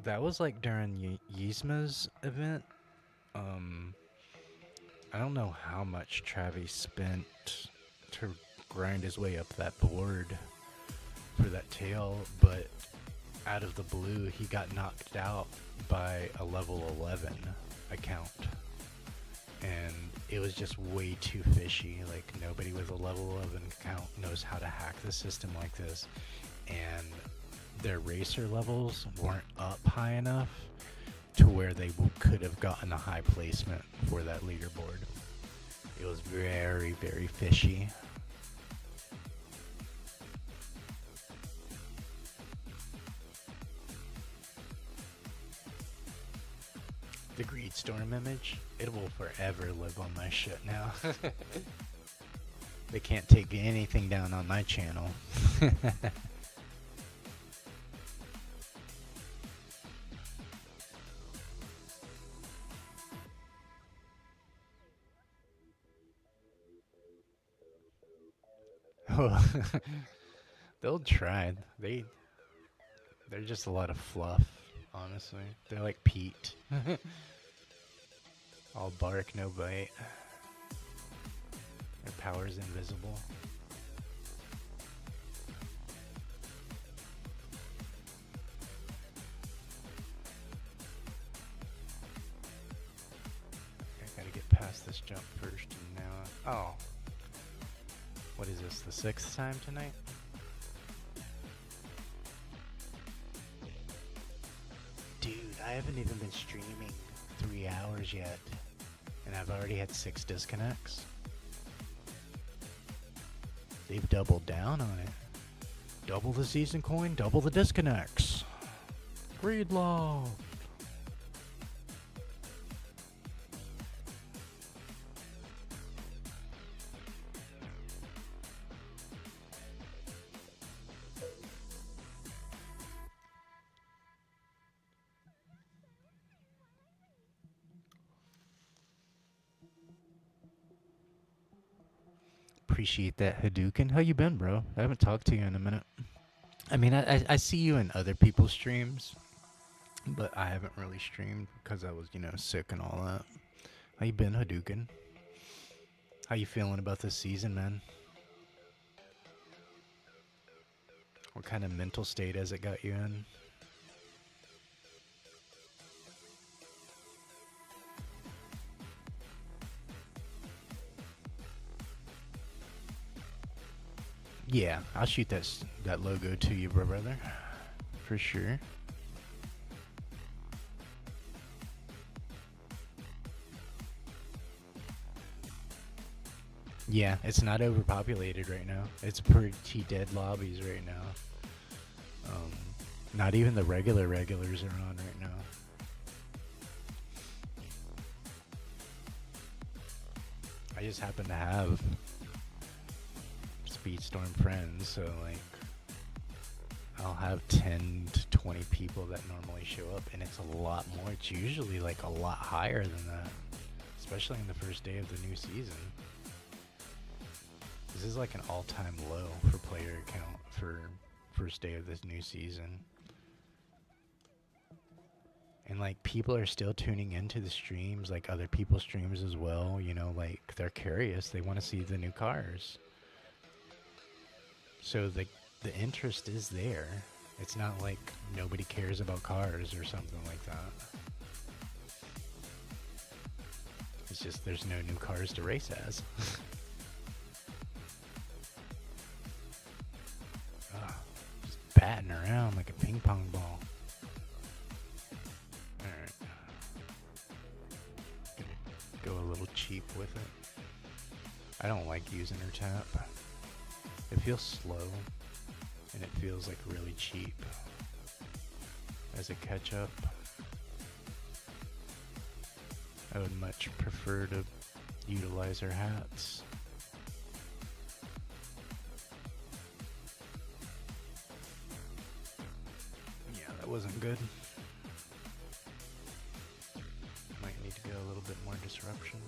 That was like during Yzma's event. I don't know how much Travis spent to grind his way up that board for that tail, but out of the blue, he got knocked out by a level 11 account. And it was just way too fishy. Like, nobody with a level 11 account knows how to hack the system like this. And their racer levels weren't up high enough to where they could have gotten a high placement for that leaderboard. It was very, very fishy. The Speedstorm image, it will forever live on my shit now. They can't take anything down on my channel. They'll try. They're just a lot of fluff, honestly. They're like Pete. All bark, no bite. Their power's invisible. I gotta get past this jump first, and now... Oh. What is this, the 6th time tonight? Dude, I haven't even been streaming 3 hours yet, and I've already had 6 disconnects. They've doubled down on it. Double the season coin, double the disconnects. Greed law. Appreciate that, Hadouken. How you been, bro? I haven't talked to you in a minute. I mean, I see you in other people's streams, but I haven't really streamed because I was, sick and all that. How you been, Hadouken? How you feeling about this season, man? What kind of mental state has it got you in? Yeah, I'll shoot that logo to you, brother. For sure. Yeah, it's not overpopulated right now. It's pretty dead lobbies right now. Not even the regulars are on right now. I just happen to have Speedstorm friends, so like I'll have 10 to 20 people that normally show up, and it's a lot more. It's usually like a lot higher than that, especially in the first day of the new season. This is like an all-time low for player count for first day of this new season. And like people are still tuning into the streams, like other people's streams as well, you know, like they're curious, they want to see the new cars. So the interest is there. It's not like nobody cares about cars or something like that. It's just there's no new cars to race as. Just batting around like a ping pong ball. Alright. Go a little cheap with it. I don't like using her tap. It feels slow, and it feels like really cheap as a catch-up. I would much prefer to utilize her hats. Yeah, that wasn't good. Might need to go a little bit more disruption.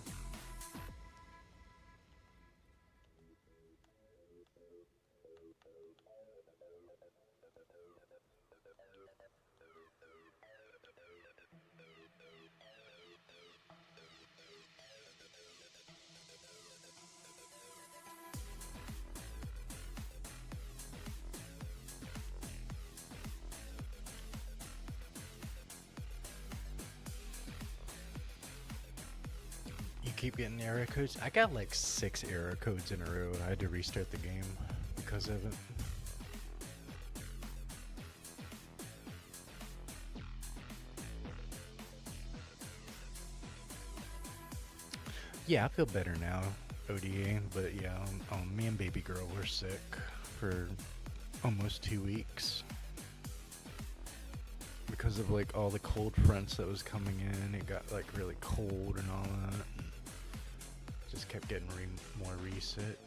Keep getting error codes. I got like 6 error codes in a row. I had to restart the game because of it. Yeah, I feel better now, ODA, but yeah, me and baby girl were sick for almost 2 weeks because of like all the cold fronts that was coming in. It got like really cold and all that. Just kept getting more re-sick.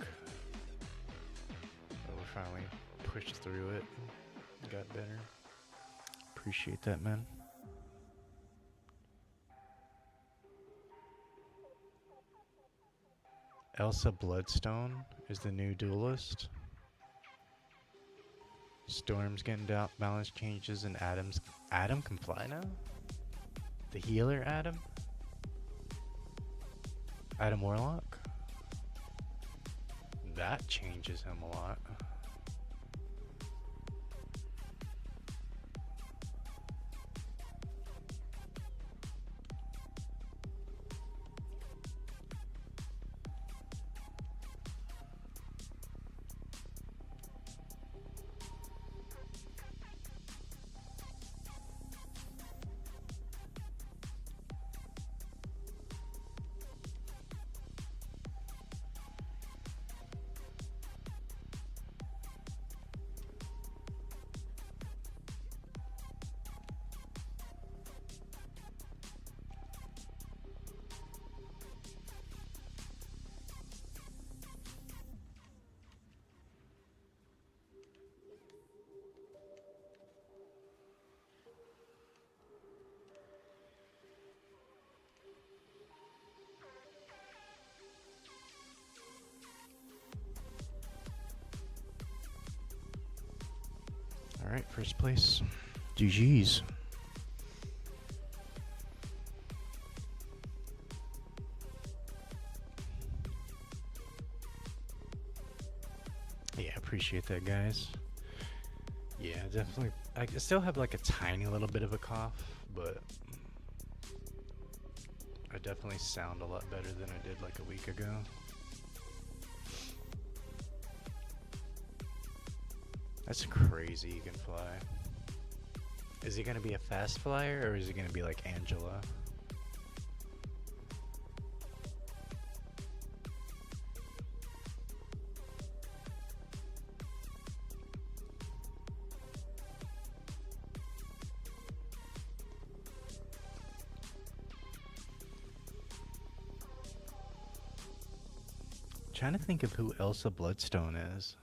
But we finally pushed through it. Got better. Appreciate that, man. Elsa Bloodstone is the new duelist. Storm's getting balance changes and Adam can fly now? The healer Adam? Adam Warlock? That changes him a lot. Alright, first place. GG's. Yeah, appreciate that, guys. Yeah, definitely. I still have like a tiny little bit of a cough, but I definitely sound a lot better than I did like a week ago. That's crazy you can fly. Is he gonna be a fast flyer or is he gonna be like Angela? Trying to think of who Elsa Bloodstone is.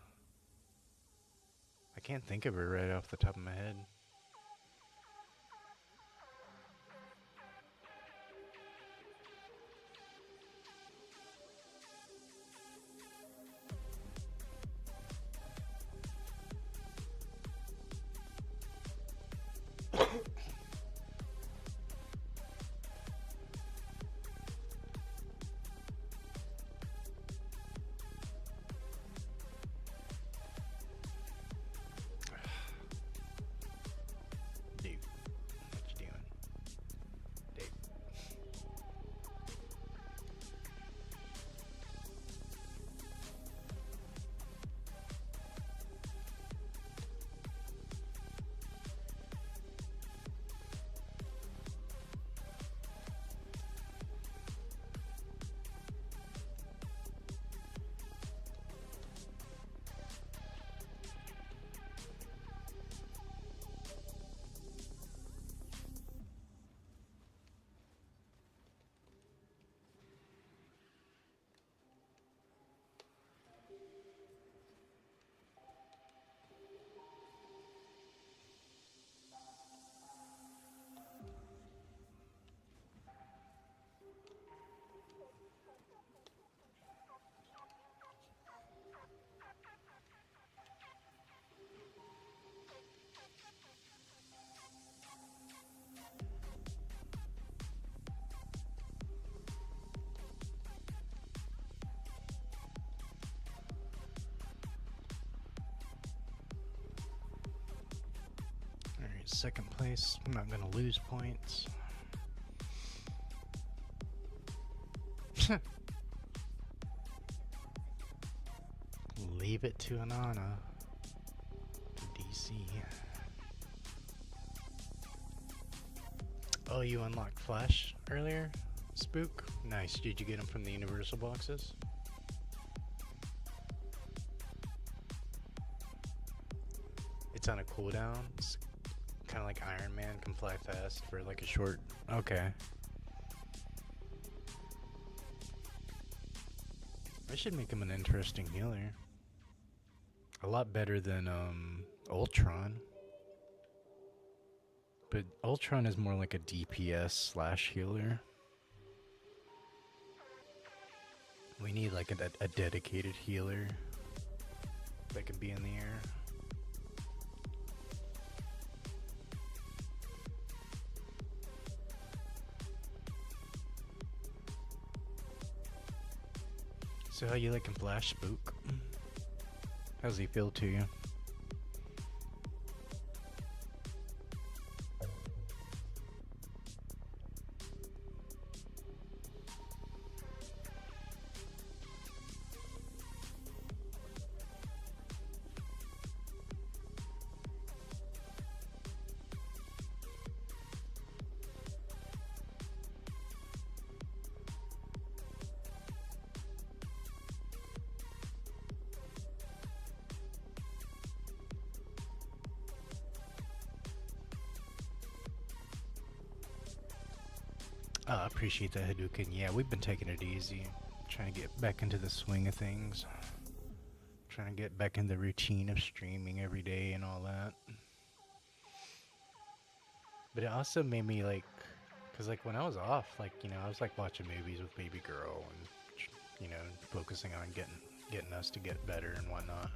I can't think of her right off the top of my head. Dude, what you doing? Dude. Alright, second place. I'm not gonna lose points. Leave it to Anana. DC. Oh, you unlocked Flash earlier? Spook? Nice. Did you get him from the Universal boxes? It's on a cooldown. It's kind of like Iron Man, can fly fast for like a short... Okay. I should make him an interesting healer. A lot better than Ultron. But Ultron is more like a DPS slash healer. We need like a dedicated healer that can be in the air. So how you liking Flash, Spook? How's he feel to you? I appreciate that, Hadouken. Yeah, we've been taking it easy. Trying to get back into the swing of things. Trying to get back in the routine of streaming every day and all that. But it also made me like, cause like when I was off, like, you know, I was like watching movies with baby girl and, you know, focusing on getting us to get better and whatnot.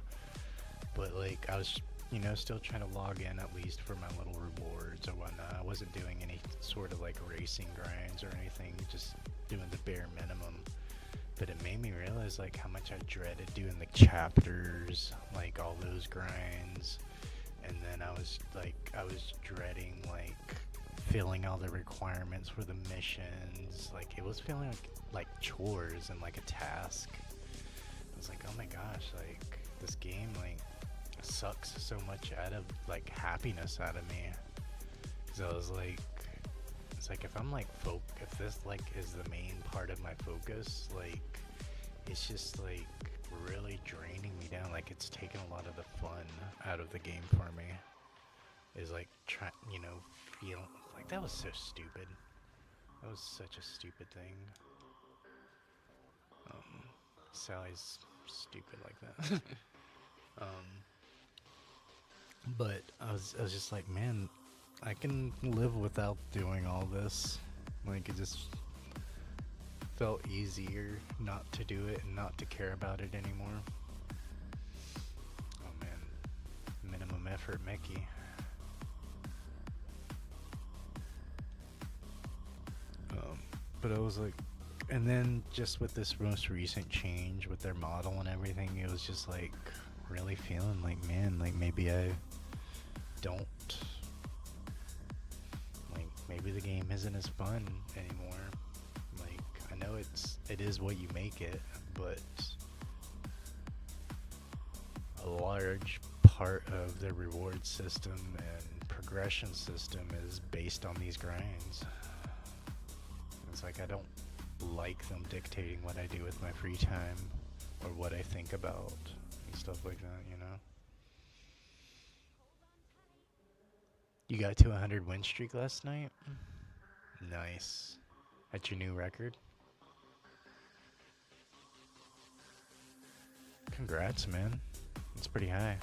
But like I was, you know, still trying to log in at least for my little rewards or whatnot. I wasn't doing any sort of like racing grinds or anything, just doing the bare minimum. But it made me realize like how much I dreaded doing the chapters, like all those grinds. And then I was dreading like filling all the requirements for the missions. Like it was feeling like chores and like a task. I was like, oh my gosh, like this game like sucks so much out of like happiness out of me. So I was like, it's like if I'm like if this like is the main part of my focus, like it's just like really draining me down. Like it's taking a lot of the fun out of the game for me. Is like you know, feel like that was so stupid. That was such a stupid thing. Sally's stupid like that. But I was just like, man, I can live without doing all this. Like, it just felt easier not to do it and not to care about it anymore. Oh man, minimum effort Mickey. But I was like, and then just with this most recent change with their model and everything, it was just like really feeling like, man, like maybe I don't, like maybe the game isn't as fun anymore. Like, I know it is what you make it, but a large part of the reward system and progression system is based on these grinds. It's like I don't like them dictating what I do with my free time or what I think about and stuff like that, you know? You got to a 100 win streak last night? Nice. At your new record? Congrats, man. It's pretty high.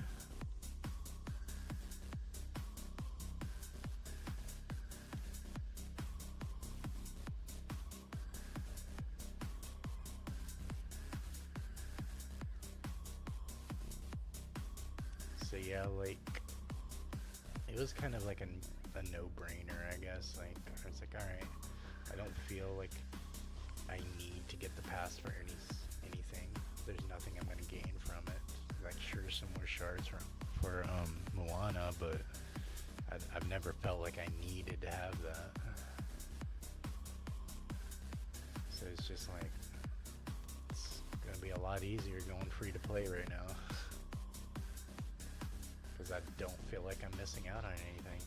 So yeah, like it was kind of like a no-brainer, I guess. Like I was like, all right, I don't feel like I need to get the pass for anything. There's nothing I'm gonna gain from it. Like sure, some more shards for Moana, but I've never felt like I needed to have that. So it's just like it's gonna be a lot easier going free to play right now. Because I don't feel like I'm missing out on anything.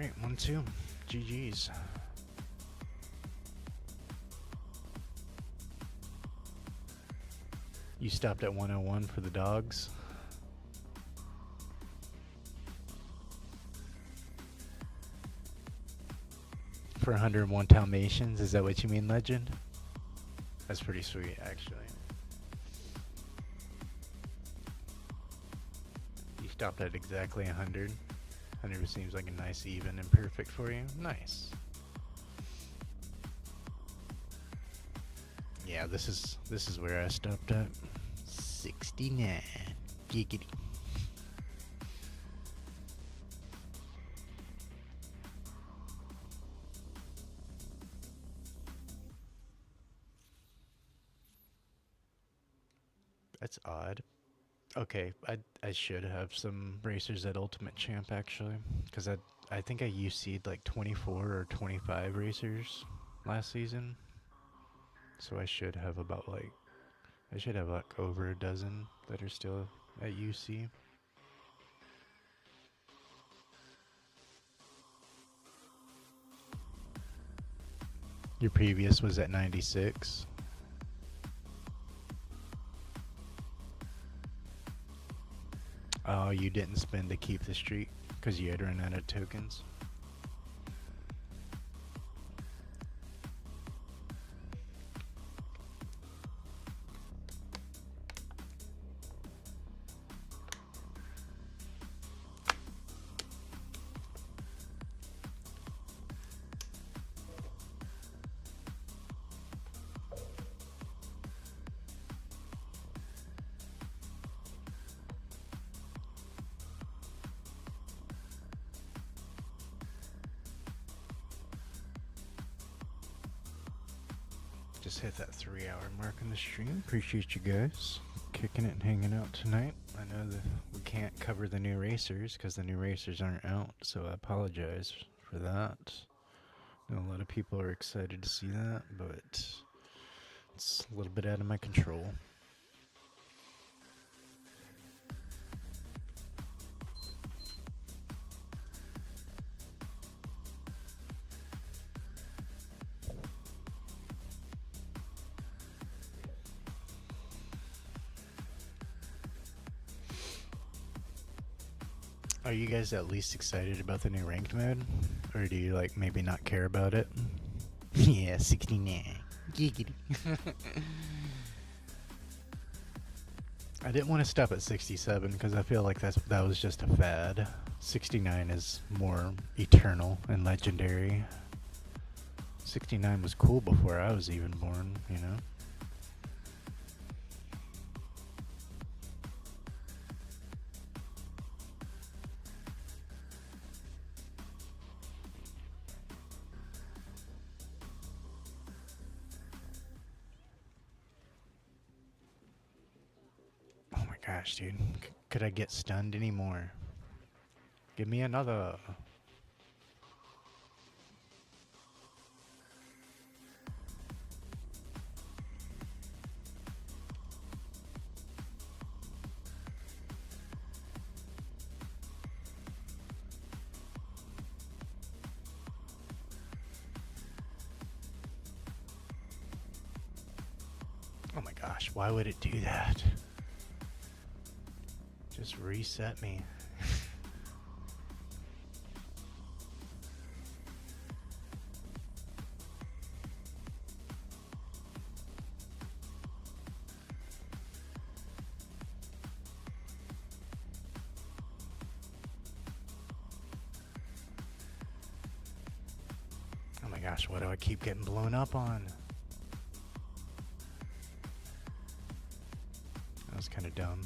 Alright, 1-2. GG's. You stopped at 101 for the dogs. For 101 Dalmatians, is that what you mean, legend? That's pretty sweet, actually. You stopped at exactly 100. 100 seems like a nice even and perfect for you. Nice. Yeah, this is where I stopped at. 69. Giggity. That's odd. Okay, I should have some racers at Ultimate Champ actually, because I think I UC'd like 24 or 25 racers last season, so I should have about like over a dozen that are still at UC. Your previous was at 96. Oh, you didn't spend to keep the streak because you had run out of tokens. Just hit that 3-hour mark in the stream. Appreciate you guys kicking it and hanging out tonight. I know that we can't cover the new racers because the new racers aren't out, so I apologize for that. I know a lot of people are excited to see that, but it's a little bit out of my control. Are you guys at least excited about the new ranked mode? Or do you, like, maybe not care about it? Yeah, 69. Giggity. I didn't want to stop at 67 because I feel like that was just a fad. 69 is more eternal and legendary. 69 was cool before I was even born, you know? Oh my gosh, dude. Could I get stunned anymore? Give me another. Oh my gosh, why would it do that? Just reset me. Oh my gosh, what do I keep getting blown up on? That was kind of dumb.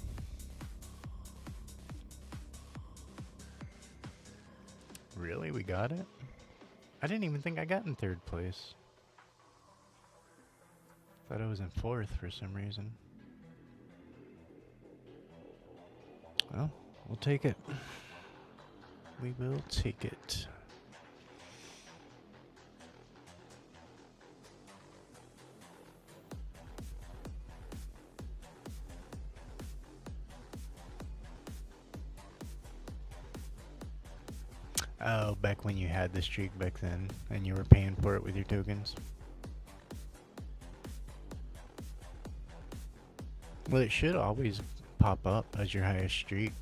Really? We got it? I didn't even think I got in third place. Thought I was in fourth for some reason. Well, we'll take it. We will take it. Oh, back when you had the streak back then, and you were paying for it with your tokens. Well, it should always pop up as your highest streak.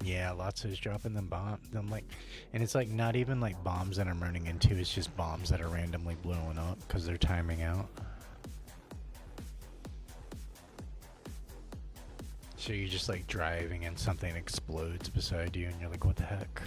Yeah, lots is dropping them bombs. Them like, and it's like not even like bombs that I'm running into. It's just bombs that are randomly blowing up because they're timing out. So you're just like driving and something explodes beside you and you're like, what the heck?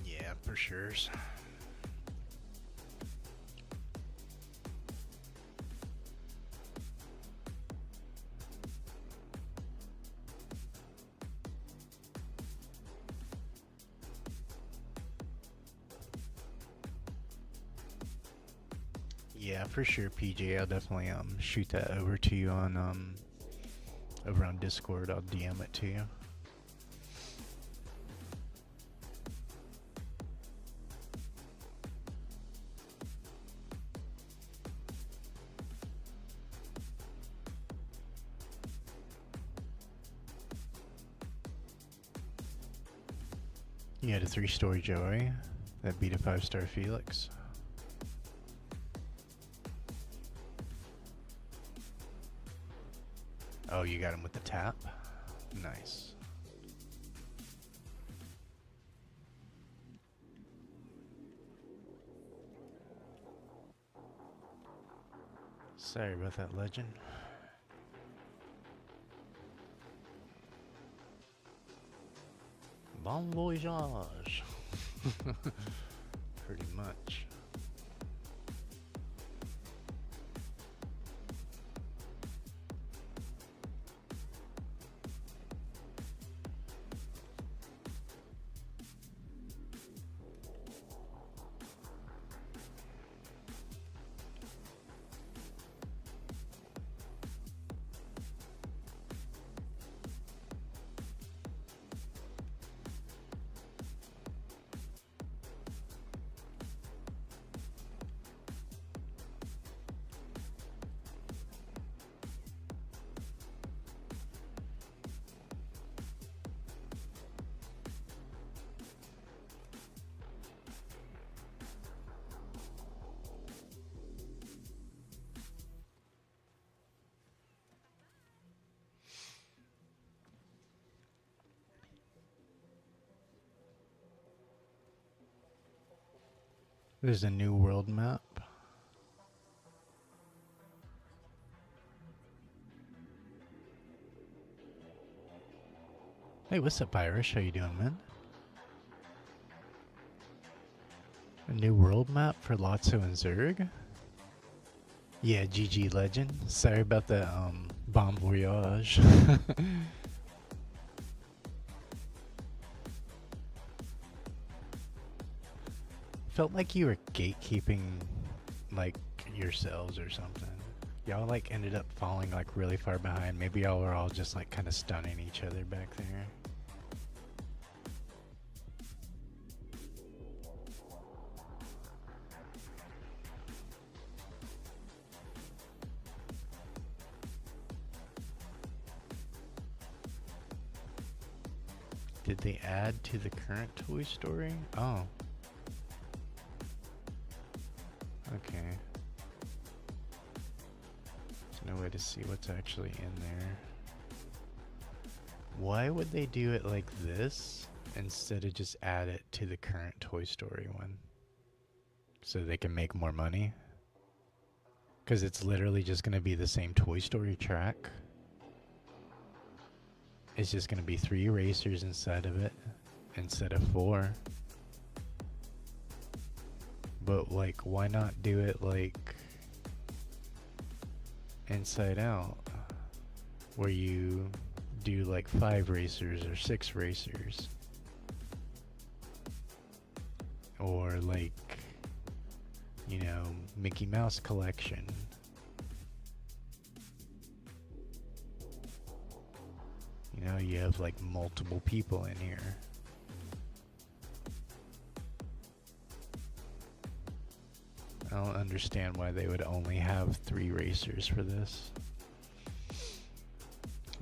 Yeah, for sure. Yeah, for sure, PJ. I'll definitely shoot that over to you on over on Discord. I'll DM it to you. You had a 3-story Joey that beat a 5-star Felix. Oh, you got him with the tap? Nice. Sorry about that, legend. Bon voyage. Pretty much. There's a new world map. Hey, what's up, Irish? How you doing, man? A new world map for Lotso and Zerg? Yeah, GG Legend. Sorry about the bomb voyage. Felt like you were gatekeeping, like, yourselves or something. Y'all, like, ended up falling, like, really far behind. Maybe y'all were all just, like, kind of stunning each other back there. Did they add to the current Toy Story? Oh. Okay. There's no way to see what's actually in there. Why would they do it like this instead of just add it to the current Toy Story one? So they can make more money? Because it's literally just going to be the same Toy Story track. It's just going to be 3 racers inside of it instead of 4. But, like, why not do it like Inside Out, where you do like 5 racers or 6 racers, or like, you know, Mickey Mouse Collection. You know, you have like multiple people in here. I don't understand why they would only have 3 racers for this.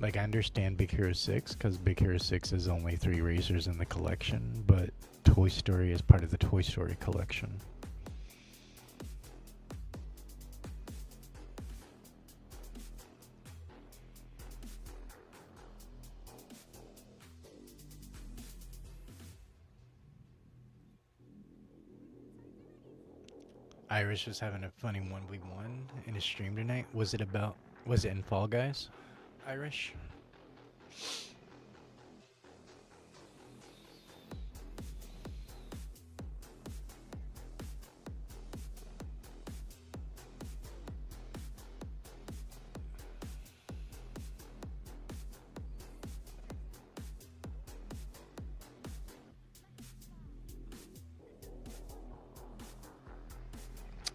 Like, I understand Big Hero 6, because Big Hero 6 is only 3 racers in the collection, but Toy Story is part of the Toy Story collection. Irish was having a funny 1v1 in his stream tonight. Was it in Fall Guys, Irish?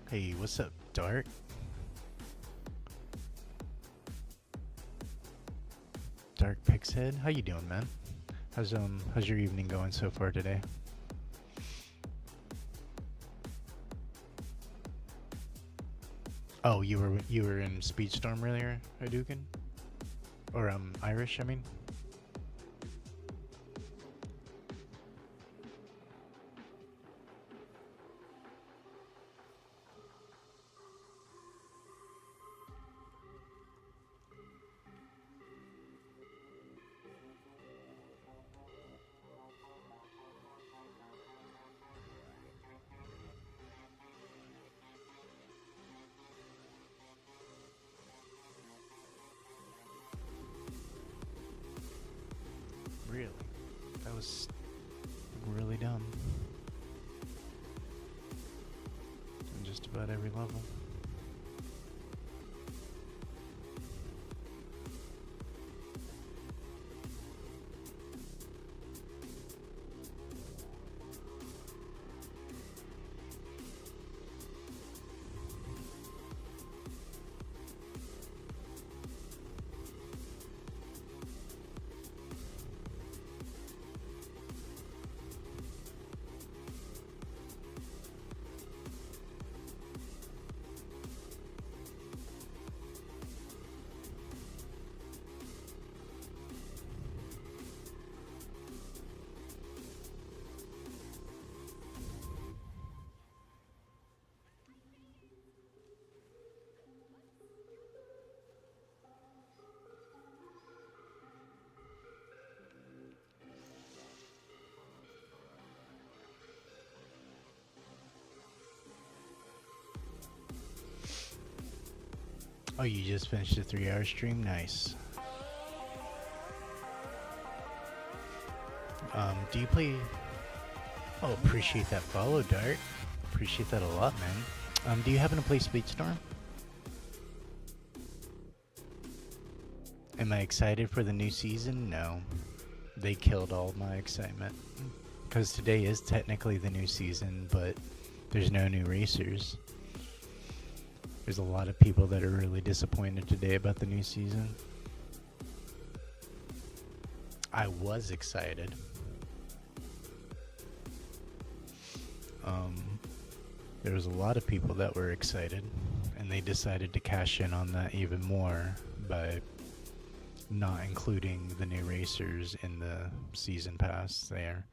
Hey, what's up, Dark? Dark Pixhead, how you doing, man? How's your evening going so far today? Oh, you were in Speedstorm earlier, Hadouken? Or Irish, I mean. Really? That was really dumb. On just about every level. Oh, you just finished a 3-hour stream? Nice. Do you play... Oh, appreciate that follow, Dart. Appreciate that a lot, man. Do you happen to play Speedstorm? Am I excited for the new season? No. They killed all my excitement. Because today is technically the new season, but there's no new racers. There's a lot of people that are really disappointed today about the new season. I was excited. There was a lot of people that were excited, and they decided to cash in on that even more by not including the new racers in the season pass there.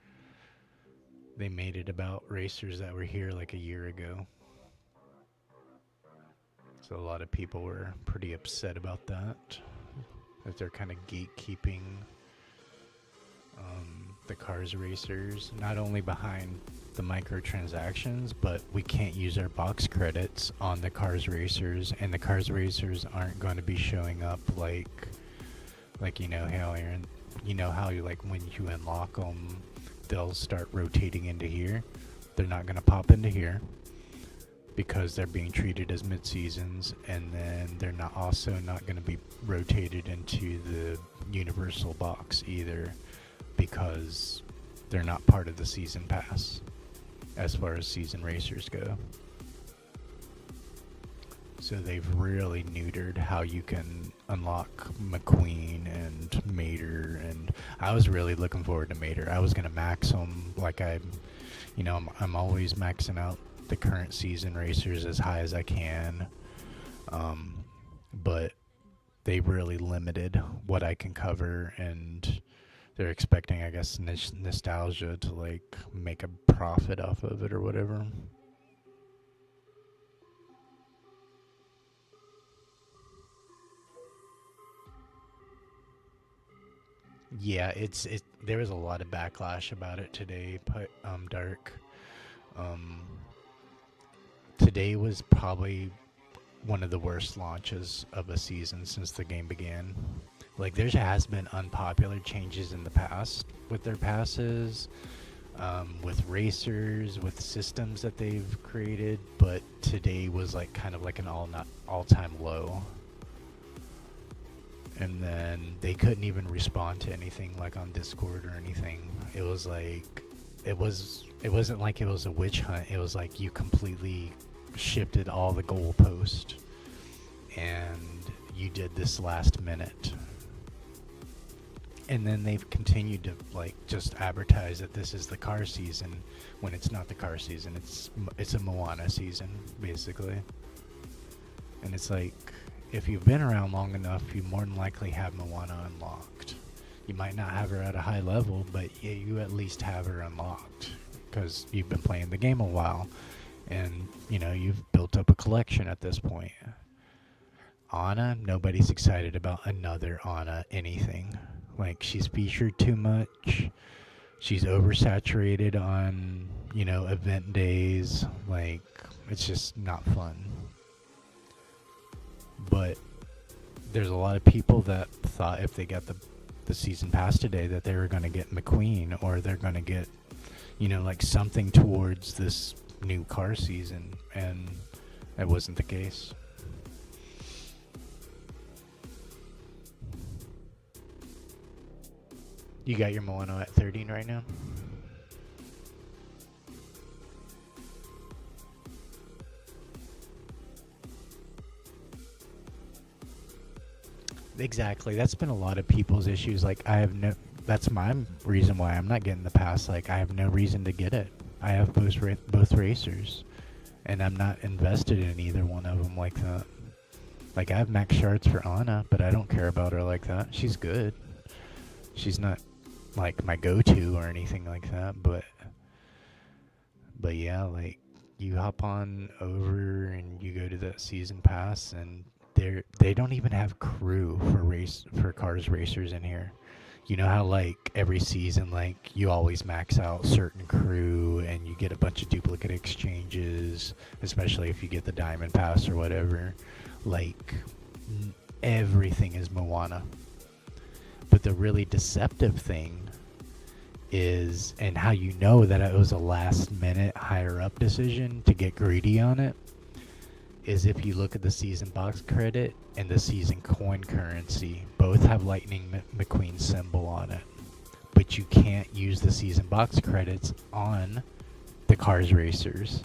They made it about racers that were here like a year ago. So a lot of people were pretty upset about that they're kind of gatekeeping the cars racers, not only behind the microtransactions, but we can't use our box credits on the cars racers, and the cars racers aren't going to be showing up like you know how you like when you unlock them, they'll start rotating into here. They're not going to pop into here because they're being treated as mid-seasons, and then they're not going to be rotated into the universal box either, because they're not part of the season pass as far as season racers go. So they've really neutered how you can unlock McQueen and Mater, and I was really looking forward to Mater. I was going to max them like I'm always maxing out the current season racers as high as I can, but they really limited what I can cover, and they're expecting, I guess, nostalgia to like make a profit off of it or whatever. Yeah, there was a lot of backlash about it today, Dark. Today was probably one of the worst launches of a season since the game began. Like, there has been unpopular changes in the past with their passes, with racers, with systems that they've created, but today was like kind of like an all-time low. And then they couldn't even respond to anything like on Discord or anything. It was like it wasn't like it was a witch hunt. It was like you completely shifted all the goalposts, and you did this last minute. And then they've continued to like just advertise that this is the car season when it's not the car season. It's a Moana season basically. And it's like, if you've been around long enough, you more than likely have Moana unlocked. You might not have her at a high level, but yeah, you at least have her unlocked because you've been playing the game a while, and you've built up a collection at this point. Anna, nobody's excited about another Anna anything. Like, she's featured too much. She's oversaturated on, event days. Like, it's just not fun. But there's a lot of people that thought if they got the season pass today that they were going to get McQueen, or they're going to get, like something towards this new car season, and that wasn't the case. You got your Moana at 13 right now? Exactly. That's been a lot of people's issues. Like, that's my reason why I'm not getting the pass. Like, I have no reason to get it. I have both racers, and I'm not invested in either one of them like that. Like, I have max shards for Anna, but I don't care about her like that. She's good. She's not like my go-to or anything like that, but yeah, like, you hop on over and you go to that season pass, and they don't even have crew for cars racers in here. You know how like every season, like, you always max out certain crew and you get a bunch of duplicate exchanges, especially if you get the diamond pass or whatever. Like, Everything is Moana. But the really deceptive thing is, and how you know that it was a last minute higher up decision to get greedy on it, is if you look at the season box credit and the season coin currency, both have Lightning McQueen symbol on it. But you can't use the season box credits on the Cars Racers,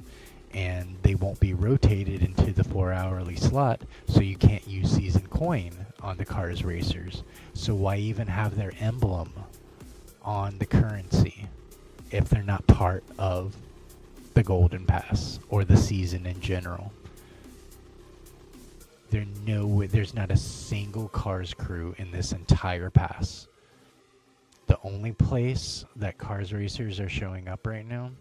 and they won't be rotated into the 4-hourly slot, so you can't use season coin on the Cars Racers. So why even have their emblem on the currency if they're not part of the Golden Pass or the season in general? There's not a single Cars crew in this entire pass. The only place that Cars Racers are showing up right now,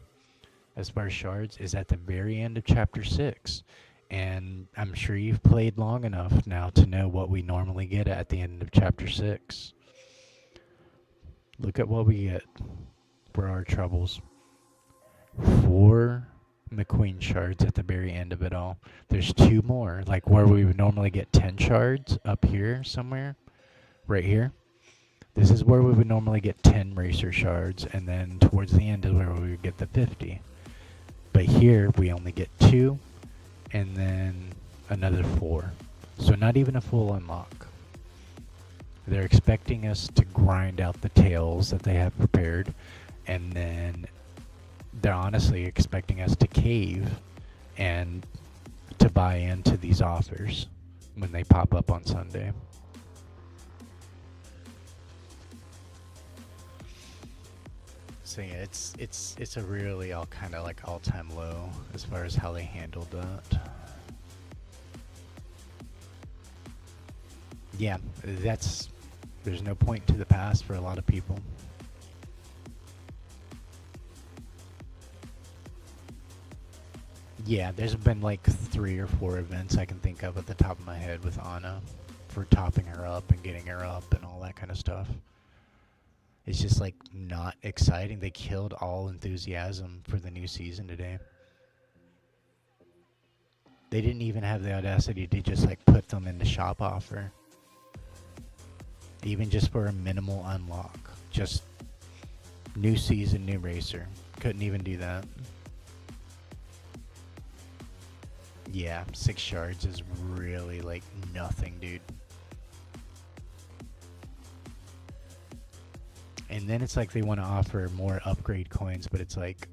as far as shards, is at the very end of Chapter 6. And I'm sure you've played long enough now to know what we normally get at the end of Chapter 6. Look at what we get for our troubles. 4 McQueen shards at the very end of it all. There's 2 more, like where we would normally get 10 shards up here somewhere, right here. This is where we would normally get 10 racer shards, and then towards the end is where we would get the 50. But here we only get 2, and then another 4. So not even a full unlock. They're expecting us to grind out the tails that they have prepared, and then they're honestly expecting us to cave and to buy into these offers when they pop up on Sunday. So yeah, it's a really kind of like all-time low as far as how they handled that. Yeah, there's no point to the past for a lot of people. Yeah, there's been like 3 or 4 events I can think of at the top of my head with Anna for topping her up and getting her up and all that kind of stuff. It's just like not exciting. They killed all enthusiasm for the new season today. They didn't even have the audacity to just like put them in the shop offer. Even just for a minimal unlock. Just new season, new racer. Couldn't even do that. Yeah, 6 shards is really like nothing, dude. And then it's like they want to offer more upgrade coins, but it's like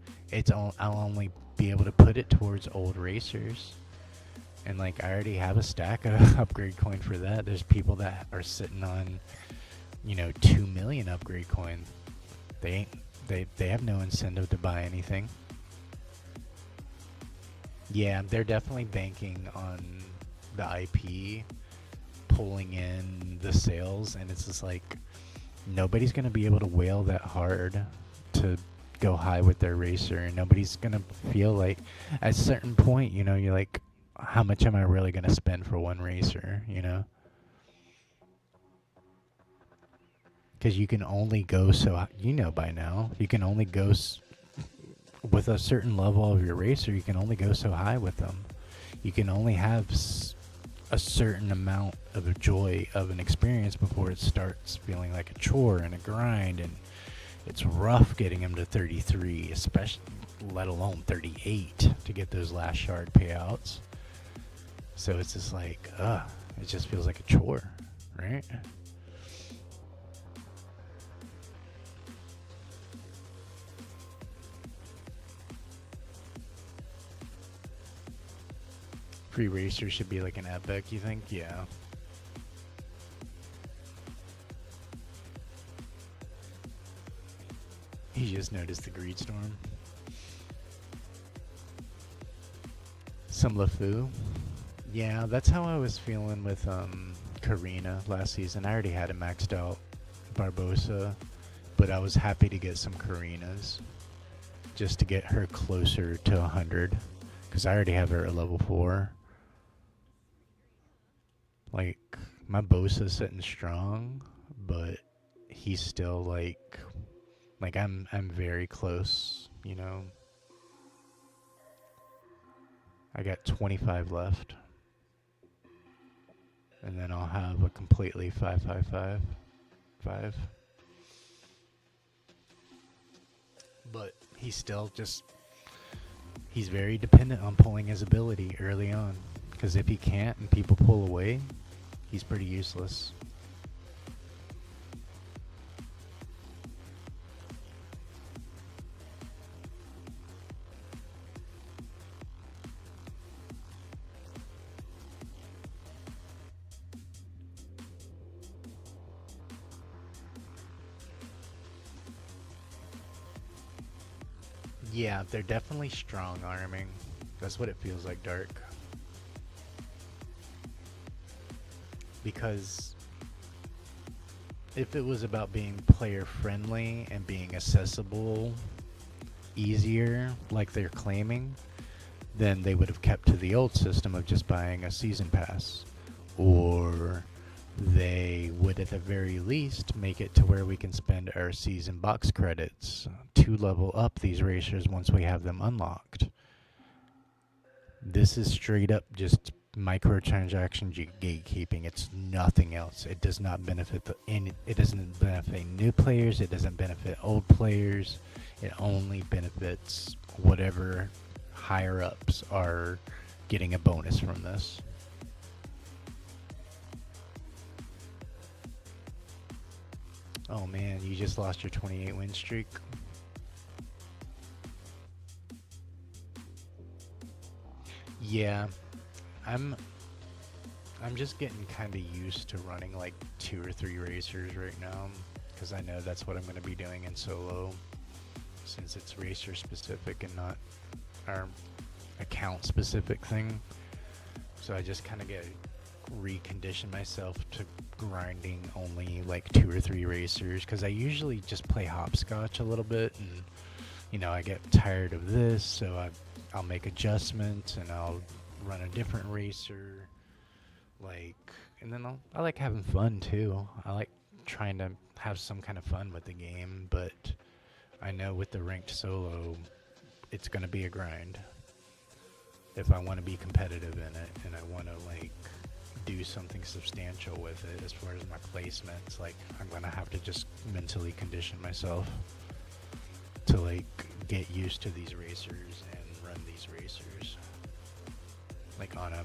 I'll only be able to put it towards old racers. And like I already have a stack of upgrade coin for that. There's people that are sitting on, 2 million upgrade coin. They have no incentive to buy anything. Yeah, they're definitely banking on the IP pulling in the sales, and it's just like nobody's going to be able to whale that hard to go high with their racer, and nobody's going to feel like at a certain point, you're like, how much am I really going to spend for one racer, Because you can only go so, by now, you can only go with a certain level of your racer, you can only go so high with them. You can only have a certain amount of joy of an experience before it starts feeling like a chore and a grind, and it's rough getting them to 33, especially let alone 38 to get those last shard payouts. So it's just like, it just feels like a chore, right? Free racer should be like an epic, you think? Yeah. He just noticed the Speedstorm. Some LeFou. Yeah, that's how I was feeling with Karina last season. I already had a maxed out Barbosa, but I was happy to get some Karinas just to get her closer to 100, because I already have her at level 4. Like, my Bosa's sitting strong, but he's still like I'm very close, I got 25 left. and then I'll have a completely 5-5-5. But he's very dependent on pulling his ability early on. Because if he can't and people pull away, he's pretty useless. Yeah, they're definitely strong arming. That's what it feels like, Dark. Because if it was about being player friendly and being accessible easier, like they're claiming, then they would have kept to the old system of just buying a season pass. Or they would at the very least make it to where we can spend our season box credits to level up these racers once we have them unlocked. This is straight up just microtransaction gatekeeping. It's nothing else. It does not benefit it doesn't benefit new players, it doesn't benefit old players. It only benefits whatever higher ups are getting a bonus from this. Oh man, you just lost your 28 win streak. Yeah, I'm just getting kind of used to running like 2 or 3 racers right now because I know that's what I'm going to be doing in solo since it's racer specific and not our account specific thing. So I just kind of get recondition myself to grinding only like 2 or 3 racers because I usually just play hopscotch a little bit, and you know I get tired of this, so I'll make adjustments and I'll run a different racer, like, and then I like having fun too. I like trying to have some kind of fun with the game, but I know with the ranked solo it's gonna be a grind if I want to be competitive in it and I want to like do something substantial with it as far as my placements. Like I'm gonna have to just mentally condition myself to like get used to these racers and run these racers like on a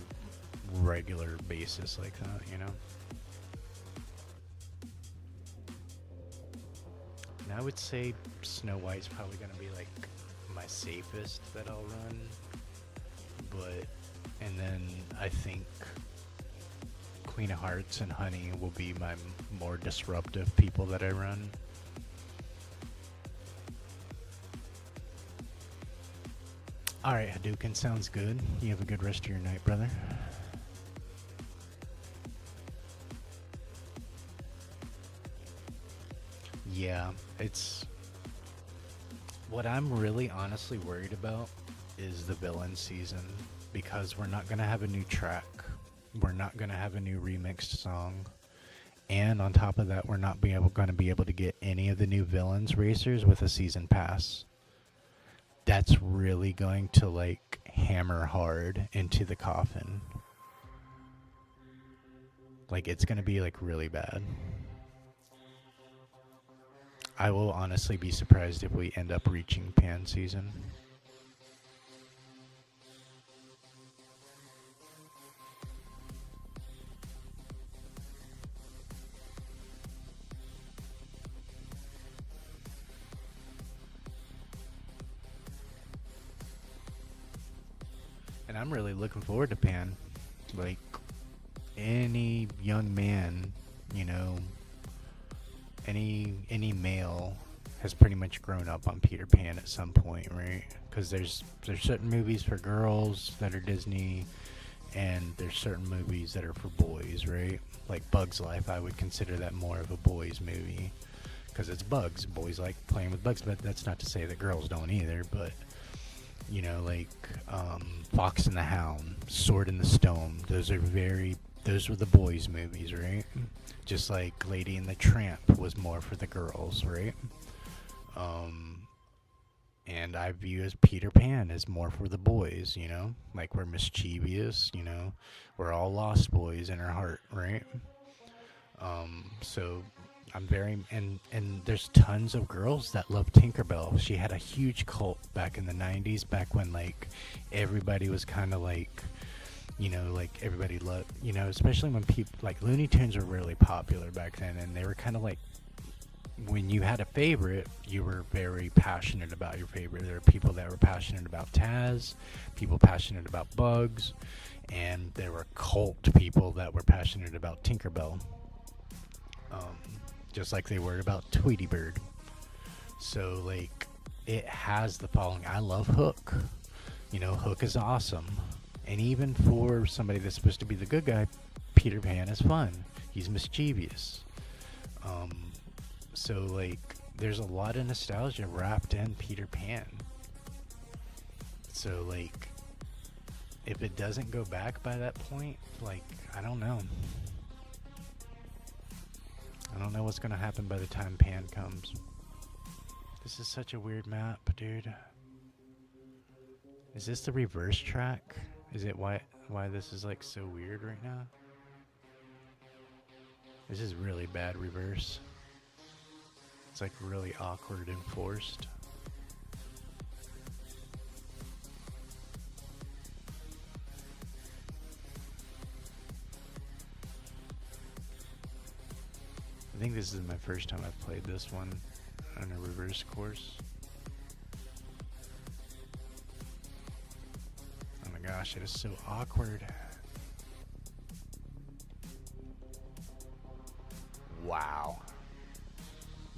regular basis like that, you know. And I would say Snow White's probably gonna be like my safest that I'll run, but and then I think Queen of Hearts and Honey will be my more disruptive people that I run. Alright, Hadouken, sounds good. You have a good rest of your night, brother. Yeah, it's... What I'm really honestly worried about is the villain season, because we're not going to have a new track. We're not going to have a new remixed song. And on top of that, we're not going to be able to get any of the new villains racers with a season pass. That's really going to like hammer hard into the coffin. Like it's going to be like really bad. I will honestly be surprised if we end up reaching Pan season. And I'm really looking forward to Pan. Like, any young man, you know, any male has pretty much grown up on Peter Pan at some point, right? Because there's certain movies for girls that are Disney, and there's certain movies that are for boys, right? Like Bug's Life, I would consider that more of a boys movie because it's bugs. Boys like playing with bugs, but that's not to say that girls don't either. But you know, like Fox and the Hound, Sword in the Stone. Those were the boys' movies, right? Just like Lady and the Tramp was more for the girls, right? And And I view as Peter Pan as more for the boys, you know? Like we're mischievous, you know? We're all lost boys in our heart, right? So I'm very and there's tons of girls that love Tinkerbell. She had a huge cult back in the 90s, back when like everybody was kind of like, you know, like everybody loved, you know, especially when people like Looney Tunes were really popular back then, and they were kind of like, when you had a favorite, you were very passionate about your favorite. There were people that were passionate about Taz, people passionate about Bugs, and there were cult people that were passionate about Tinkerbell. Just like they were about Tweety Bird. So, like, it has the following. I love Hook. You know, Hook is awesome. And even for somebody that's supposed to be the good guy, Peter Pan is fun. He's mischievous. So, like, there's a lot of nostalgia wrapped in Peter Pan. So, like, if it doesn't go back by that point, like, I don't know. I don't know what's going to happen by the time Pan comes. This is such a weird map, dude. Is this the reverse track? Is it why this is like so weird right now? This is really bad reverse. It's like really awkward and forced. I think this is my first time I've played this one on a reverse course. Oh my gosh, it is so awkward. Wow.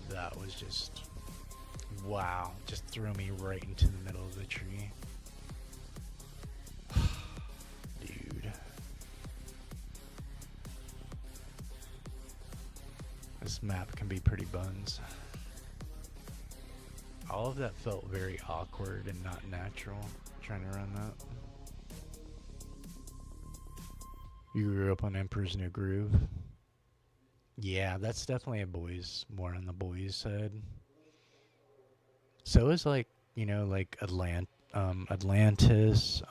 That was just... wow. Just threw me right into the middle of the tree. Dude. This map can be pretty buns. All of that felt very awkward and not natural, trying to run that. You grew up on Emperor's New Groove? Yeah, that's definitely more on the boys side. So is like, you know, like Atlantis,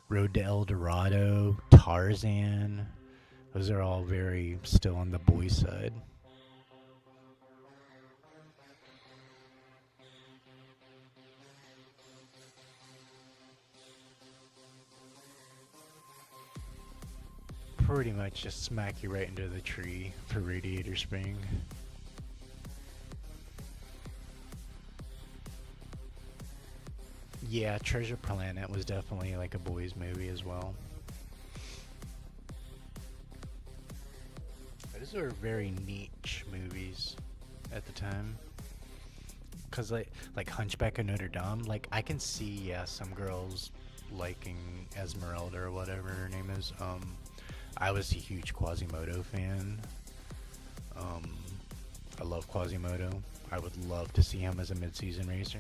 Road to El Dorado, Tarzan. Those are all very still on the boys side. Pretty much just smack you right into the tree for Radiator Spring. Yeah, Treasure Planet was definitely like a boys movie as well. Those were very niche movies at the time. Cause like Hunchback of Notre Dame, like I can see some girls liking Esmeralda or whatever her name is. I was a huge Quasimodo fan. I love Quasimodo. I would love to see him as a mid-season racer.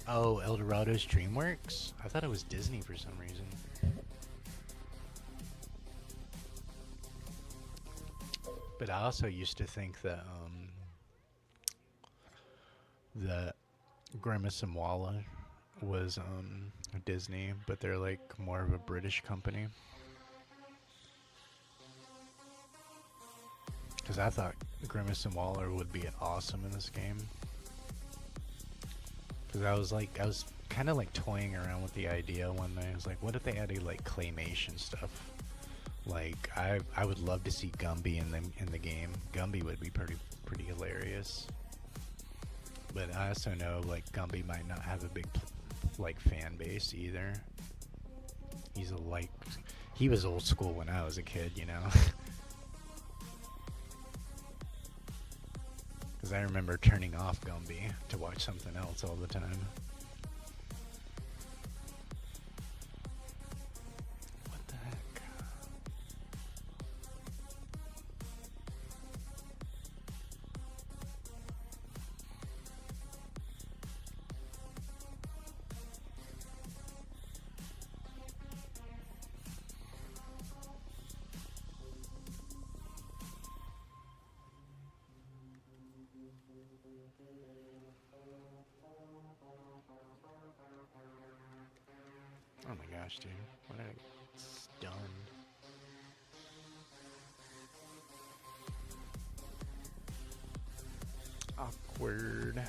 Oh, El Dorado's DreamWorks? I thought it was Disney for some reason. But I also used to think that Grimace and Walla was Disney, but they're like more of a British company. Because I thought Grimace and Waller would be awesome in this game. Because I was kind of like toying around with the idea one day. I was like, what if they added like claymation stuff? Like I would love to see Gumby in the game. Gumby would be pretty hilarious. But I also know like Gumby might not have a big like fan base either. He was old school when I was a kid, you know. Because I remember turning off Gumby to watch something else all the time. What the heck? Oh my gosh, dude. Why did I get stunned? Awkward.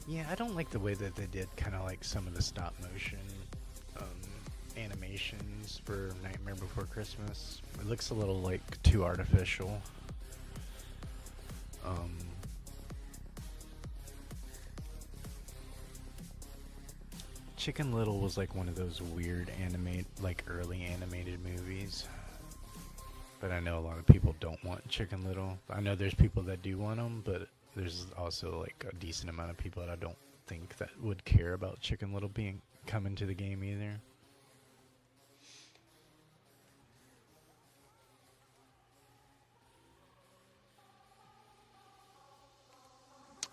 Yeah, I don't like the way that they did kind of like some of the stop motion animations for Nightmare Before Christmas. It looks a little like too artificial. Um, Chicken Little was like one of those weird like early animated movies. But I know a lot of people don't want Chicken Little. I know there's people that do want them, but there's also like a decent amount of people that I don't think that would care about Chicken Little being coming to the game either.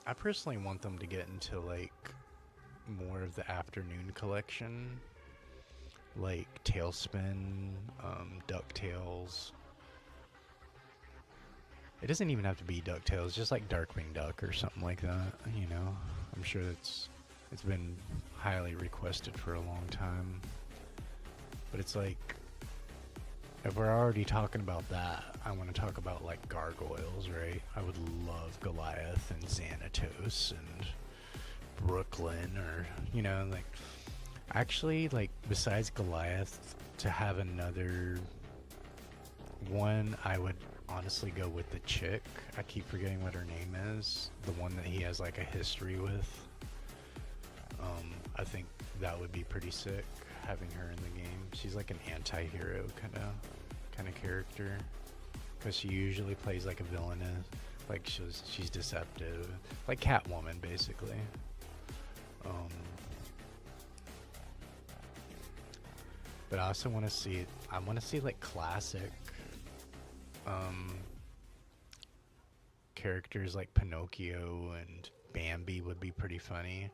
I personally want them to get into like more of the afternoon collection, like Tailspin, DuckTales. It doesn't even have to be DuckTales, just like Darkwing Duck or something like that. You know, I'm sure it's been highly requested for a long time. But it's like, if we're already talking about that, I want to talk about like gargoyles, right? I would love Goliath and Xanatos and Brooklyn, or you know, like actually, like besides Goliath, to have another one, I would honestly go with the chick. I keep forgetting what her name is. The one that he has like a history with. I think that would be pretty sick, having her in the game. She's like an anti-hero kind of character, because she usually plays like a villainess, like she's deceptive, like Catwoman basically. But I also want to see like classic characters like Pinocchio and Bambi would be pretty funny.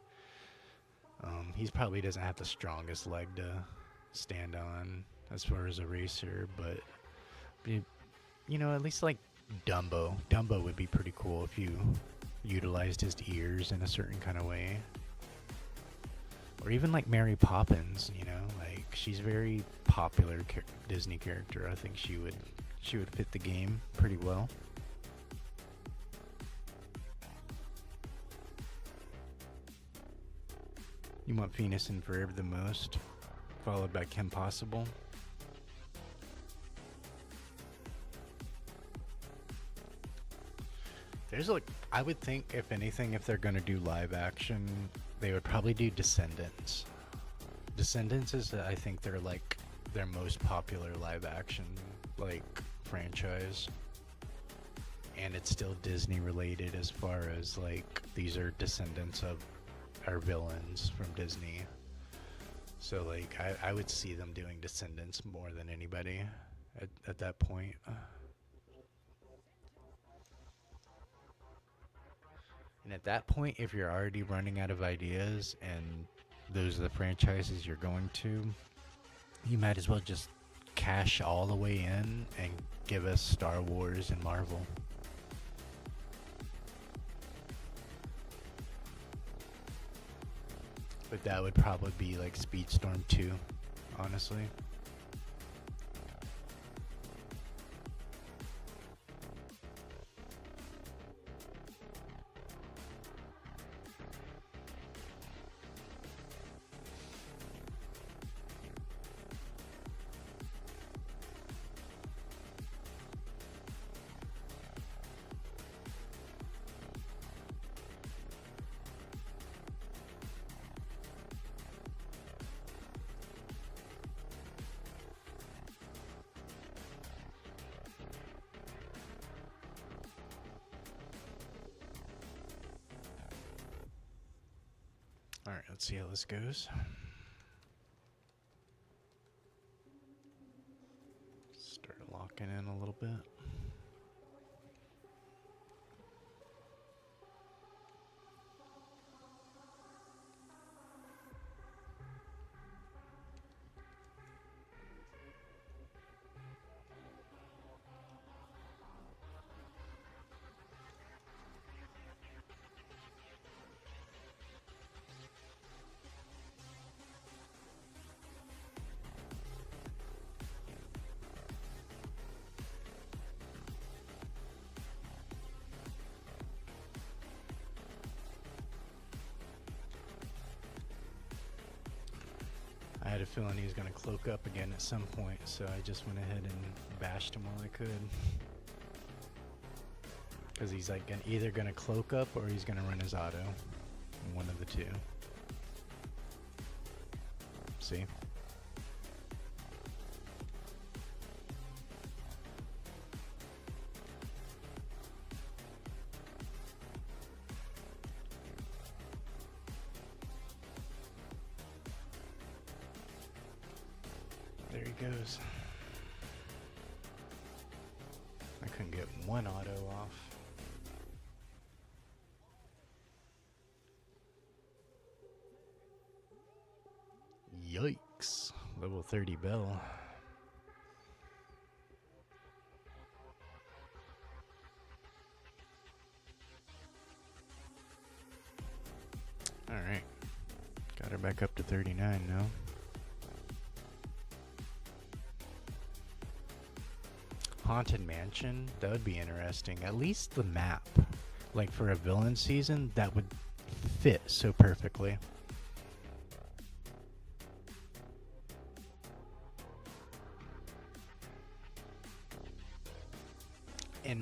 He probably doesn't have the strongest leg to stand on as far as a racer, but you know, at least like Dumbo. Dumbo would be pretty cool if you utilized his ears in a certain kind of way. Or even like Mary Poppins, you know, like she's a very popular Disney character. I think she would fit the game pretty well. You want Phineas and Ferb the most, followed by Kim Possible. There's like, I would think if anything, if they're gonna do live action, they would probably do Descendants. Descendants is, I think, they're like their most popular live action like franchise, and it's still Disney related as far as like these are descendants of our villains from Disney. So like I would see them doing Descendants more than anybody at that point. And at that point, if you're already running out of ideas and those are the franchises you're going to, you might as well just cash all the way in and give us Star Wars and Marvel. But that would probably be like Speedstorm 2, honestly. Alright, let's see how this goes. checking in a little bit. I had a feeling he was going to cloak up again at some point, so I just went ahead and bashed him while I could. Because he's like either going to cloak up or he's going to run his auto. One of the two. See? There he goes. I couldn't get one auto off. Yikes. Level 30 bell. Alright. Got her back up to 39 now. Haunted Mansion, that would be interesting. At least the map. Like for a villain season, that would fit so perfectly. In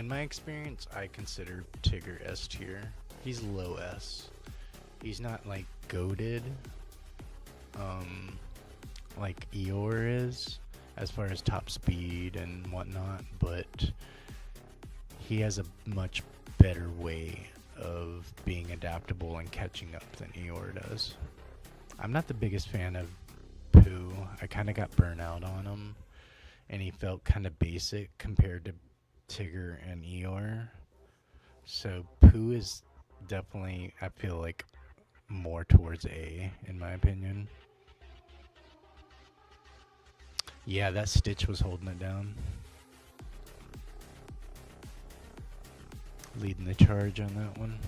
my experience, I consider Tigger S tier. He's low S. He's not like goated, like Eeyore is, as far as top speed and whatnot, but he has a much better way of being adaptable and catching up than Eeyore does. I'm not the biggest fan of Pooh. I kind of got burnout on him, and he felt kind of basic compared to Tigger and Eeyore. So Pooh is definitely, I feel like, more towards A, in my opinion. Yeah, that Stitch was holding it down. Leading the charge on that one.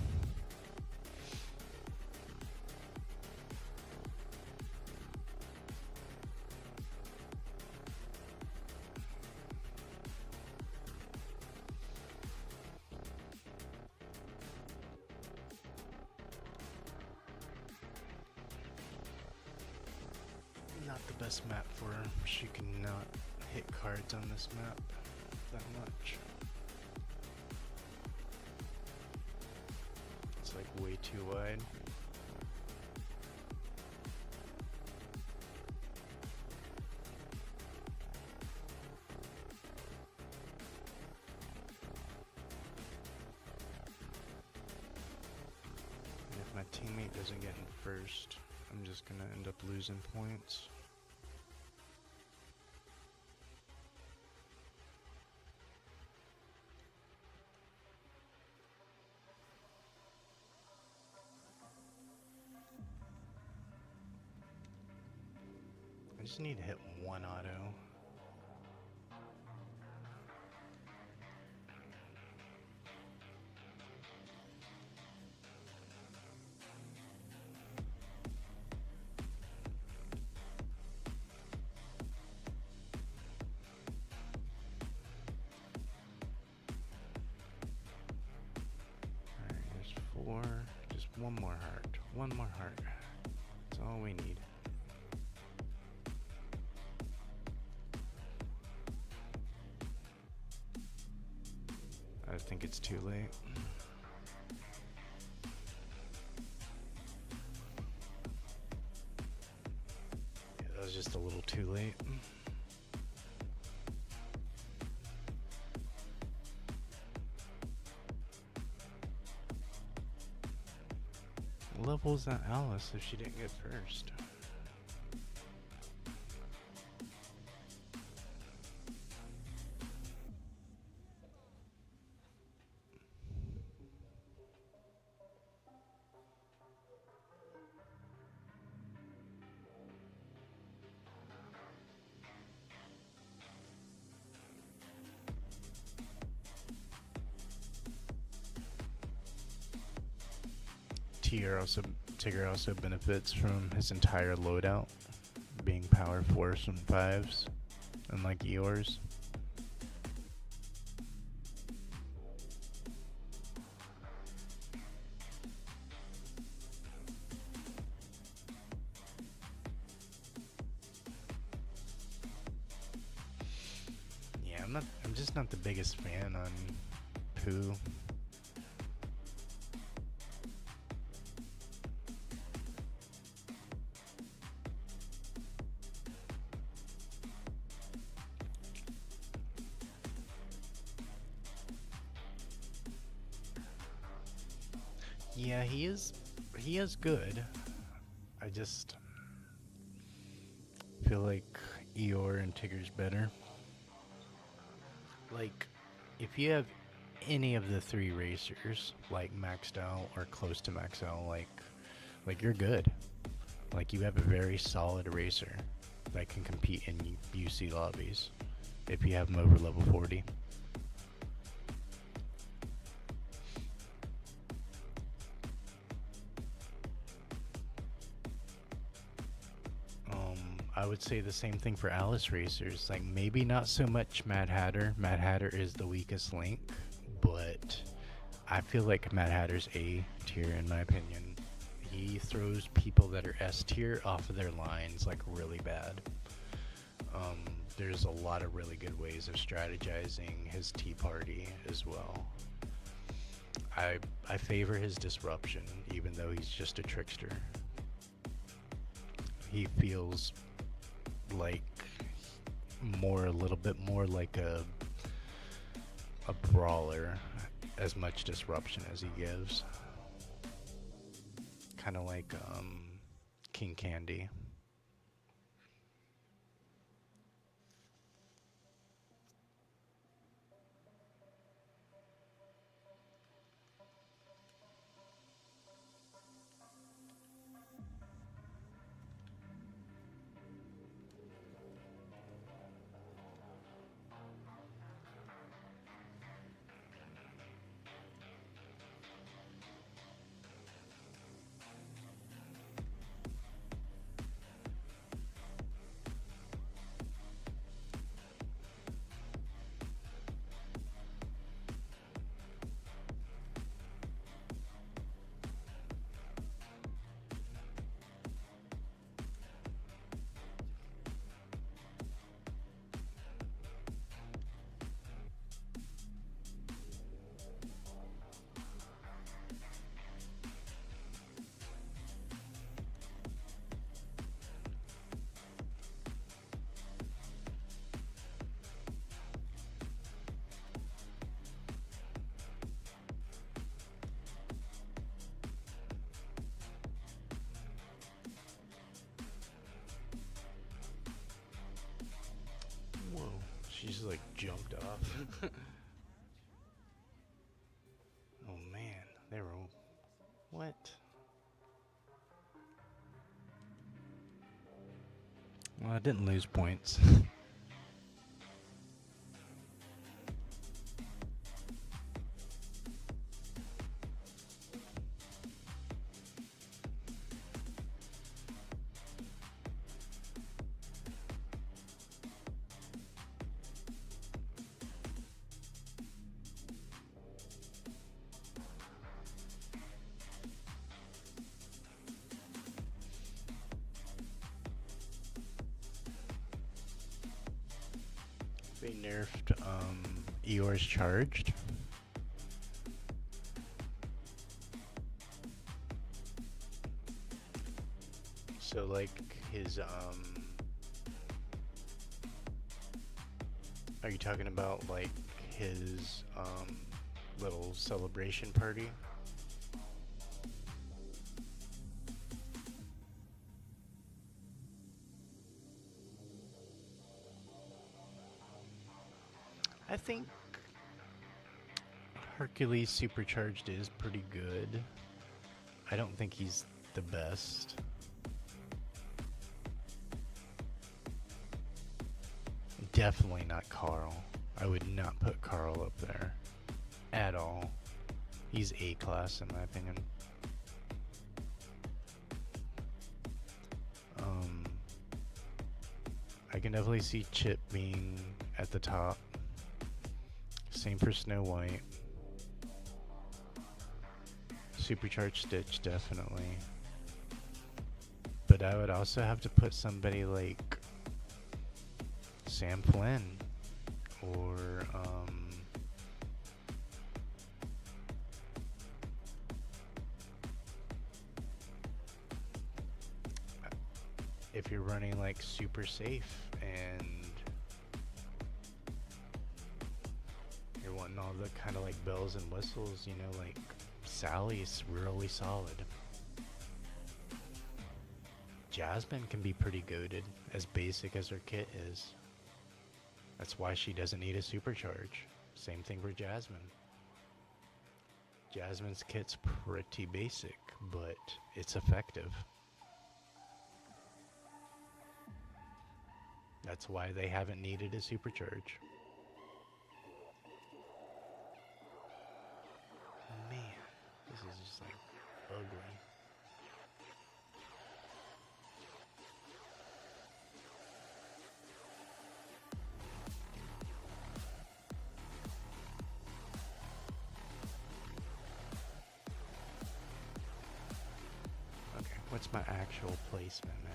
Not the best map for her. She cannot hit cards on this map that much. It's like way too wide. And if my teammate doesn't get in first, I'm just gonna end up losing points. I just need to hit one auto. Alright, there's 4. Just one more heart. One more heart. That's all we need. I think it's too late. Yeah, that was just a little too late. What level is that Alice if she didn't get first? Tigger also benefits from his entire loadout being power 4s and 5s, unlike Eeyore's. Yeah, I'm just not the biggest fan on Pooh. Yeah, he is good. I just feel like Eeyore and Tigger's better. Like, if you have any of the 3 racers, like maxed out or close to max out, like you're good. Like, you have a very solid racer that can compete in UC lobbies if you have them over level 40. I would say the same thing for Alice racers. Like, maybe not so much Mad Hatter. Mad Hatter is the weakest link, but I feel like Mad Hatter's A tier in my opinion. He throws people that are S tier off of their lines like really bad. There's a lot of really good ways of strategizing his Tea Party as well. I favor his disruption, even though he's just a trickster. He feels like a little bit more like a brawler, as much disruption as he gives. Kind of like King Candy. Whoa, she's like jumped off. Oh man, they were... What? Well, I didn't lose points. They nerfed Eeyore's charged. So like his are you talking about like his little celebration party? I think Hercules Supercharged is pretty good. I don't think he's the best. Definitely not Carl. I would not put Carl up there at all. He's A class in my opinion. I can definitely see Chip being at the top. Same for Snow White. Supercharged Stitch, definitely. But I would also have to put somebody like Sam Flynn or if you're running like super safe and you're wanting all the kind of like bells and whistles, you know, like Sally's really solid. Jasmine can be pretty goated, as basic as her kit is. That's why she doesn't need a supercharge. Same thing for Jasmine. Jasmine's kit's pretty basic, but it's effective. That's why they haven't needed a supercharge. Man, this is just like ugly. Okay, what's my actual placement, man?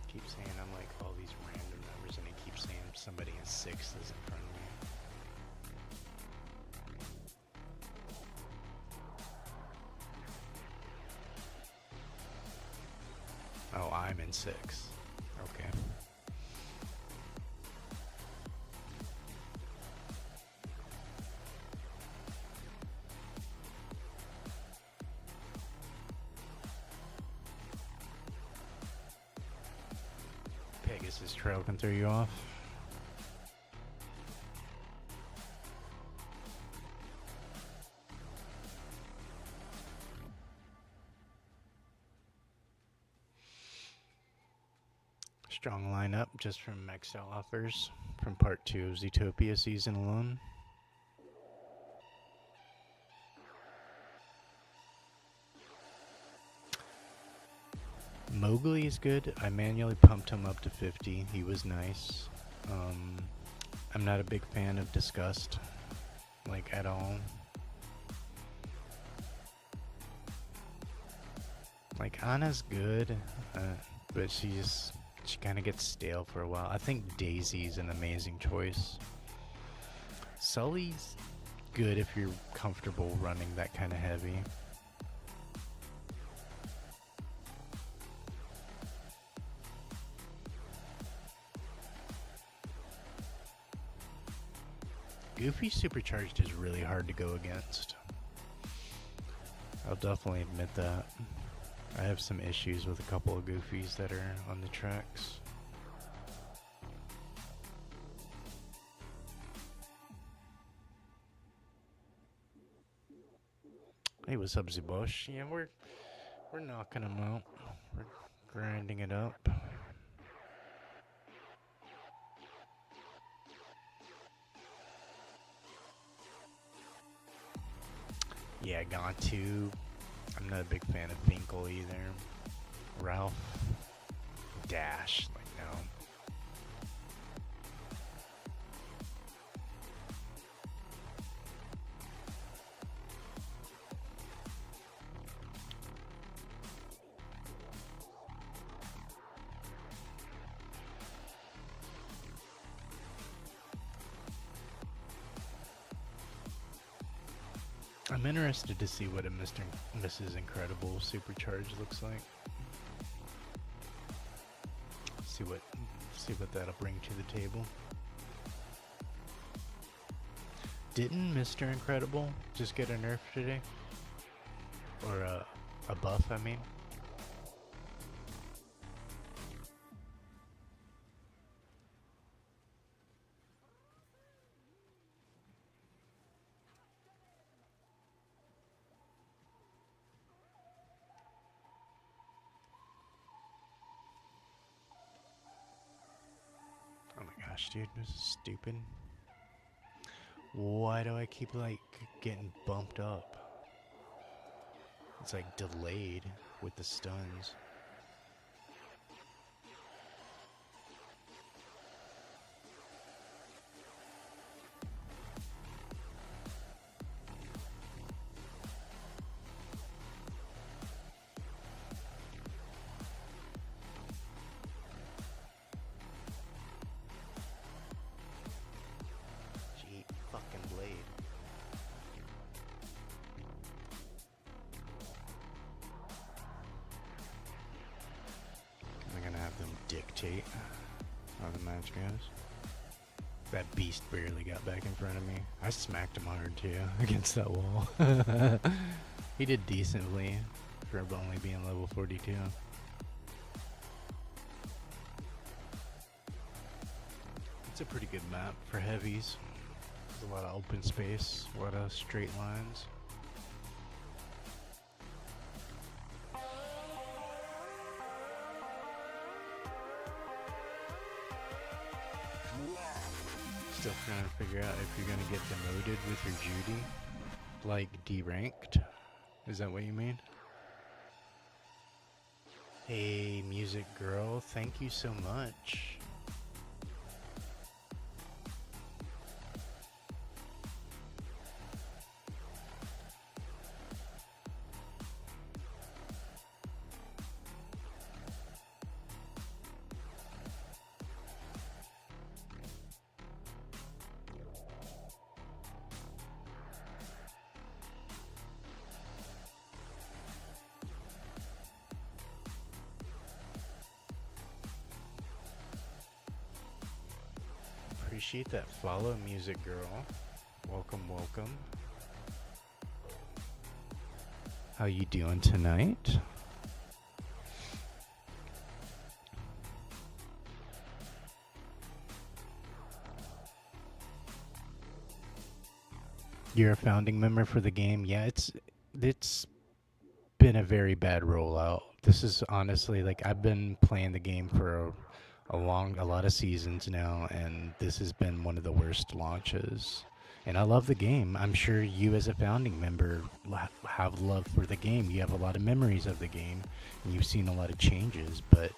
Keep saying I'm like all these random numbers, and he keeps saying somebody in sixth is in front of me. Oh, I'm in sixth. Okay. Pegasus Trail can throw you off. Strong lineup just from maxed out offers from part 2 of Zootopia season alone. Mowgli is good. I manually pumped him up to 50. He was nice. I'm not a big fan of Disgust, like at all. Like Anna's good, but she kind of gets stale for a while. I think Daisy's an amazing choice. Sully's good if you're comfortable running that kind of heavy. Goofy Supercharged is really hard to go against. I'll definitely admit that. I have some issues with a couple of Goofies that are on the tracks. Hey, what's up, Zubosh? Yeah, we're knocking them out. We're grinding it up. Yeah, Gontu. I'm not a big fan of Finkel either. Ralph. Dash. Like, no. I'm interested to see what a Mrs. Incredible Supercharge looks like. See what that'll bring to the table. Didn't Mr. Incredible just get a nerf today? Or a buff, I mean? Oh my gosh, dude, this is stupid. Why do I keep, like, getting bumped up? It's, like, delayed with the stuns. spectate how the match goes. That beast barely got back in front of me. I smacked him hard too against that wall. He did decently for only being level 42. It's a pretty good map for heavies. There's a lot of open space, a lot of straight lines. Still trying to figure out if you're gonna get demoted with your Judy, like deranked. Is that what you mean? Hey, music girl, thank you so much. Appreciate that follow, music girl. Welcome, welcome. How you doing tonight? You're a founding member for the game? Yeah, it's been a very bad rollout. This is honestly, like, I've been playing the game for a lot of seasons now, and this has been one of the worst launches. And I love the game. I'm sure you as a founding member have love for the game. You have a lot of memories of the game, and you've seen a lot of changes, but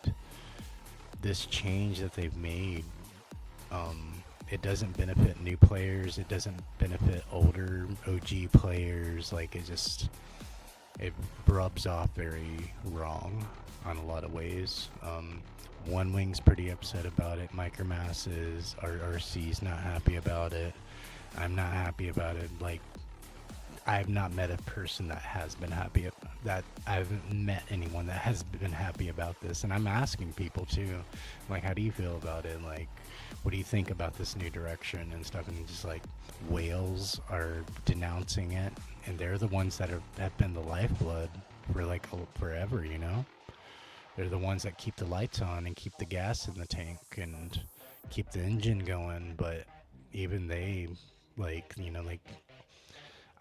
this change that they've made, it doesn't benefit new players. It doesn't benefit older OG players. Like, it rubs off very wrong on a lot of ways. One Wing's pretty upset about it. Micromasses, RC's not happy about it. I'm not happy about it. Like, I've not met a person that has been happy. That I haven't met anyone that has been happy about this. And I'm asking people too, like, how do you feel about it? Like, what do you think about this new direction and stuff? And just like, whales are denouncing it, and they're the ones that have been the lifeblood for like forever, you know? They're the ones that keep the lights on and keep the gas in the tank and keep the engine going. But even they, like, you know, like,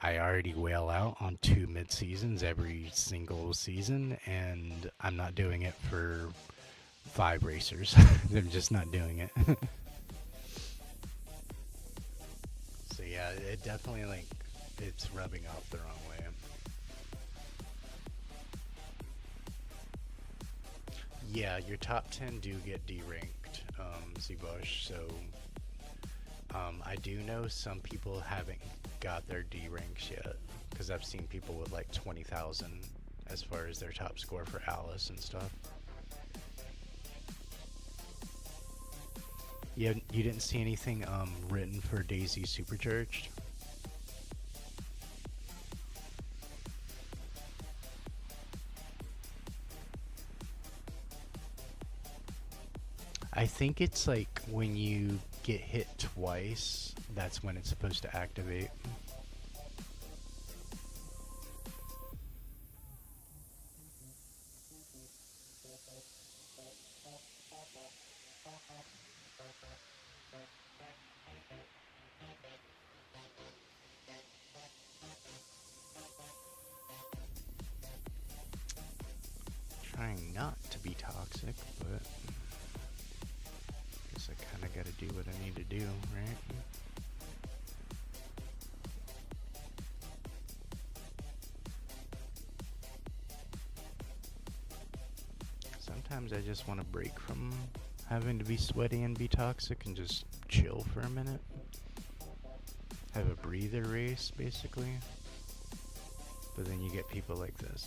I already whale out on 2 mid-seasons every single season, and I'm not doing it for 5 racers. I'm just not doing it. So yeah, it definitely, like, it's rubbing off the wrong way. Yeah, your top 10 do get deranked, Zbosh, so I do know some people haven't got their D-ranks yet, because I've seen people with like 20,000 as far as their top score for Alice and stuff. You didn't see anything written for Daisy Supercharged? I think it's like when you get hit twice, that's when it's supposed to activate. Trying not to be toxic, but guess I kind of got to do what I need to do, right? Sometimes I just want to break from having to be sweaty and be toxic and just chill for a minute. Have a breather race, basically. But then you get people like this.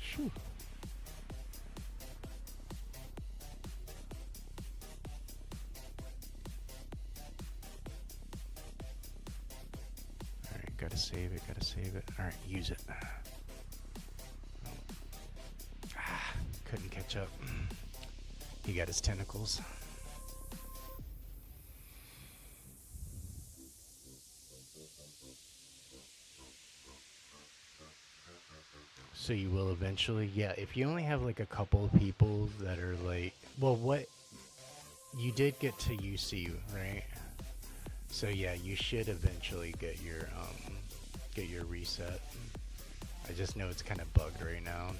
Shoo. Alright, Gotta save it, gotta save it. Alright, use it. Couldn't catch up. He got his tentacles. So you will eventually, yeah, if you only have like a couple of people that are like, well, what, you did get to UC, right? So yeah, you should eventually get your reset. I just know it's kind of bugged right now.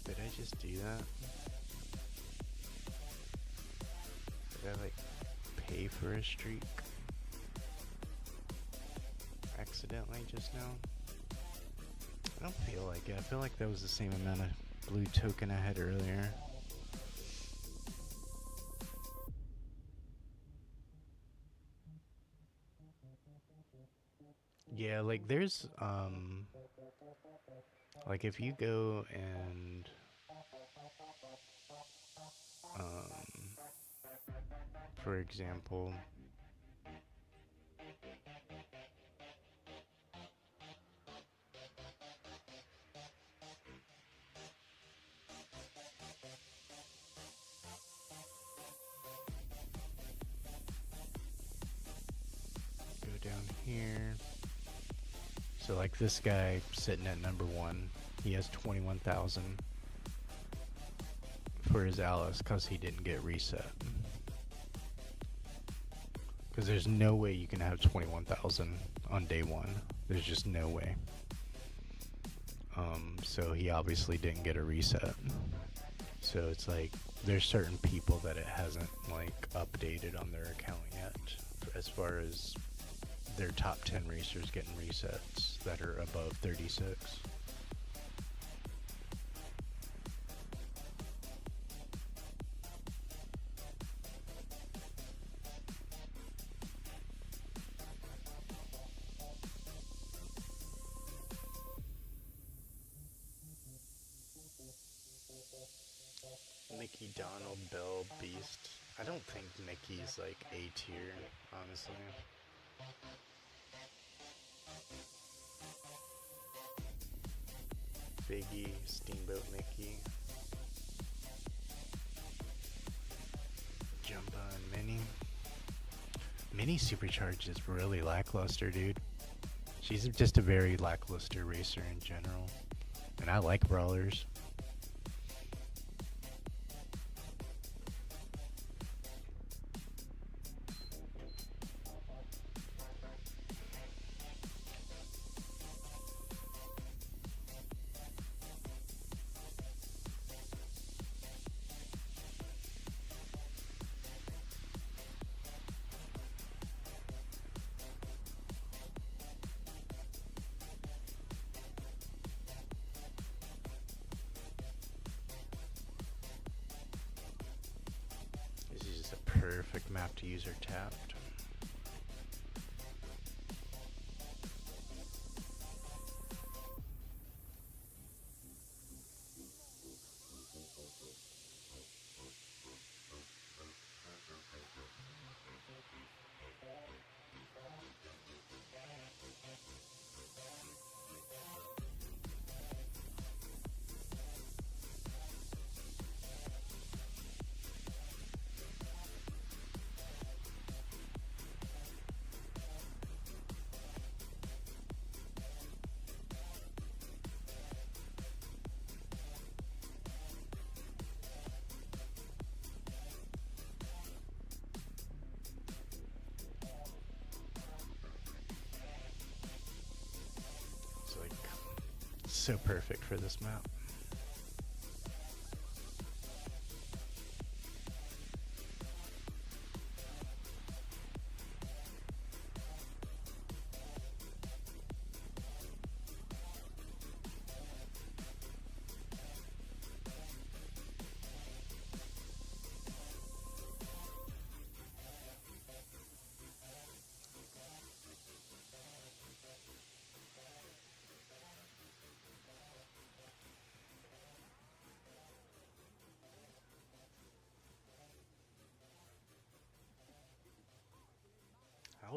Did I just do that? Did I like pay for a streak accidentally just now? I don't feel like it. I feel like that was the same amount of blue token I had earlier. Yeah, like there's like if you go and for example, go down here. So like this guy sitting at number 1, he has 21,000 for his Alice because he didn't get reset. Because there's no way you can have 21,000 on day 1. There's just no way. So he obviously didn't get a reset. So it's like there's certain people that it hasn't like updated on their account yet, as far as their top 10 racers getting resets that are above 36. Mickey, Donald, Bell, Beast. I don't think Mickey's like A tier, honestly. Biggie, Steamboat Mickey, Jumbo, and Minnie. Minnie Supercharged is really lackluster, dude. She's just a very lackluster racer in general. And I like brawlers. Perfect map to use her tapped. So perfect for this map.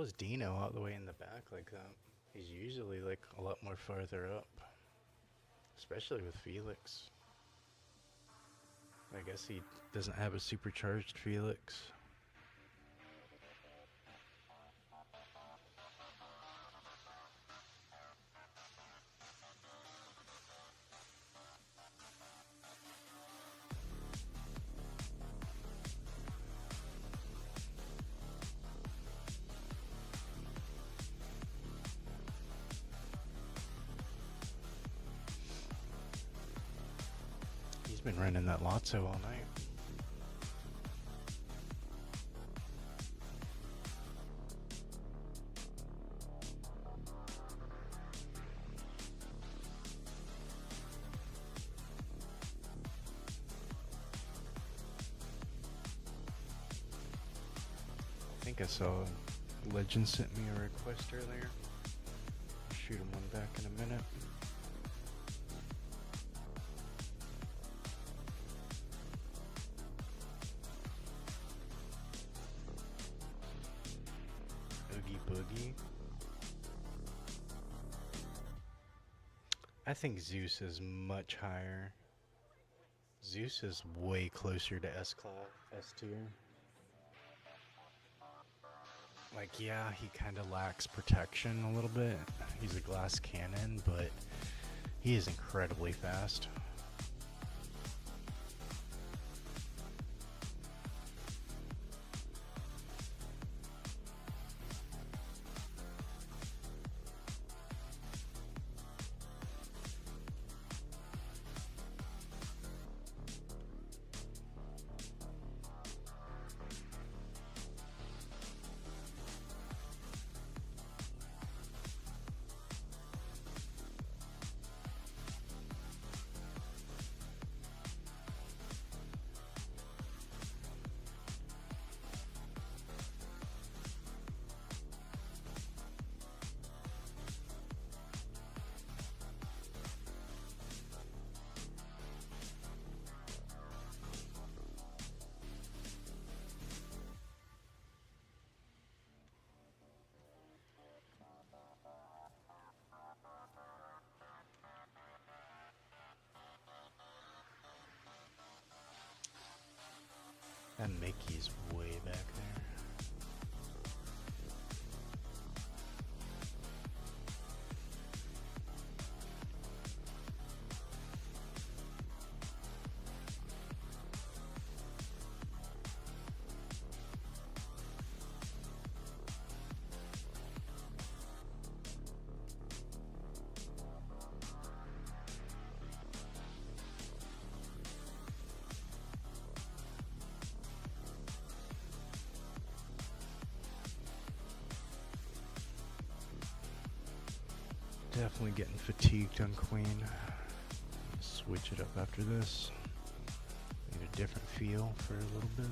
was Dino all the way in the back like that? He's usually like a lot more farther up, especially with Felix. I guess he doesn't have a supercharged Felix. He's been running that Lotso all night. I think I saw Legend sent me a request earlier. I'll shoot him one back in a minute. Oogie Boogie. I think Zeus is much higher. Zeus is way closer to S-Class, S tier. Like, yeah, he kind of lacks protection a little bit. He's a glass cannon, but he is incredibly fast. And Mickey's way back there. Definitely getting fatigued on Queen. Switch it up after this. Need a different feel for a little bit.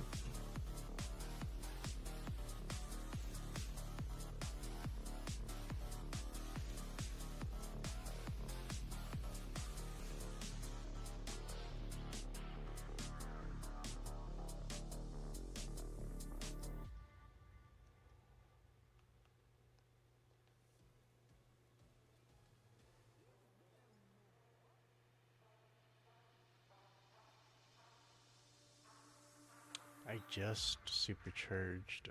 I just supercharged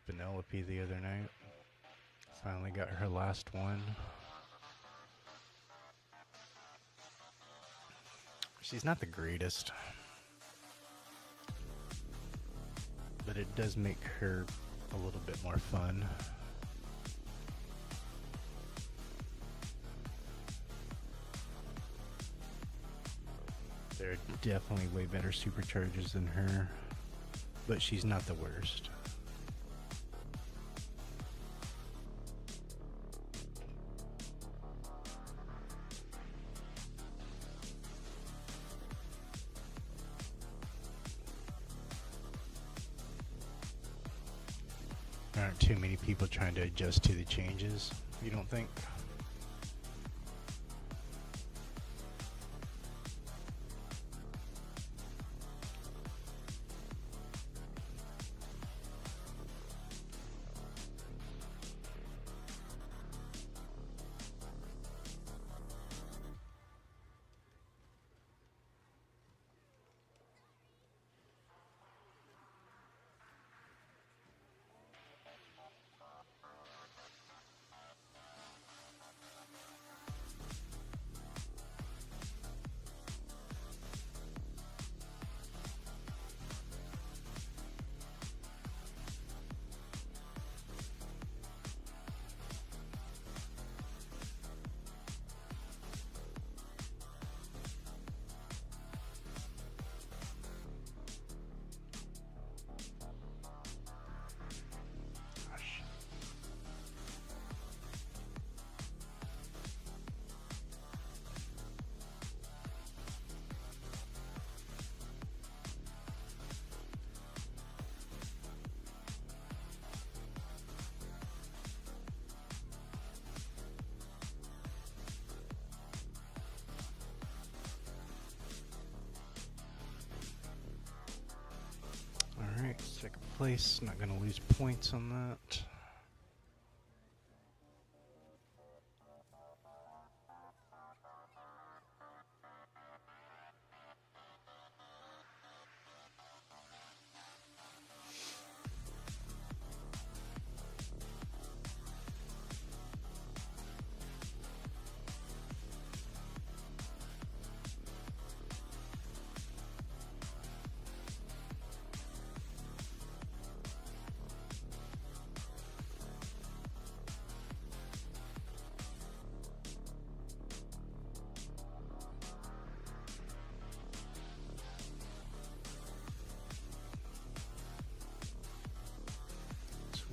Penelope the other night. Finally got her last one. She's not the greatest, but it does make her a little bit more fun. There are definitely way better superchargers than her, but she's not the worst. There aren't too many people trying to adjust to the changes, you don't think? Second place, not gonna lose points on that.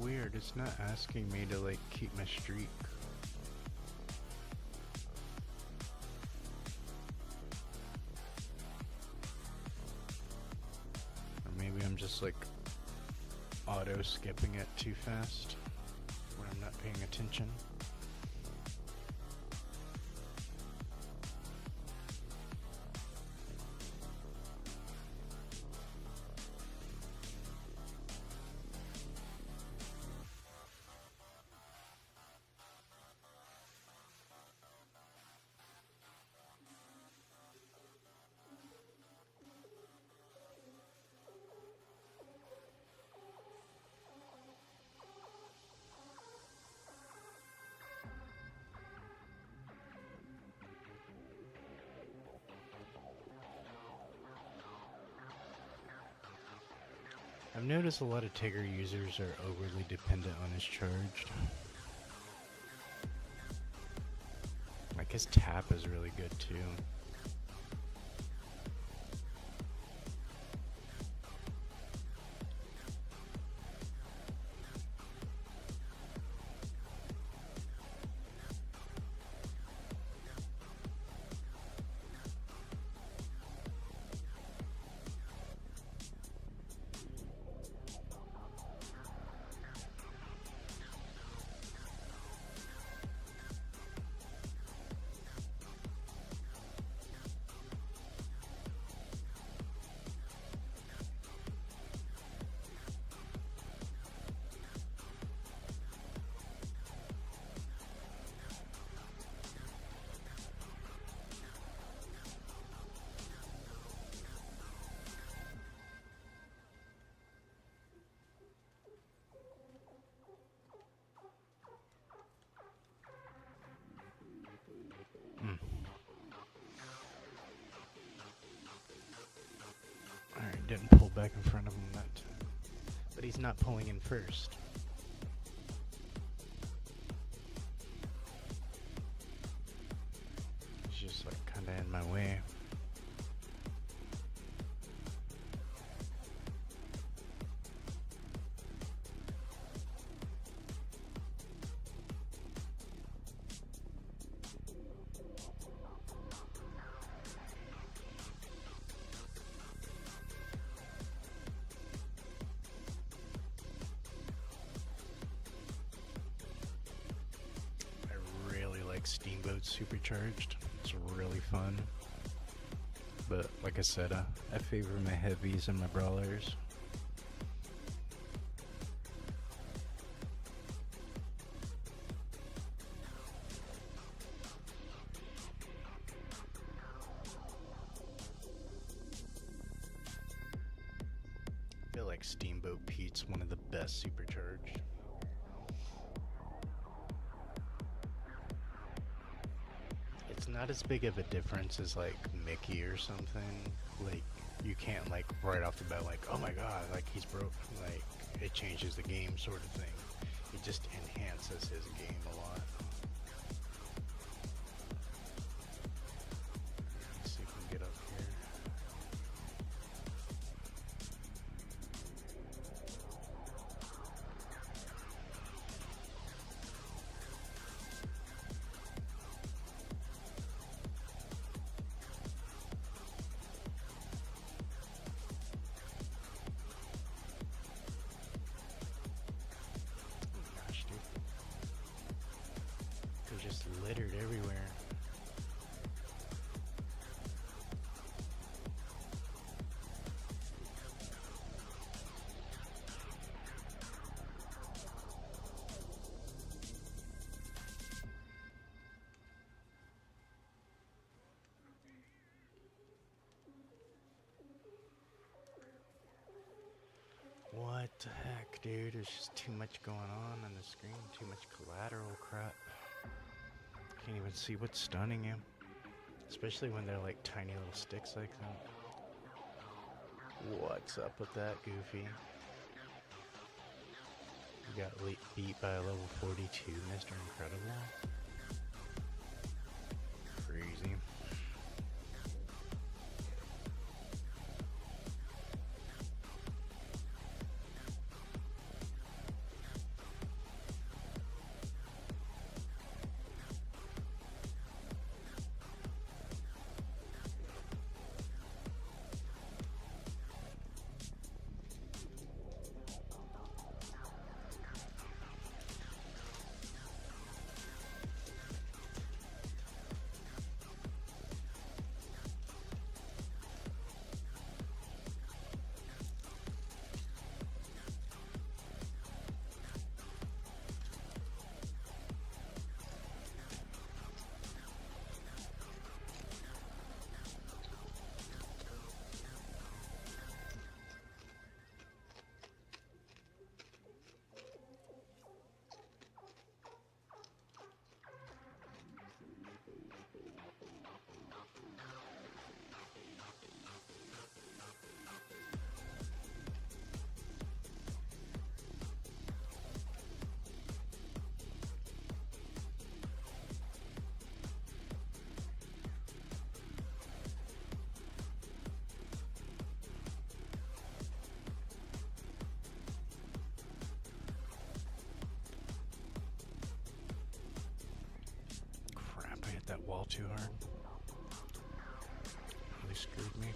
Weird, it's not asking me to like keep my streak. Or maybe I'm just like auto skipping it too fast when I'm not paying attention. I've noticed a lot of Tigger users are overly dependent on his charged. Like his tap is really good too. Alright, didn't pull back in front of him that time. But he's not pulling in first. He's just like kinda in my way. Steamboat supercharged. It's really fun. But like I said, I favor my heavies and my brawlers. I feel like Steamboat Pete's one of the best supercharged. Not as big of a difference as like Mickey or something. Like you can't like right off the bat like, oh my god, like he's broke. Like it changes the game sort of thing. It just enhances his game a lot. Let's see if we can get up here. the heck, dude? There's just too much going on the screen. Too much collateral crap. Can't even see what's stunning you. Especially when they're like tiny little sticks like that. What's up with that, Goofy? You got beat by a level 42, Mr. Incredible. Crazy. That wall too hard. Really screwed me.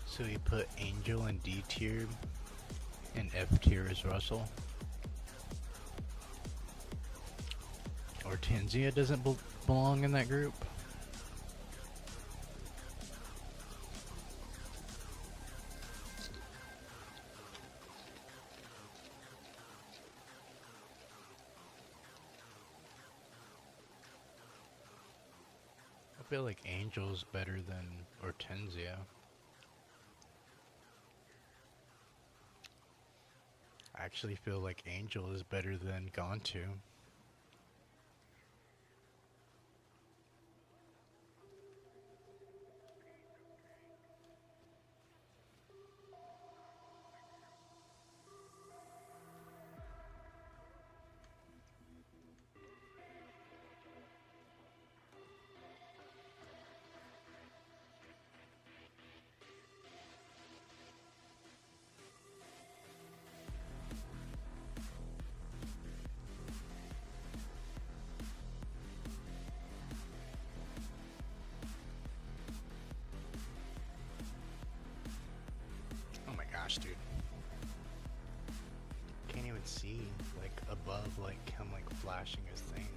So you put Angel in D tier and F tier is Russell. Hortensia doesn't belong in that group. I feel like Angel's better than Hortensia. I actually feel like Angel is better than Gontu. Gosh, dude. Can't even see, like, above, like, him, like, flashing his thing.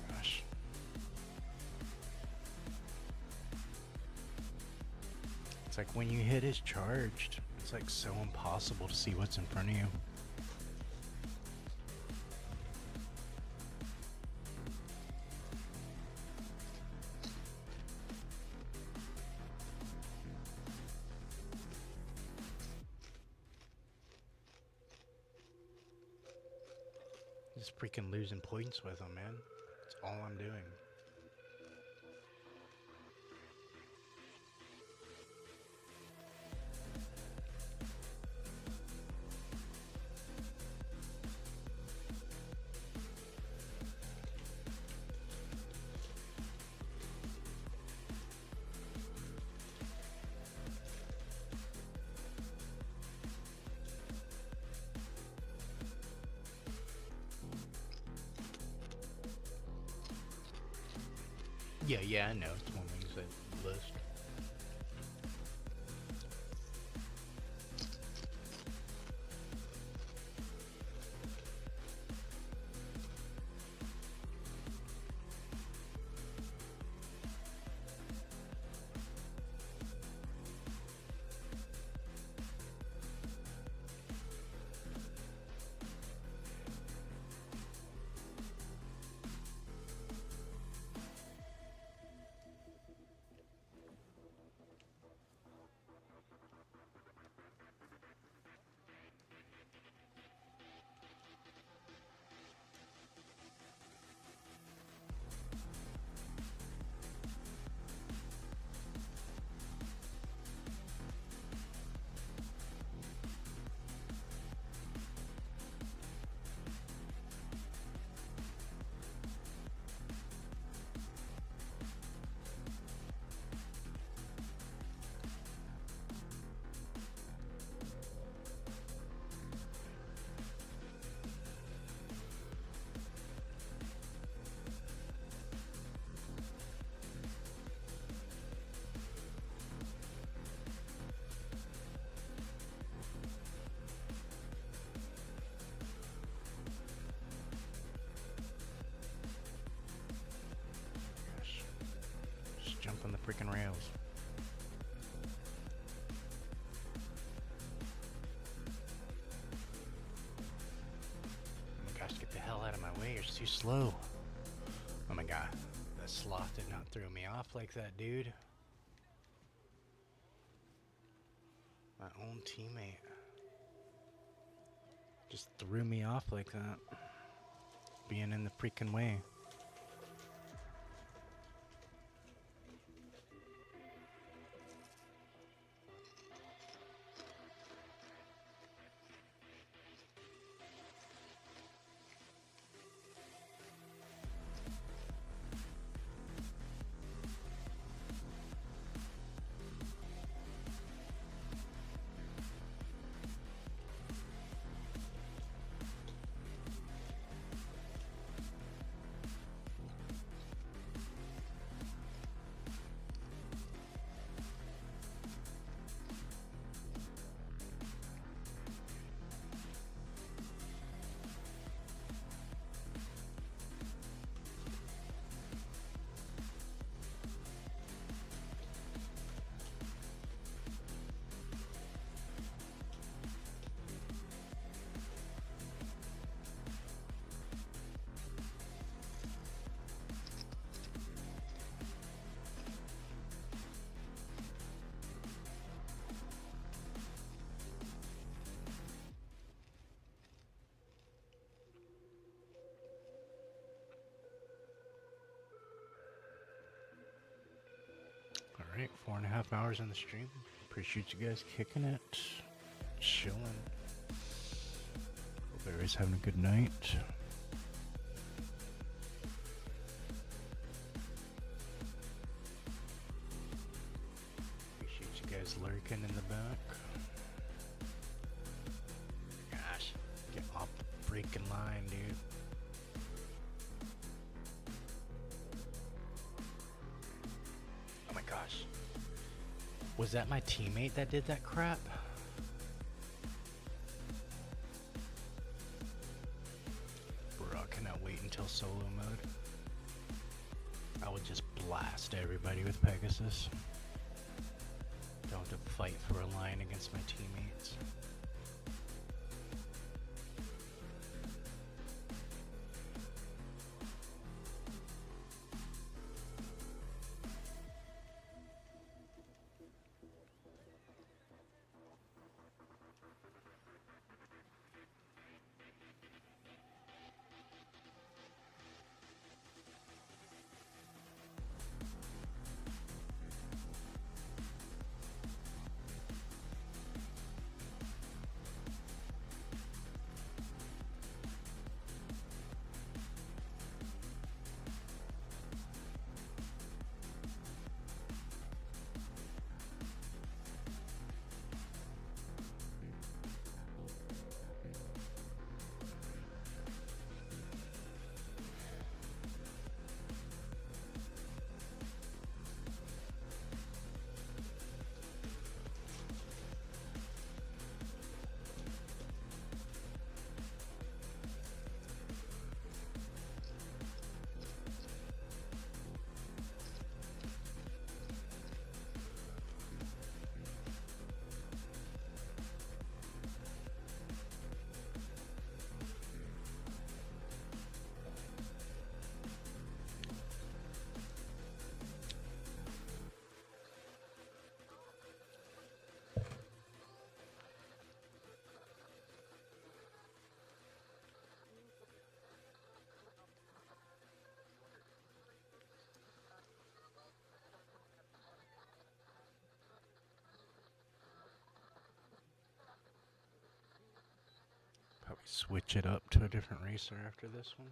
Gosh. It's like when you hit his charged, it's like so impossible to see what's in front of you. Just freaking losing points with him, man. That's all I'm doing. Yeah, I know. It's one thing that list. Jump on the freaking rails. Oh my gosh, get the hell out of my way, you're too slow. Oh my god, that sloth did not throw me off like that, dude. My own teammate just threw me off like that. Being in the freaking way. Alright, 4.5 hours in the stream. Appreciate you guys kicking it. Chilling. Hope everybody's having a good night. Appreciate you guys lurking in the back. Gosh, get off the freaking line, dude. Oh my gosh. Was that my teammate that did that crap? Bro, I cannot wait until solo mode. I would just blast everybody with Pegasus. Don't have to fight for a line against my teammates. Probably switch it up to a different racer after this one.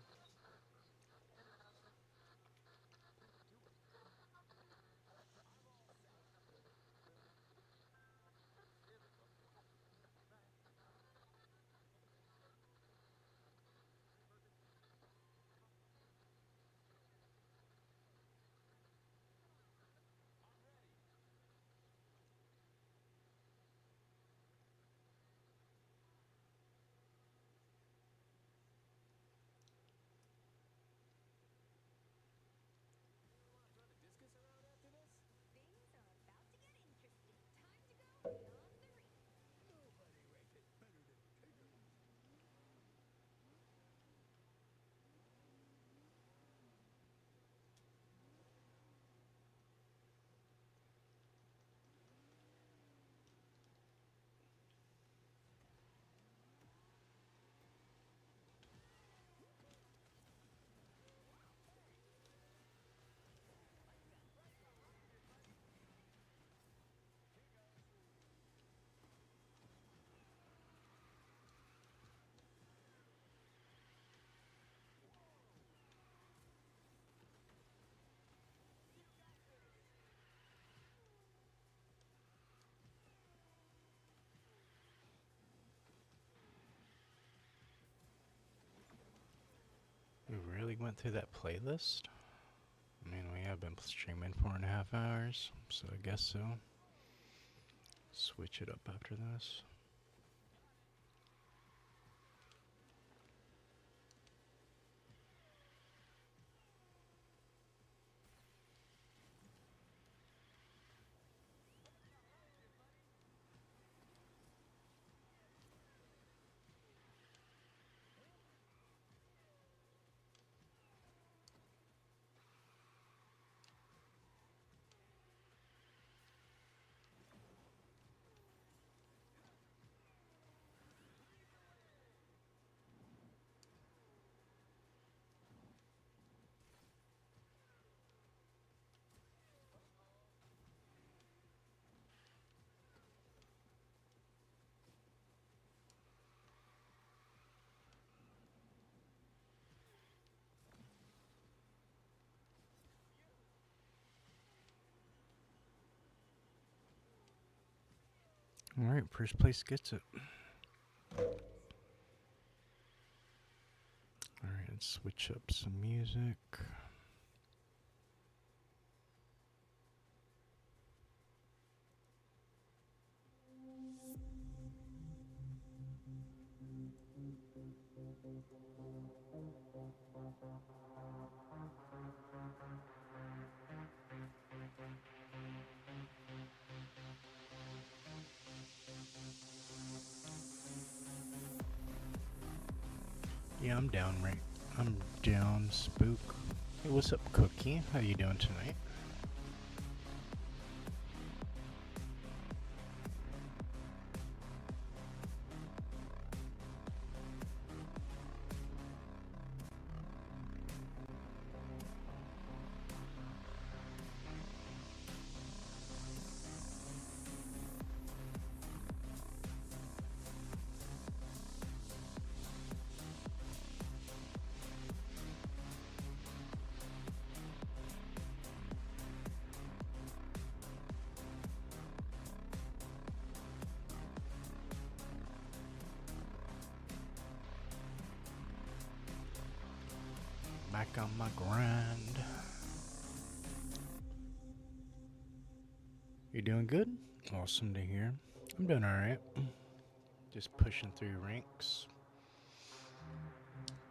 We really went through that playlist? I mean, we have been streaming 4.5 hours, so I guess so. Switch it up after this. Alright, first place gets it. Alright, let's switch up some music. Yeah, I'm down, right? I'm down, Spook. Hey, what's up, Cookie? How you doing tonight? Back on my grind. You doing good? Awesome to hear. I'm doing alright. Just pushing through ranks.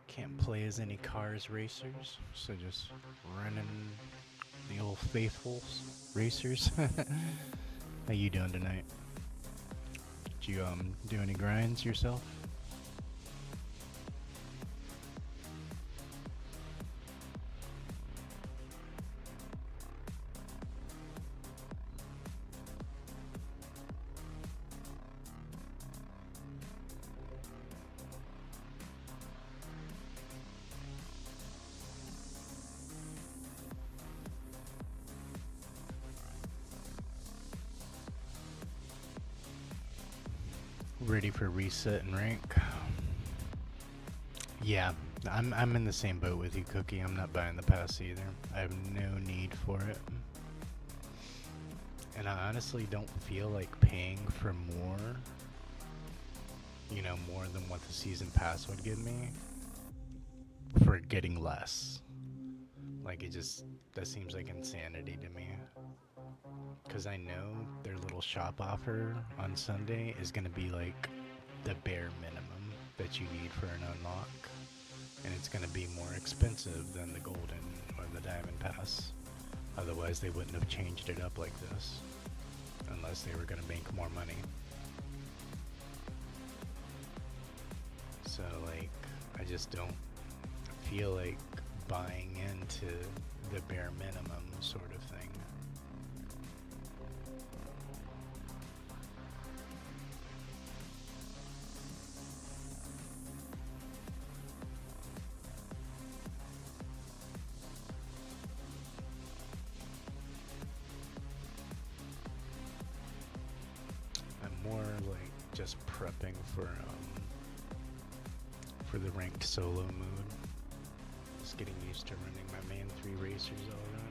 Can't play as any cars racers, so just running the old faithfuls racers. How you doing tonight? Did you do any grinds yourself? Ready for reset and rank? Yeah, I'm in the same boat with you, Cookie. I'm not buying the pass either. I have no need for it. And I honestly don't feel like paying for more, more than what the season pass would give me for getting less. Like, that seems like insanity to me. Because I know their little shop offer on Sunday is going to be like the bare minimum that you need for an unlock. And it's going to be more expensive than the golden or the diamond pass. Otherwise they wouldn't have changed it up like this. Unless they were going to make more money. So like, I just don't feel like buying into the bare minimum sort of thing. I'm more like just prepping for the ranked solo mood. Just getting used to running my main 3 racers all around.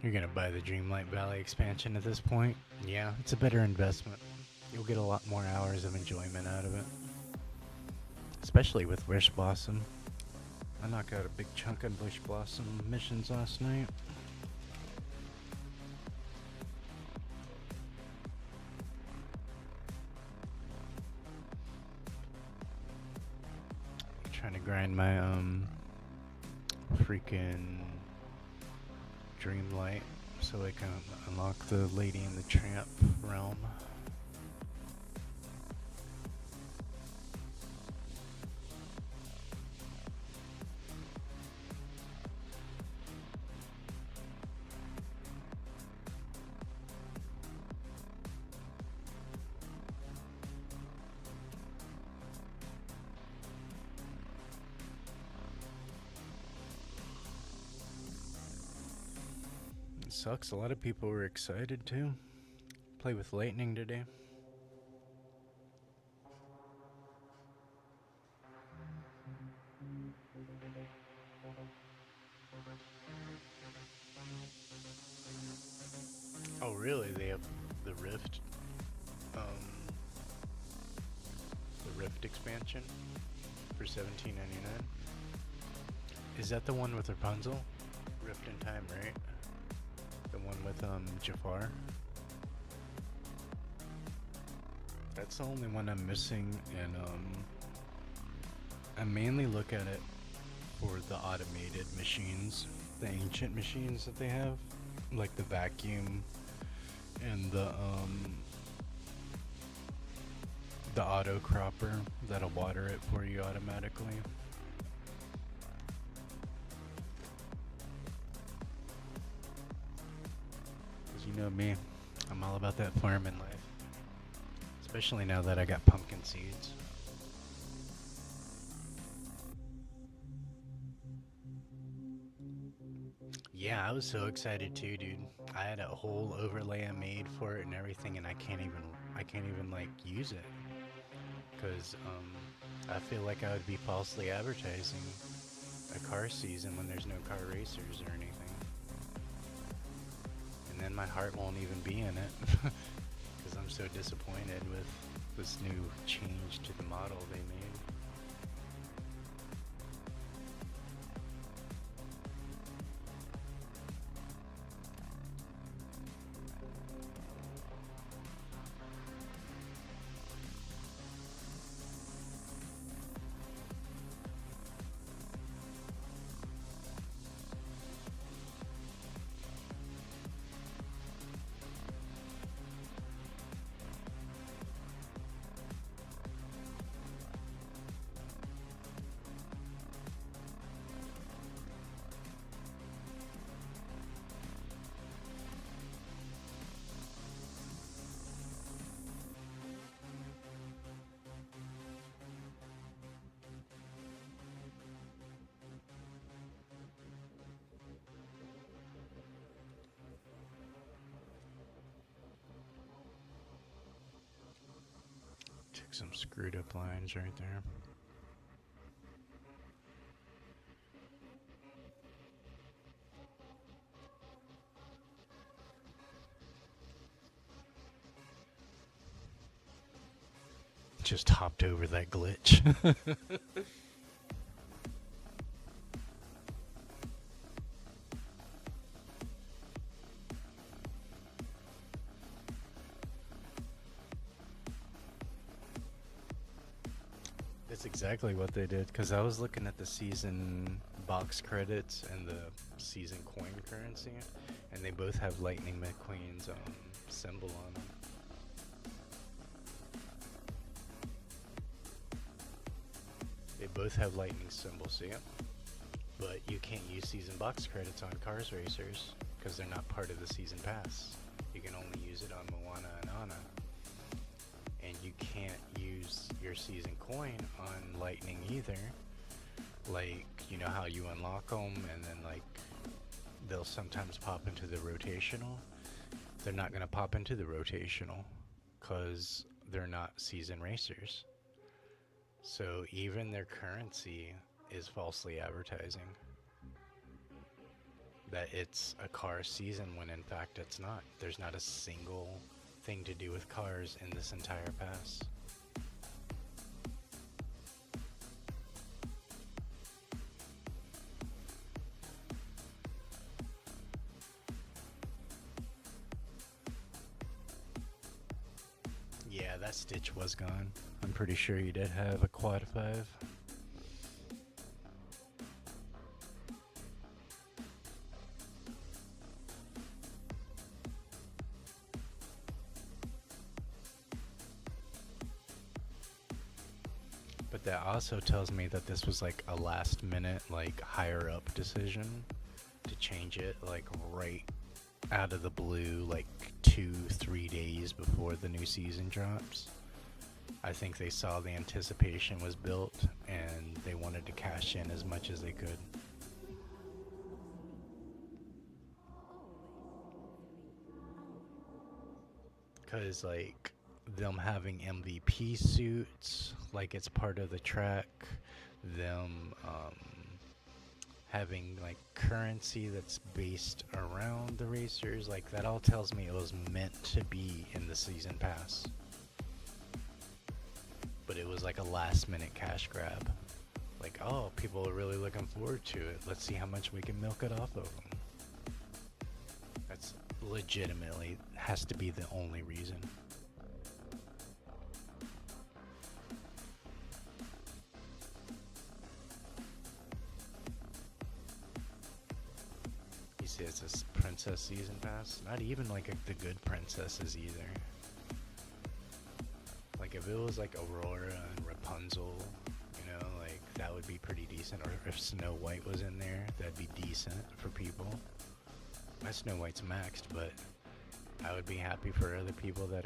You're gonna buy the Dreamlight Valley expansion at this point? Yeah, it's a better investment. You'll get a lot more hours of enjoyment out of it. Especially with Bush Blossom. I knocked out a big chunk of Bush Blossom missions last night. Trying to grind my freaking Dreamlight so I can unlock the Lady and the Tramp realm. It sucks. A lot of people were excited to play with Lightning today. Oh, really? They have the Rift expansion for $17.99. Is that the one with Rapunzel? Rift in Time, right? The one with Jafar? That's the only one I'm missing, and I mainly look at it for the automated machines, the ancient machines that they have, like the vacuum and the auto cropper that'll water it for you automatically. Cause you know me, I'm all about that farming life. Especially now that I got pumpkin seeds. Yeah, I was so excited too, dude. I had a whole overlay I made for it and everything, and I can't even like use it, cause I feel like I would be falsely advertising a car season when there's no car racers or anything, and then my heart won't even be in it, cause I'm so disappointed with this new change to the model they made. Took some screwed up lines right there. Just hopped over that glitch. That's exactly what they did, because I was looking at the season box credits and the season coin currency, and they both have Lightning McQueen's symbol on them. They both have lightning symbols, see it? But you can't use season box credits on Cars Racers because they're not part of the season pass. You can only use it on Moana and Anna. And you can't use your season coin on Lightning either. Like, you know how you unlock them and then like they'll sometimes pop into the rotational? They're not going to pop into the rotational because they're not season racers. So even their currency is falsely advertising that it's a car season when in fact it's not. There's not a single thing to do with cars in this entire pass. Yeah, that Stitch was gone. I'm pretty sure you did have a quad 5. But that also tells me that this was like a last minute, like higher up decision to change it like right out of the blue, like 2-3 days before the new season drops. I think they saw the anticipation was built and they wanted to cash in as much as they could. Cause like them having MVP suits, like it's part of the track, them having like currency that's based around the racers, like that all tells me it was meant to be in the season pass. but it was like a last minute cash grab. Like, oh, people are really looking forward to it. Let's see how much we can milk it off of them. That's legitimately has to be the only reason. You see, it's a princess season pass. Not even like the good princesses either. Like if it was like Aurora and Rapunzel, you know, like that would be pretty decent. Or if Snow White was in there, that'd be decent for people. My Snow White's maxed, but I would be happy for other people that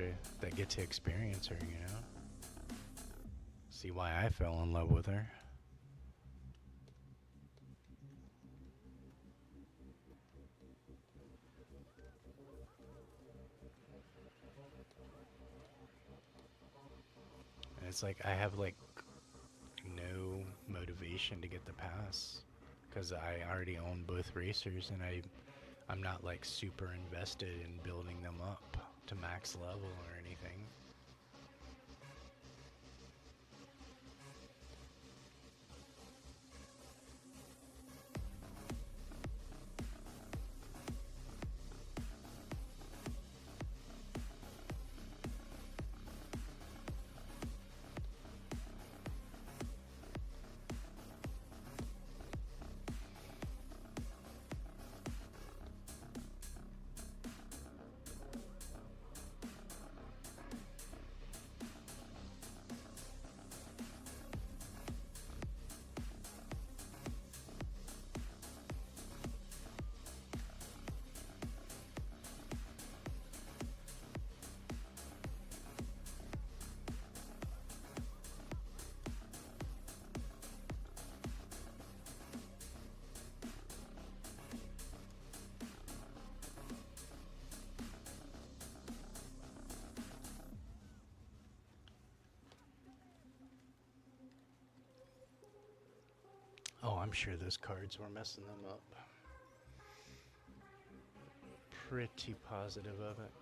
get to experience her, you know? See why I fell in love with her. And it's like I have like no motivation to get the pass because I already own both racers and I'm not like super invested in building them up to max level or anything. Oh, I'm sure those cards were messing them up. Pretty positive of it.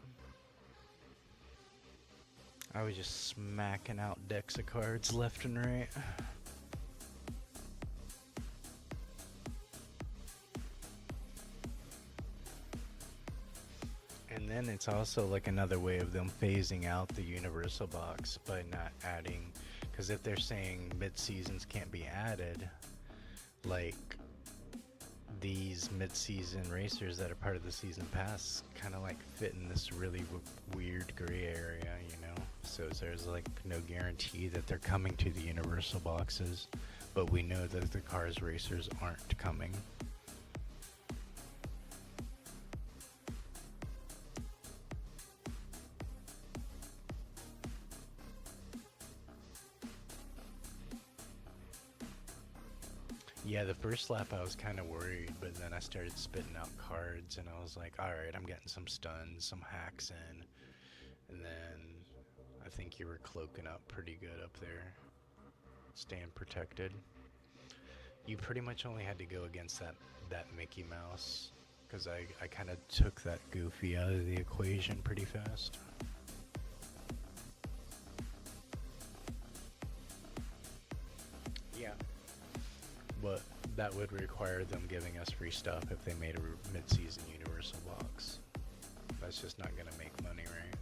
I was just smacking out decks of cards left and right. And then it's also like another way of them phasing out the universal box by not adding, because if they're saying mid-seasons can't be added, like these mid-season racers that are part of the season pass kind of like fit in this really weird gray area, you know? So there's like no guarantee that they're coming to the universal boxes, but we know that the cars racers aren't coming. Yeah, the first lap I was kind of worried, but then I started spitting out cards and I was like, alright, I'm getting some stuns, some hacks in. And then I think you were cloaking up pretty good up there, staying protected. You pretty much only had to go against that Mickey Mouse, because I kind of took that Goofy out of the equation pretty fast. Yeah. But that would require them giving us free stuff if they made a mid-season universal box. That's just not gonna make money, right?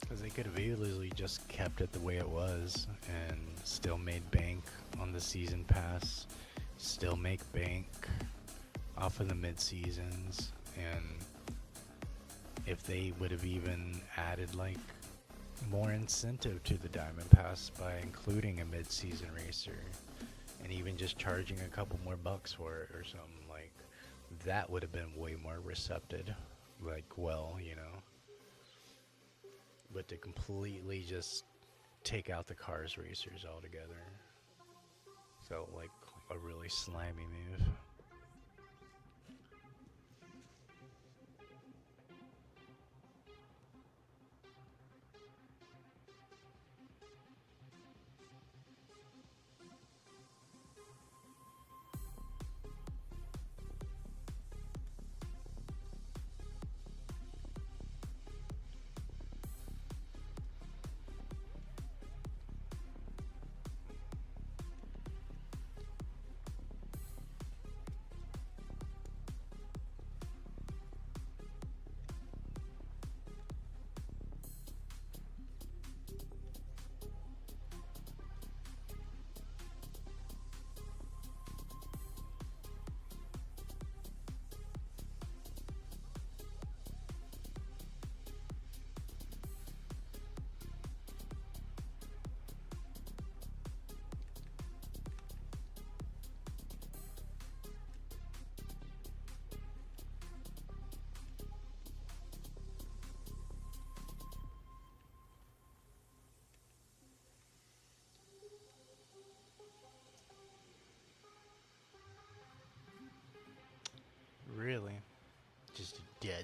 Because they could have easily just kept it the way it was and still made bank on the season pass, still make bank off of the mid-seasons, and if they would have even added like more incentive to the Diamond Pass by including a mid-season racer and even just charging a couple more bucks for it or something, like that would have been way more receptive, like, well, you know. But to completely just take out the cars racers altogether felt like a really slimy move.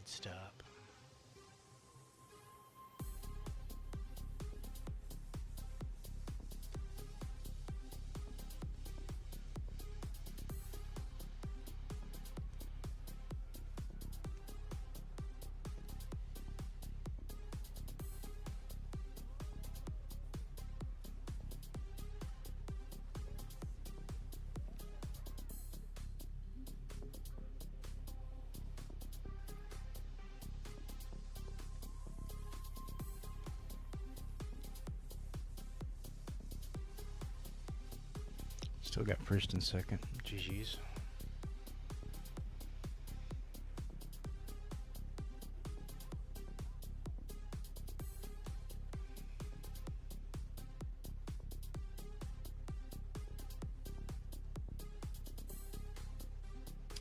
stop. Still got first and second. GG's.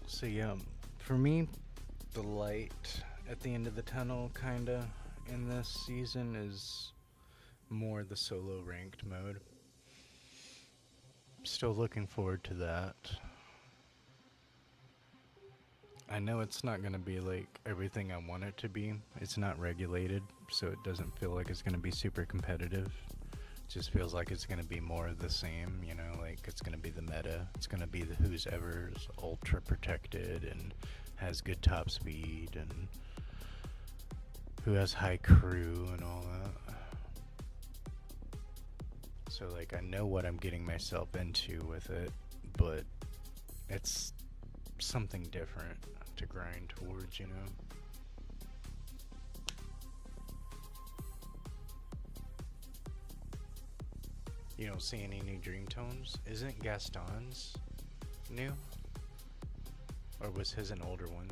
So yeah, for me, the light at the end of the tunnel kinda in this season is more the solo ranked mode. Still looking forward to that. I know it's not going to be like everything I want it to be. It's not regulated, so it doesn't feel like it's going to be super competitive. It just feels like it's going to be more of the same, you know, like it's going to be the meta. It's going to be the who's ever's ultra protected and has good top speed and who has high crew and all that. So like I know what I'm getting myself into with it, but it's something different to grind towards, you know. You don't see any new Dream Tones? Isn't Gaston's new? Or was his an older one?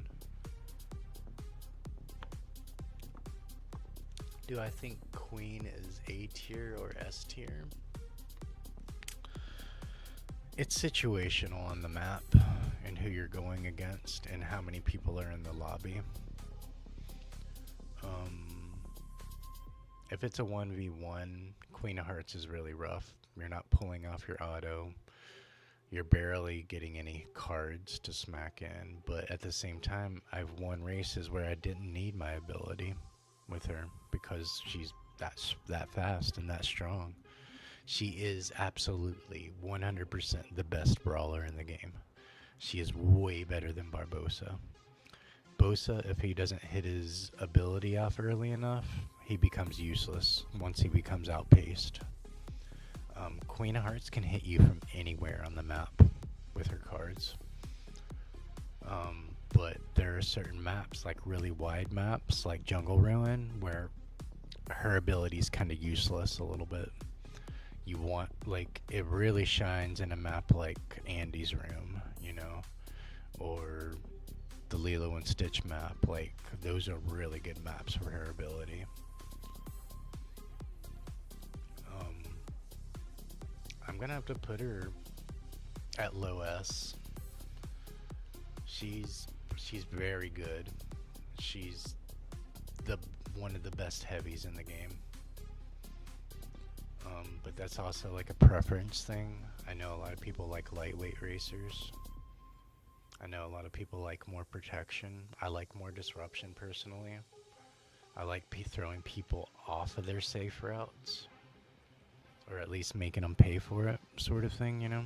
Do I think Queen is A tier or S tier? It's situational on the map and who you're going against and how many people are in the lobby. If it's a 1v1, Queen of Hearts is really rough. You're not pulling off your auto. You're barely getting any cards to smack in. But at the same time, I've won races where I didn't need my ability with her because she's that fast and that strong. She is absolutely 100% the best brawler in the game. She is way better than Barbosa. Bosa, if he doesn't hit his ability off early enough, he becomes useless once he becomes outpaced. Queen of Hearts can hit you from anywhere on the map with her cards. But there are certain maps, like really wide maps, like Jungle Ruin, where her ability is kind of useless a little bit. You want, like, it really shines in a map like Andy's Room, you know, or the Lilo and Stitch map. Like, those are really good maps for her ability. I'm gonna have to put her at low S. She's very good. She's one of the best heavies in the game. But that's also like a preference thing. I know a lot of people like lightweight racers. I know a lot of people like more protection. I like more disruption personally. I like throwing people off of their safe routes. Or at least making them pay for it, sort of thing, you know?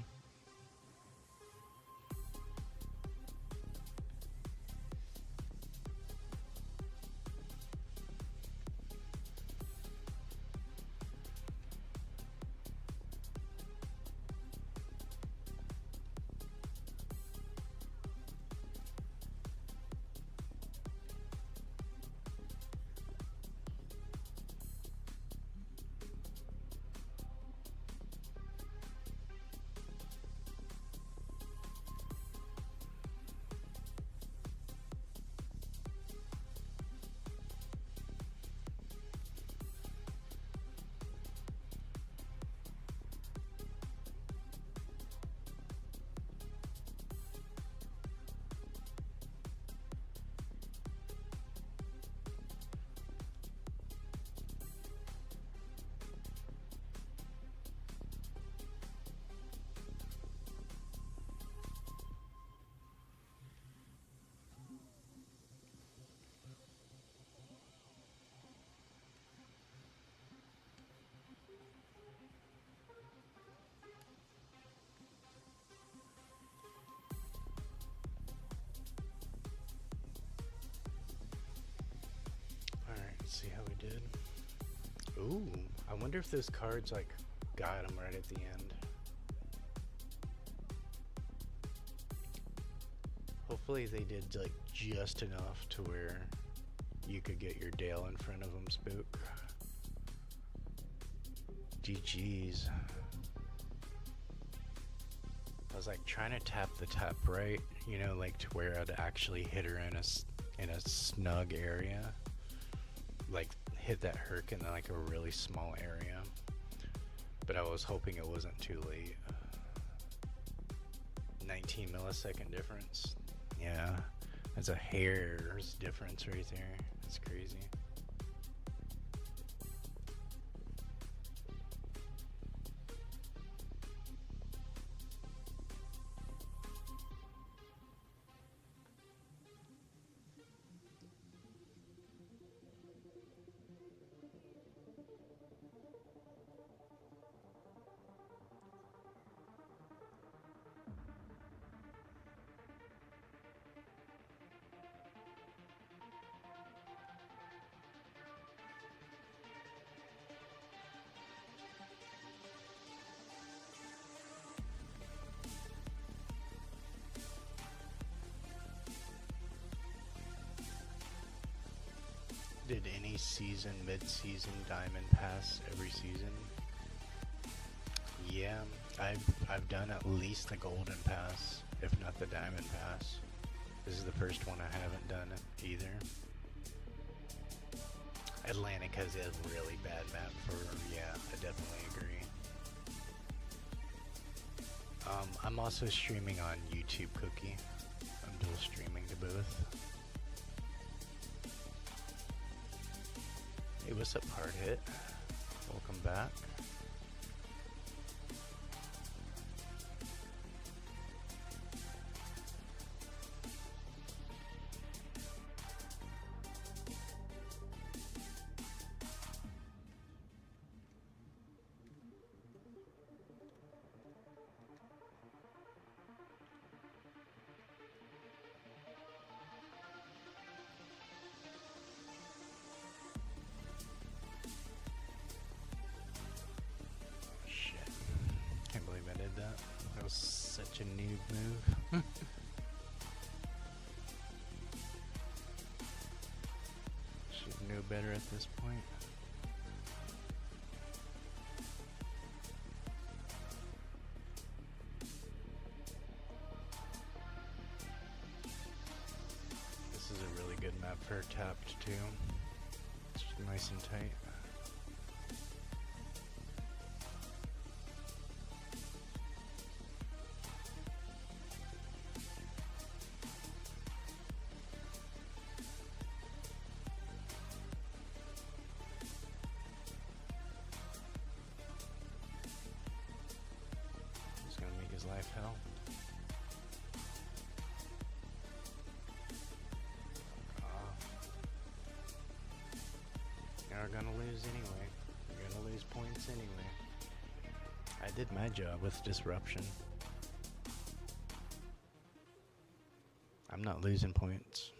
did. Ooh, I wonder if those cards like got him right at the end. Hopefully they did like just enough to where you could get your Dale in front of him, Spook. GG's. I was like trying to tap the top right, you know, like to where I'd actually hit her in a snug area, like hit that herc in like a really small area. But I was hoping it wasn't too late. 19 millisecond difference. Yeah, that's a hair's difference right there. That's crazy. Did any season, mid-season diamond pass every season? Yeah, I've done at least the golden pass, if not the diamond pass. This is the first one I haven't done either. Atlantica is a really bad map for, yeah, I definitely agree. I'm also streaming on YouTube Cookie. I'm dual streaming to both. Hey, what's up, Hard Hit? Welcome back. That was such a noob move. Should know better at this point. This is a really good map for tapped too. It's nice and tight. Life hell. You're gonna lose anyway. You're gonna lose points anyway. I did my job with disruption. I'm not losing points.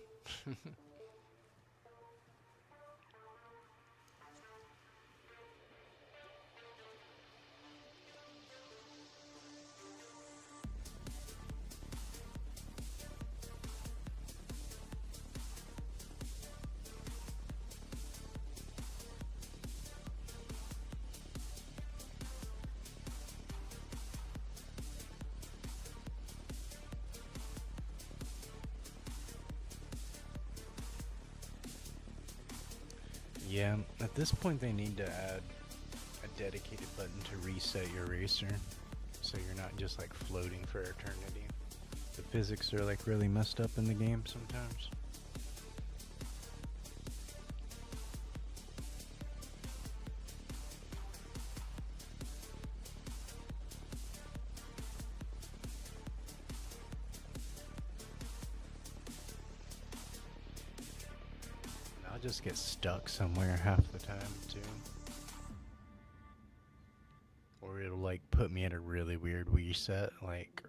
Yeah, at this point they need to add a dedicated button to reset your racer, so you're not just like floating for eternity. The physics are like really messed up in the game sometimes. Just get stuck somewhere half the time too, or it'll like put me at a really weird reset, like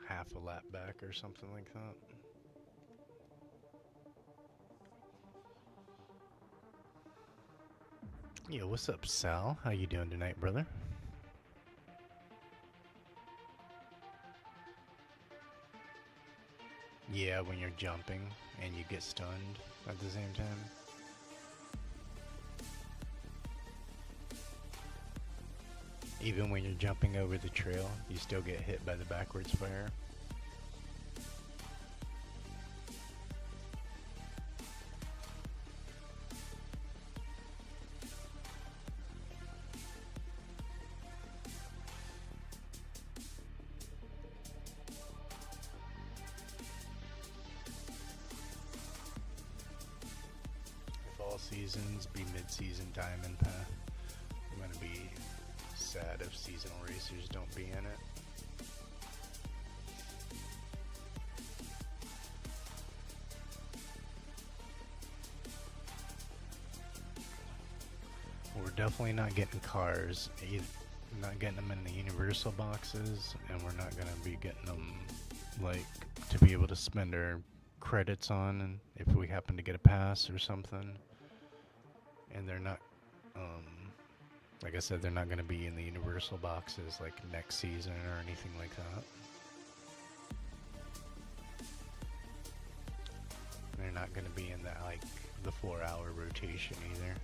half a lap back or something like that. Yo, what's up, Sal? How you doing tonight, brother? Yeah, when you're jumping and you get stunned at the same time. Even when you're jumping over the trail, you still get hit by the backwards fire. If all seasons be mid-season diamond path, I'm gonna be sad if seasonal racers don't be in it. We're definitely not getting cars, not getting them in the universal boxes, and we're not gonna be getting them like to be able to spend our credits on, and if we happen to get a pass or something. And they're not, like I said, they're not gonna be in the universal boxes like next season or anything like that. They're not gonna be in that like the 4-hour rotation either.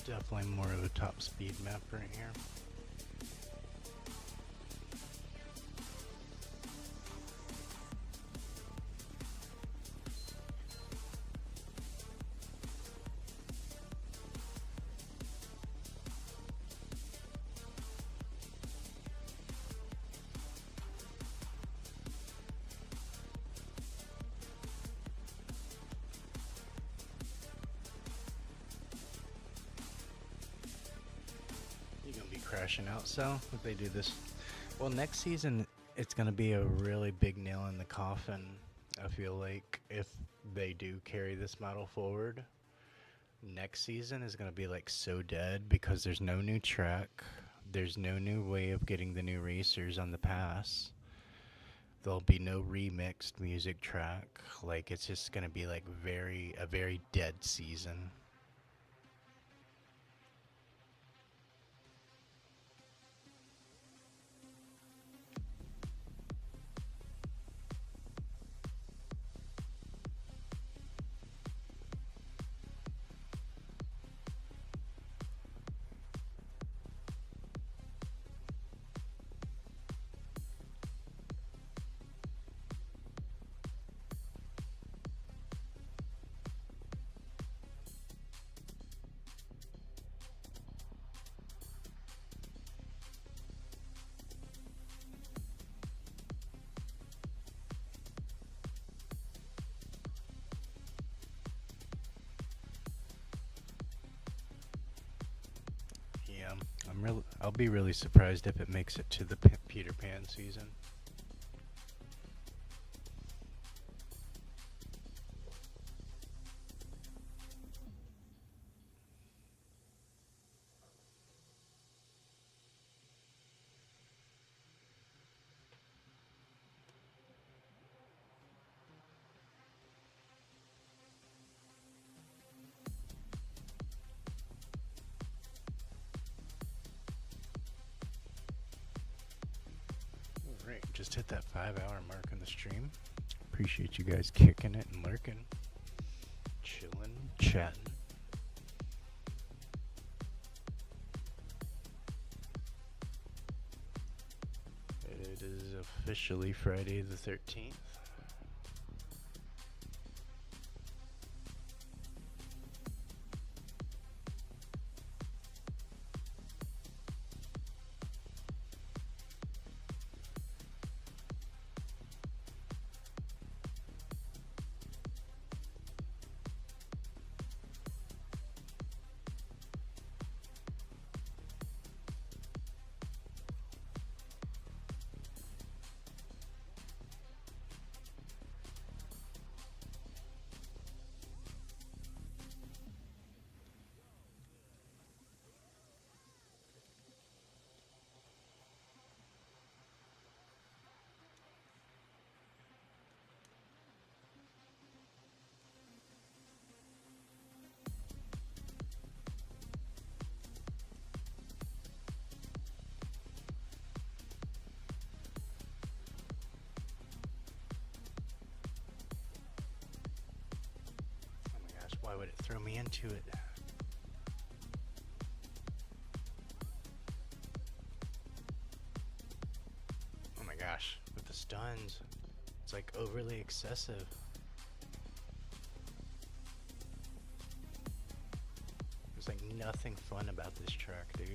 Definitely more of a top speed map right here. Crashing out, so if they do this, well, next season it's gonna be a really big nail in the coffin. I feel like if they do carry this model forward, next season is gonna be like so dead because there's no new track, there's no new way of getting the new racers on the pass. There'll be no remixed music track. Like it's just gonna be like a very dead season. Yeah, I'll be really surprised if it makes it to the Peter Pan season. Alright, just hit that 5-hour mark on the stream. Appreciate you guys kicking it and lurking. Chilling, chatting. It is officially Friday the 13th. Why would it throw me into it? Oh my gosh, with the stuns, it's like overly excessive. There's like nothing fun about this track, dude.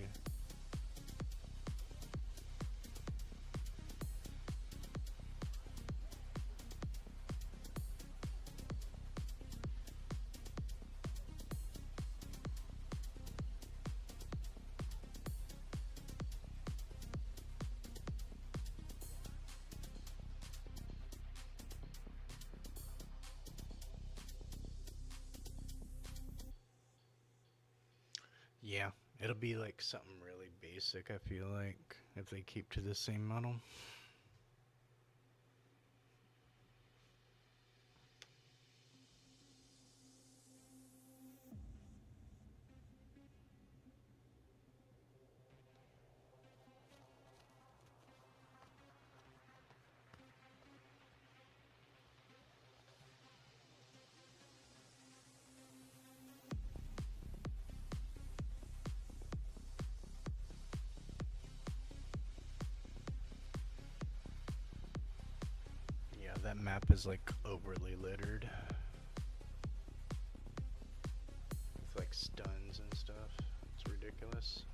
Yeah, it'll be like something really basic, I feel like, if they keep to the same model. Yeah, that map is like overly littered with like stuns and stuff. It's ridiculous.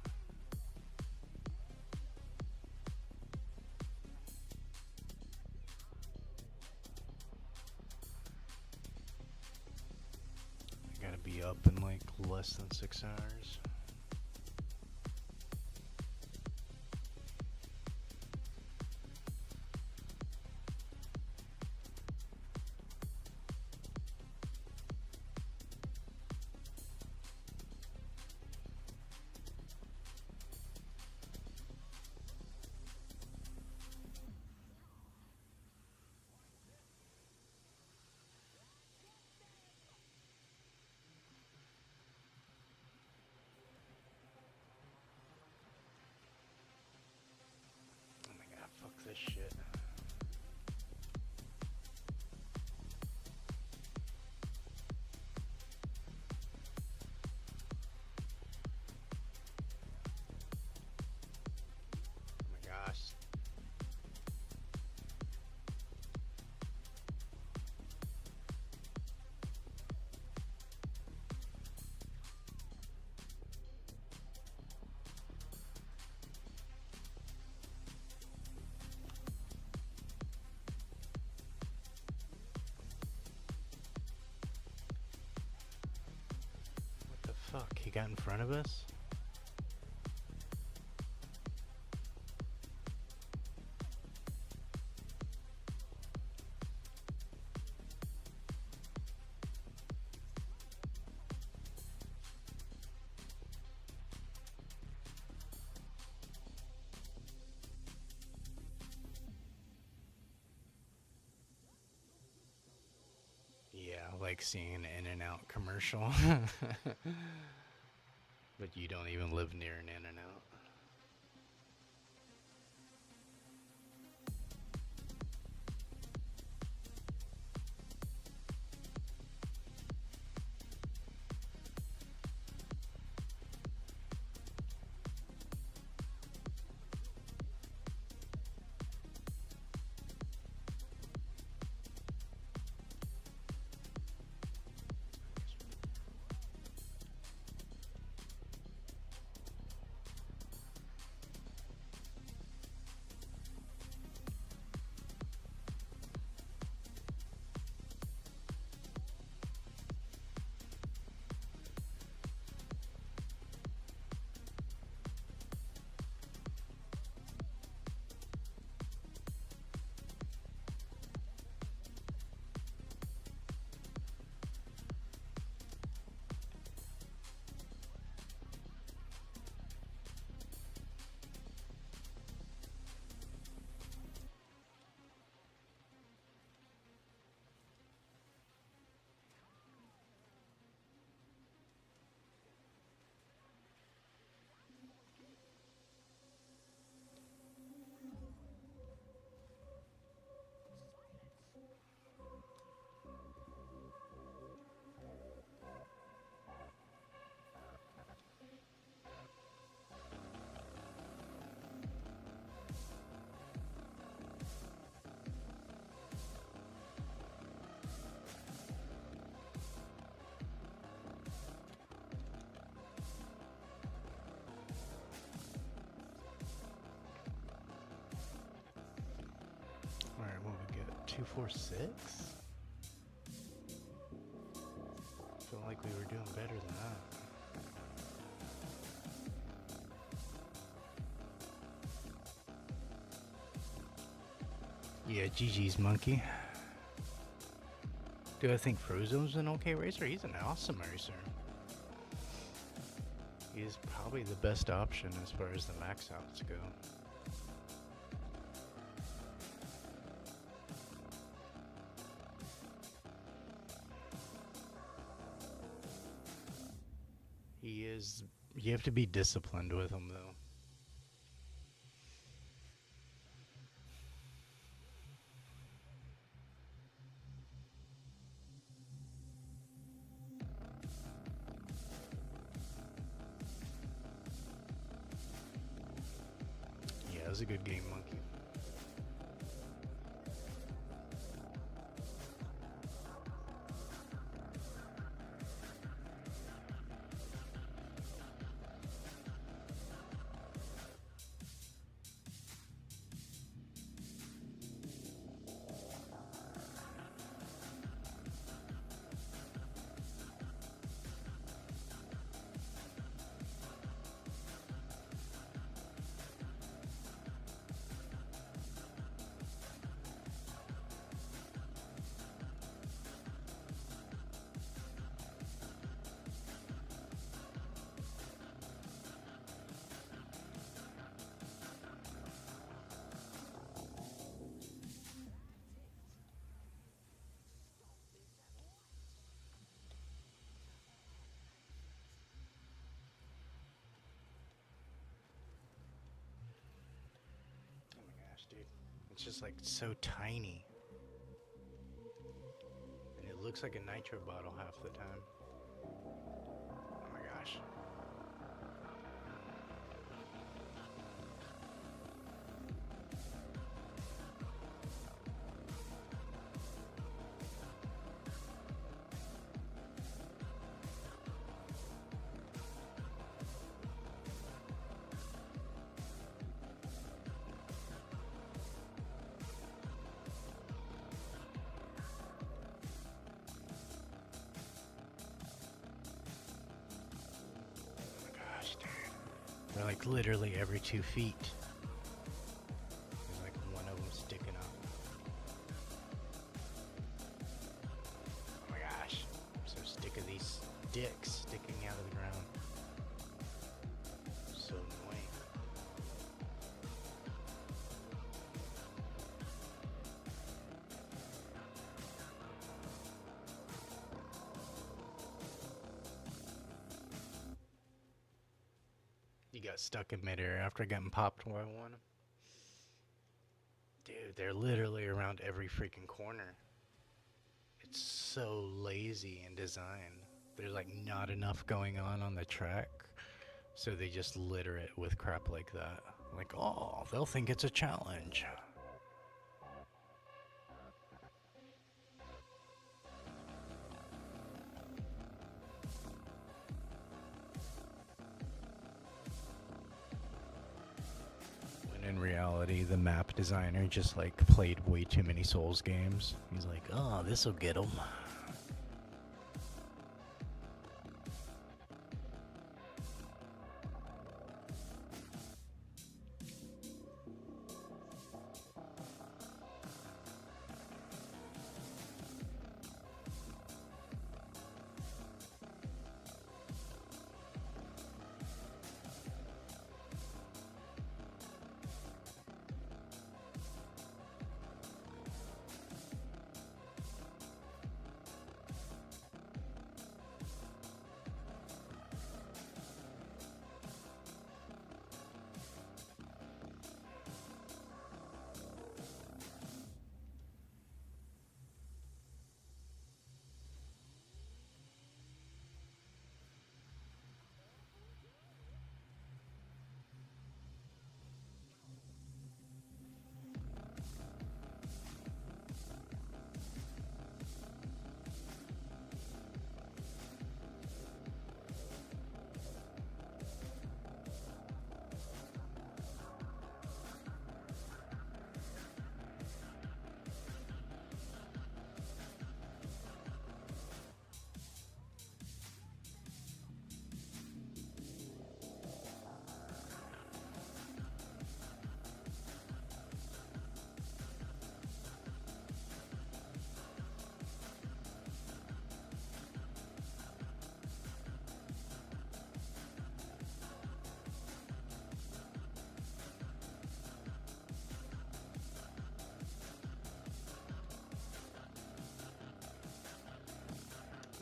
I gotta be up in like less than 6 hours. Oh my god, fuck this shit. Oh my gosh. What the fuck? He got in front of us? Yeah, like seeing an In-N-Out commercial. But you don't even live near an In-N-Out. 246? Felt like we were doing better than that. Yeah, GG's Monkey. Do I think Frozo's an okay racer? He's an awesome racer. He's probably the best option as far as the max outs go. He is. You have to be disciplined with him, though. Yeah, it was a good game, Monkey. Dude, it's just like so tiny, and it looks like a nitro bottle half the time. Oh my gosh. They're like literally every 2 feet. There's like one of them sticking up. Oh my gosh. I'm so sick of these sticks sticking out of the ground. So annoying. You got stuck in midair after getting popped by one. Dude, they're literally around every freaking corner. It's so lazy in design. There's like not enough going on the track, so they just litter it with crap like that. Like, oh, they'll think it's a challenge. In reality, the map designer just like played way too many Souls games. He's like, oh, this'll get him.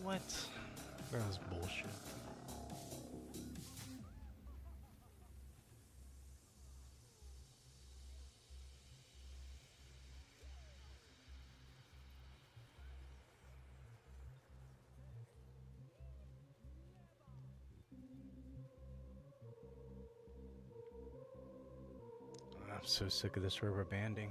What? That was bullshit. I'm so sick of this rubber banding.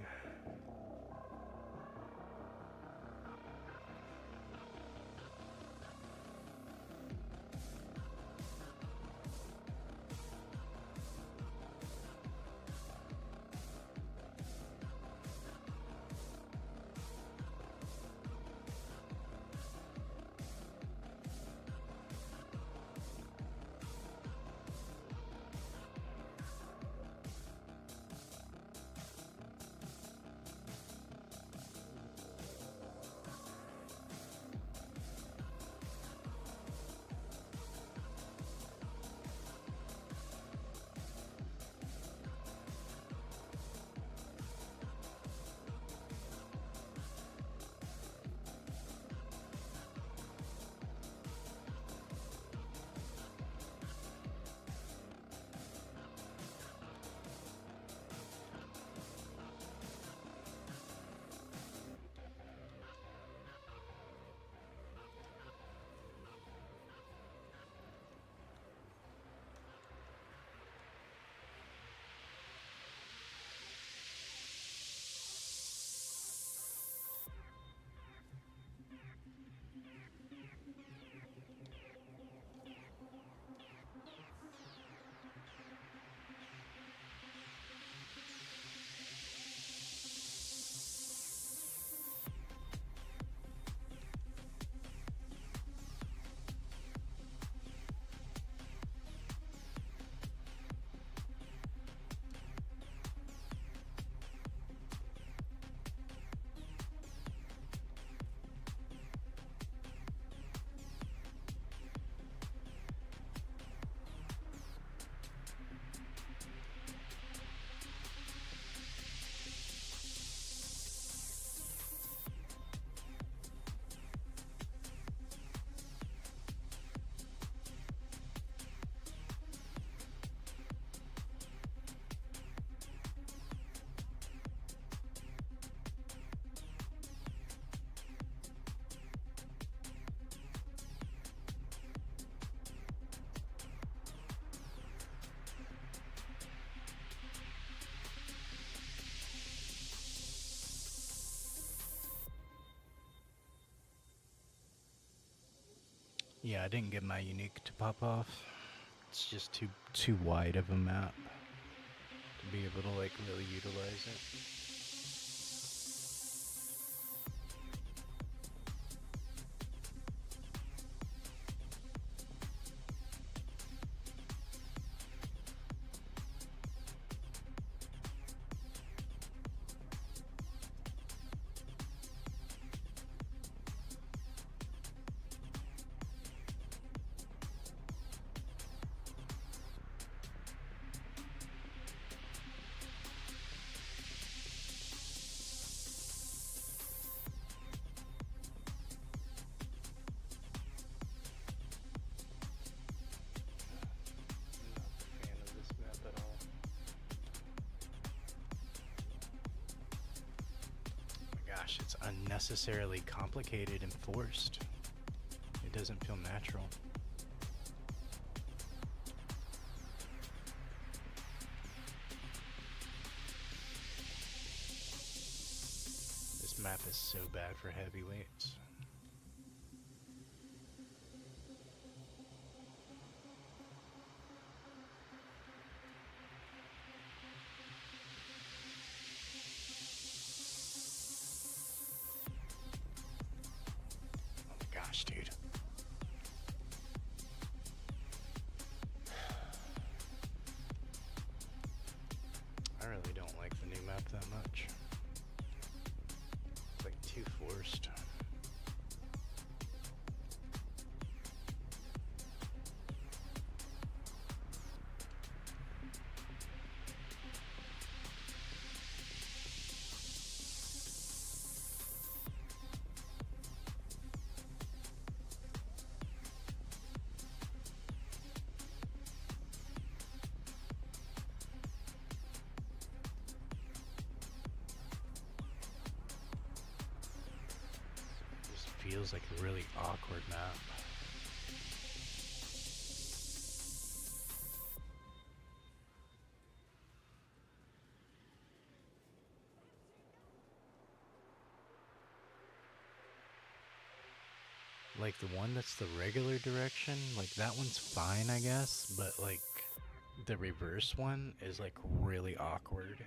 Yeah, I didn't get my unique to pop off. It's just too wide of a map to be able to like really utilize it. Gosh, it's unnecessarily complicated and forced. It doesn't feel natural. This map is so bad for heavyweights. Gosh, dude. I really don't like the new map that much. It's like too forced. feels like a really awkward map. Like the one that's the regular direction, like that one's fine, I guess, but like the reverse one is like really awkward.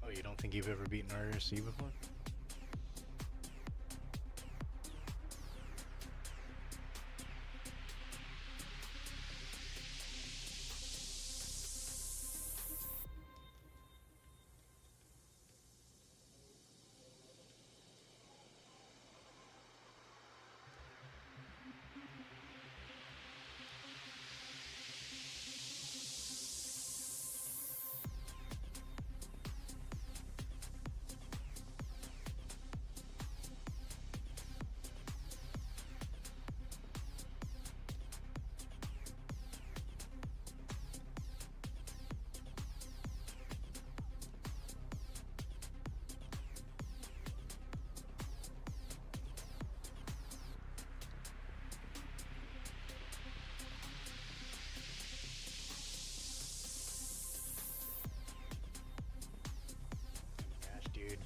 Oh, you don't think you've ever beaten RRC before? Gosh, dude.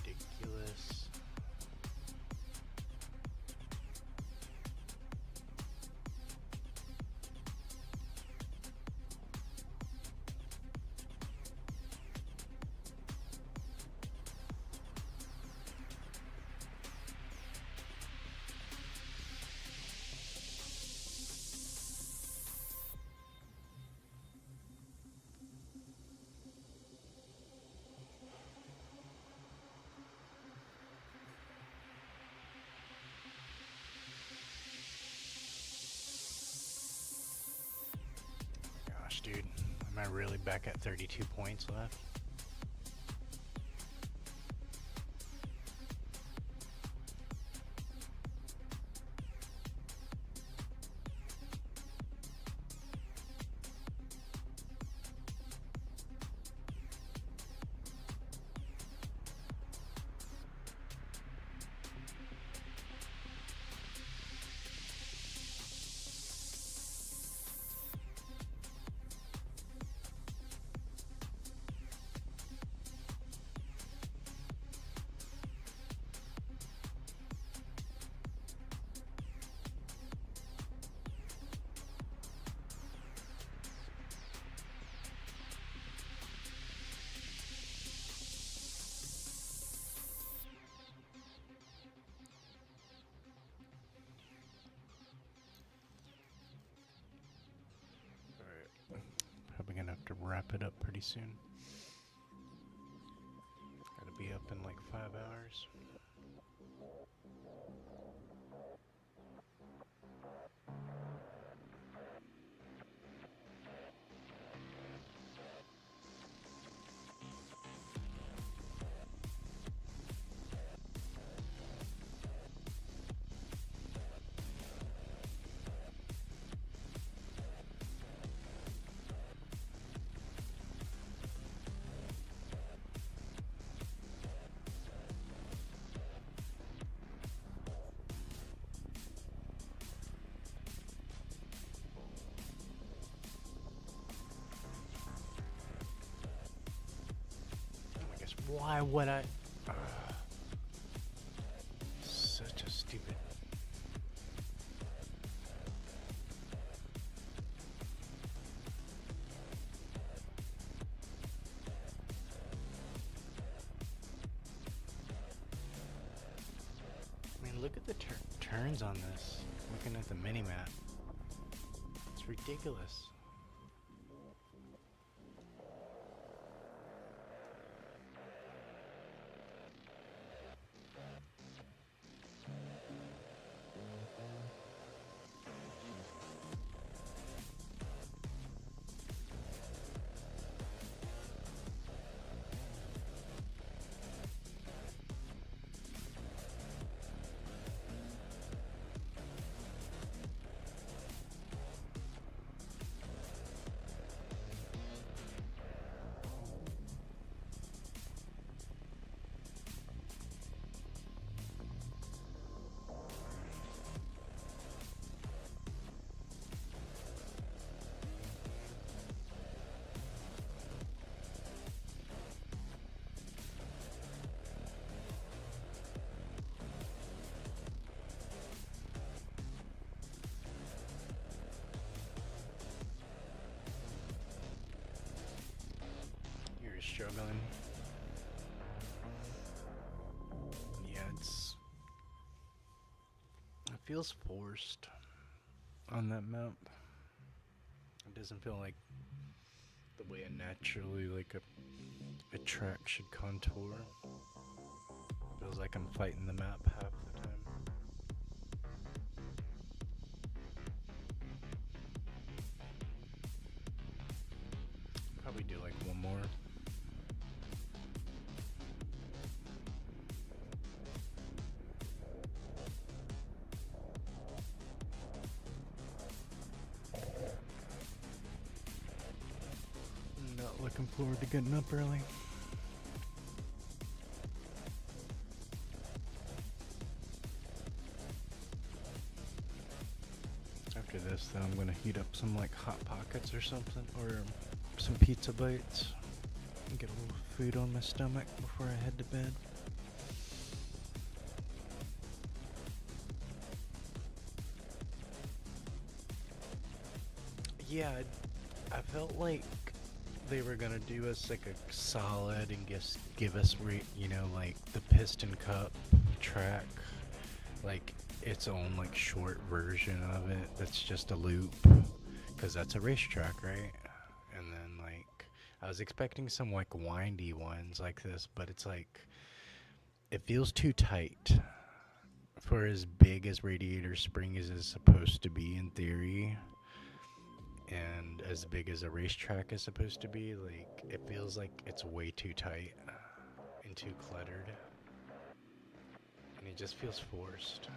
Ridiculous. Gosh, dude. Am I really back at 32 points left? Probably gonna have to wrap it up pretty soon. Gotta be up in like 5 hours. Why would I? And look at the turns on this. Looking at the mini map. It's ridiculous. You're struggling. Yeah, it feels forced on that map. It doesn't feel like the way a naturally like a track should contour. Feels like I'm fighting the map half the time. Probably do like one more. Not looking forward to getting up early. After this, though, I'm gonna heat up some like hot pockets or something, or some pizza bites, and get a little food on my stomach before I head to bed. Yeah, I felt like they were gonna do us like a solid and just give us, like the Piston Cup track, like its own like short version of it that's just a loop, because that's a racetrack, right? And then like I was expecting some like windy ones like this, but it's like it feels too tight for as big as Radiator Springs is supposed to be in theory, and as big as a racetrack is supposed to be. Like it feels like it's way too tight and too cluttered, and it just feels forced.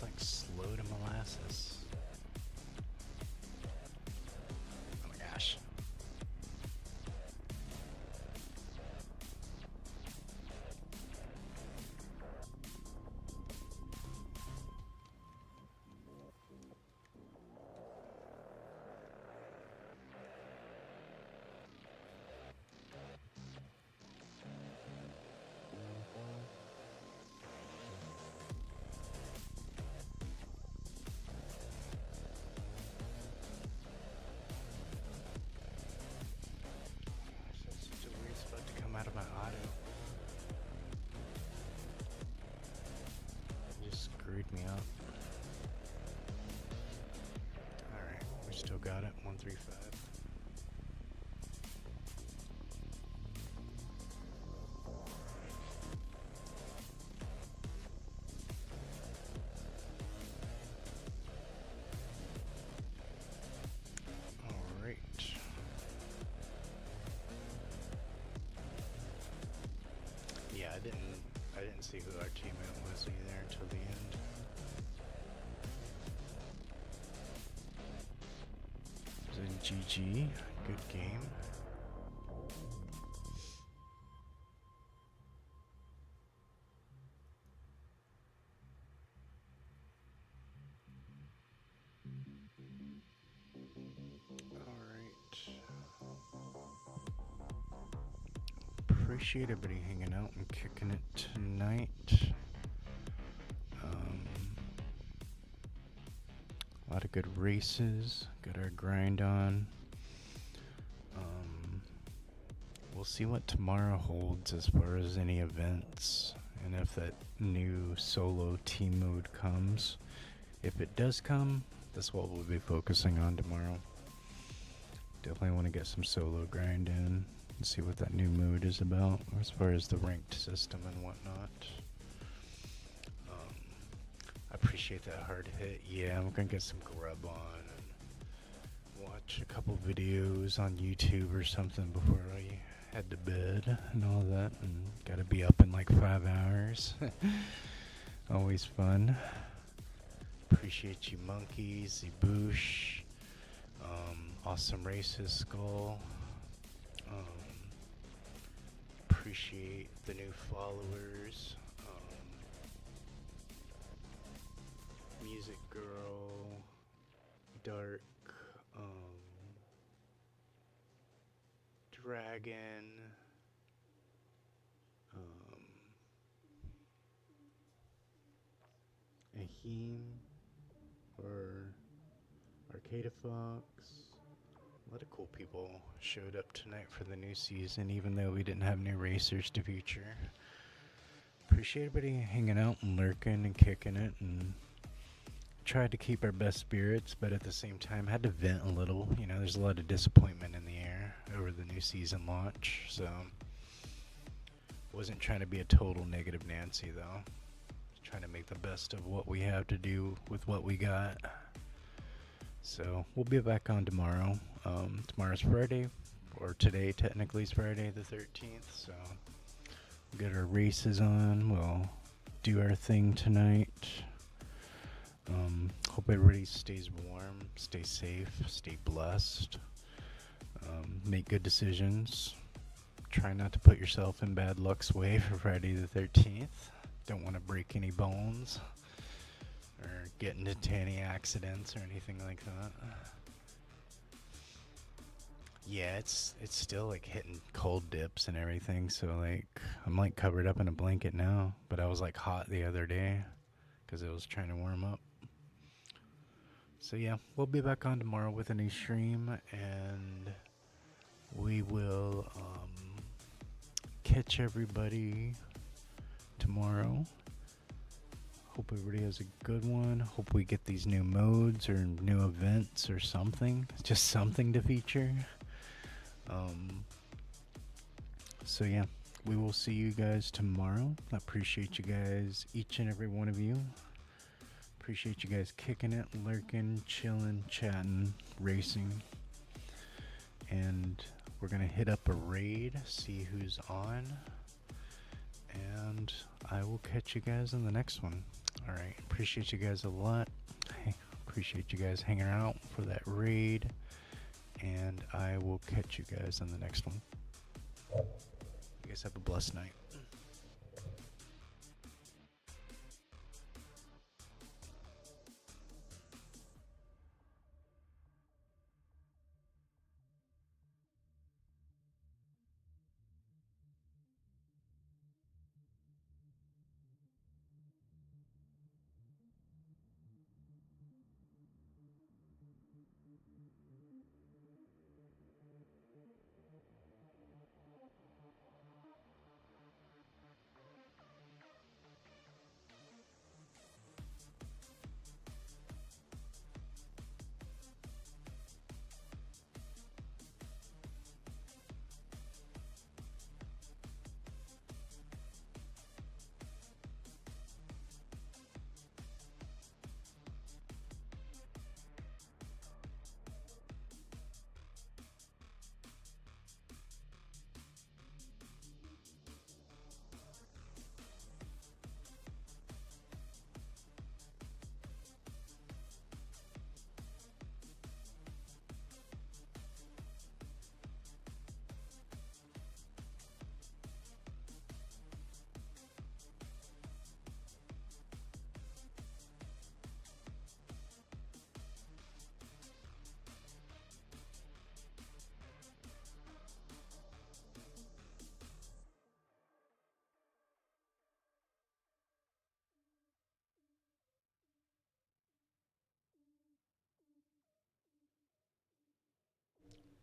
Like slow to molasses. Oh my gosh. Out of my auto. It just screwed me up. Alright, we still got it. 135. I didn't see who our teammate was either until the end. GG. Good game. Appreciate everybody hanging out and kicking it tonight. A lot of good races. Got our grind on. We'll see what tomorrow holds as far as any events and if that new solo team mode comes. If it does come, that's what we'll be focusing on tomorrow. Definitely want to get some solo grind in and see what that new mode is about as far as the ranked system and whatnot. I appreciate that hard hit. Yeah, I'm gonna get some grub on and watch a couple videos on YouTube or something before I head to bed and all that, and gotta be up in like 5 hours. Always fun. Appreciate you monkeys, Zeboosh, awesome races, Skull. Appreciate the new followers. Music Girl, Dark, Dragon, Ahim, or Arcada Fox. A lot of cool people showed up tonight for the new season, even though we didn't have new racers to feature. Appreciate everybody hanging out and lurking and kicking it, and tried to keep our best spirits, but at the same time had to vent a little. You know, there's a lot of disappointment in the air over the new season launch, so wasn't trying to be a total negative Nancy though. Trying to make the best of what we have to do with what we got. So we'll be back on tomorrow. Tomorrow's Friday, or today technically is Friday the 13th, so we'll get our races on. We'll do our thing tonight. Hope everybody stays warm, stay safe, stay blessed, make good decisions. Try not to put yourself in bad luck's way for Friday the 13th. Don't want to break any bones or get into any accidents or anything like that. Yeah, it's still like hitting cold dips and everything, so like I'm like covered up in a blanket now, but I was like hot the other day because I was trying to warm up. So yeah, we'll be back on tomorrow with a new stream, and we will catch everybody tomorrow. Hope everybody has a good one. Hope we get these new modes or new events or something. Just something to feature. So yeah, we will see you guys tomorrow. I appreciate you guys, each and every one of you. Appreciate you guys kicking it, lurking, chilling, chatting, racing. And we're going to hit up a raid, see who's on. And I will catch you guys in the next one. Alright, appreciate you guys a lot. Appreciate you guys hanging out for that raid. And I will catch you guys in the next one. You guys have a blessed night.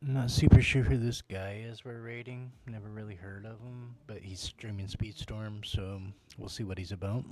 I'm not super sure who this guy is we're raiding. Never really heard of him, but he's streaming Speedstorm, so we'll see what he's about.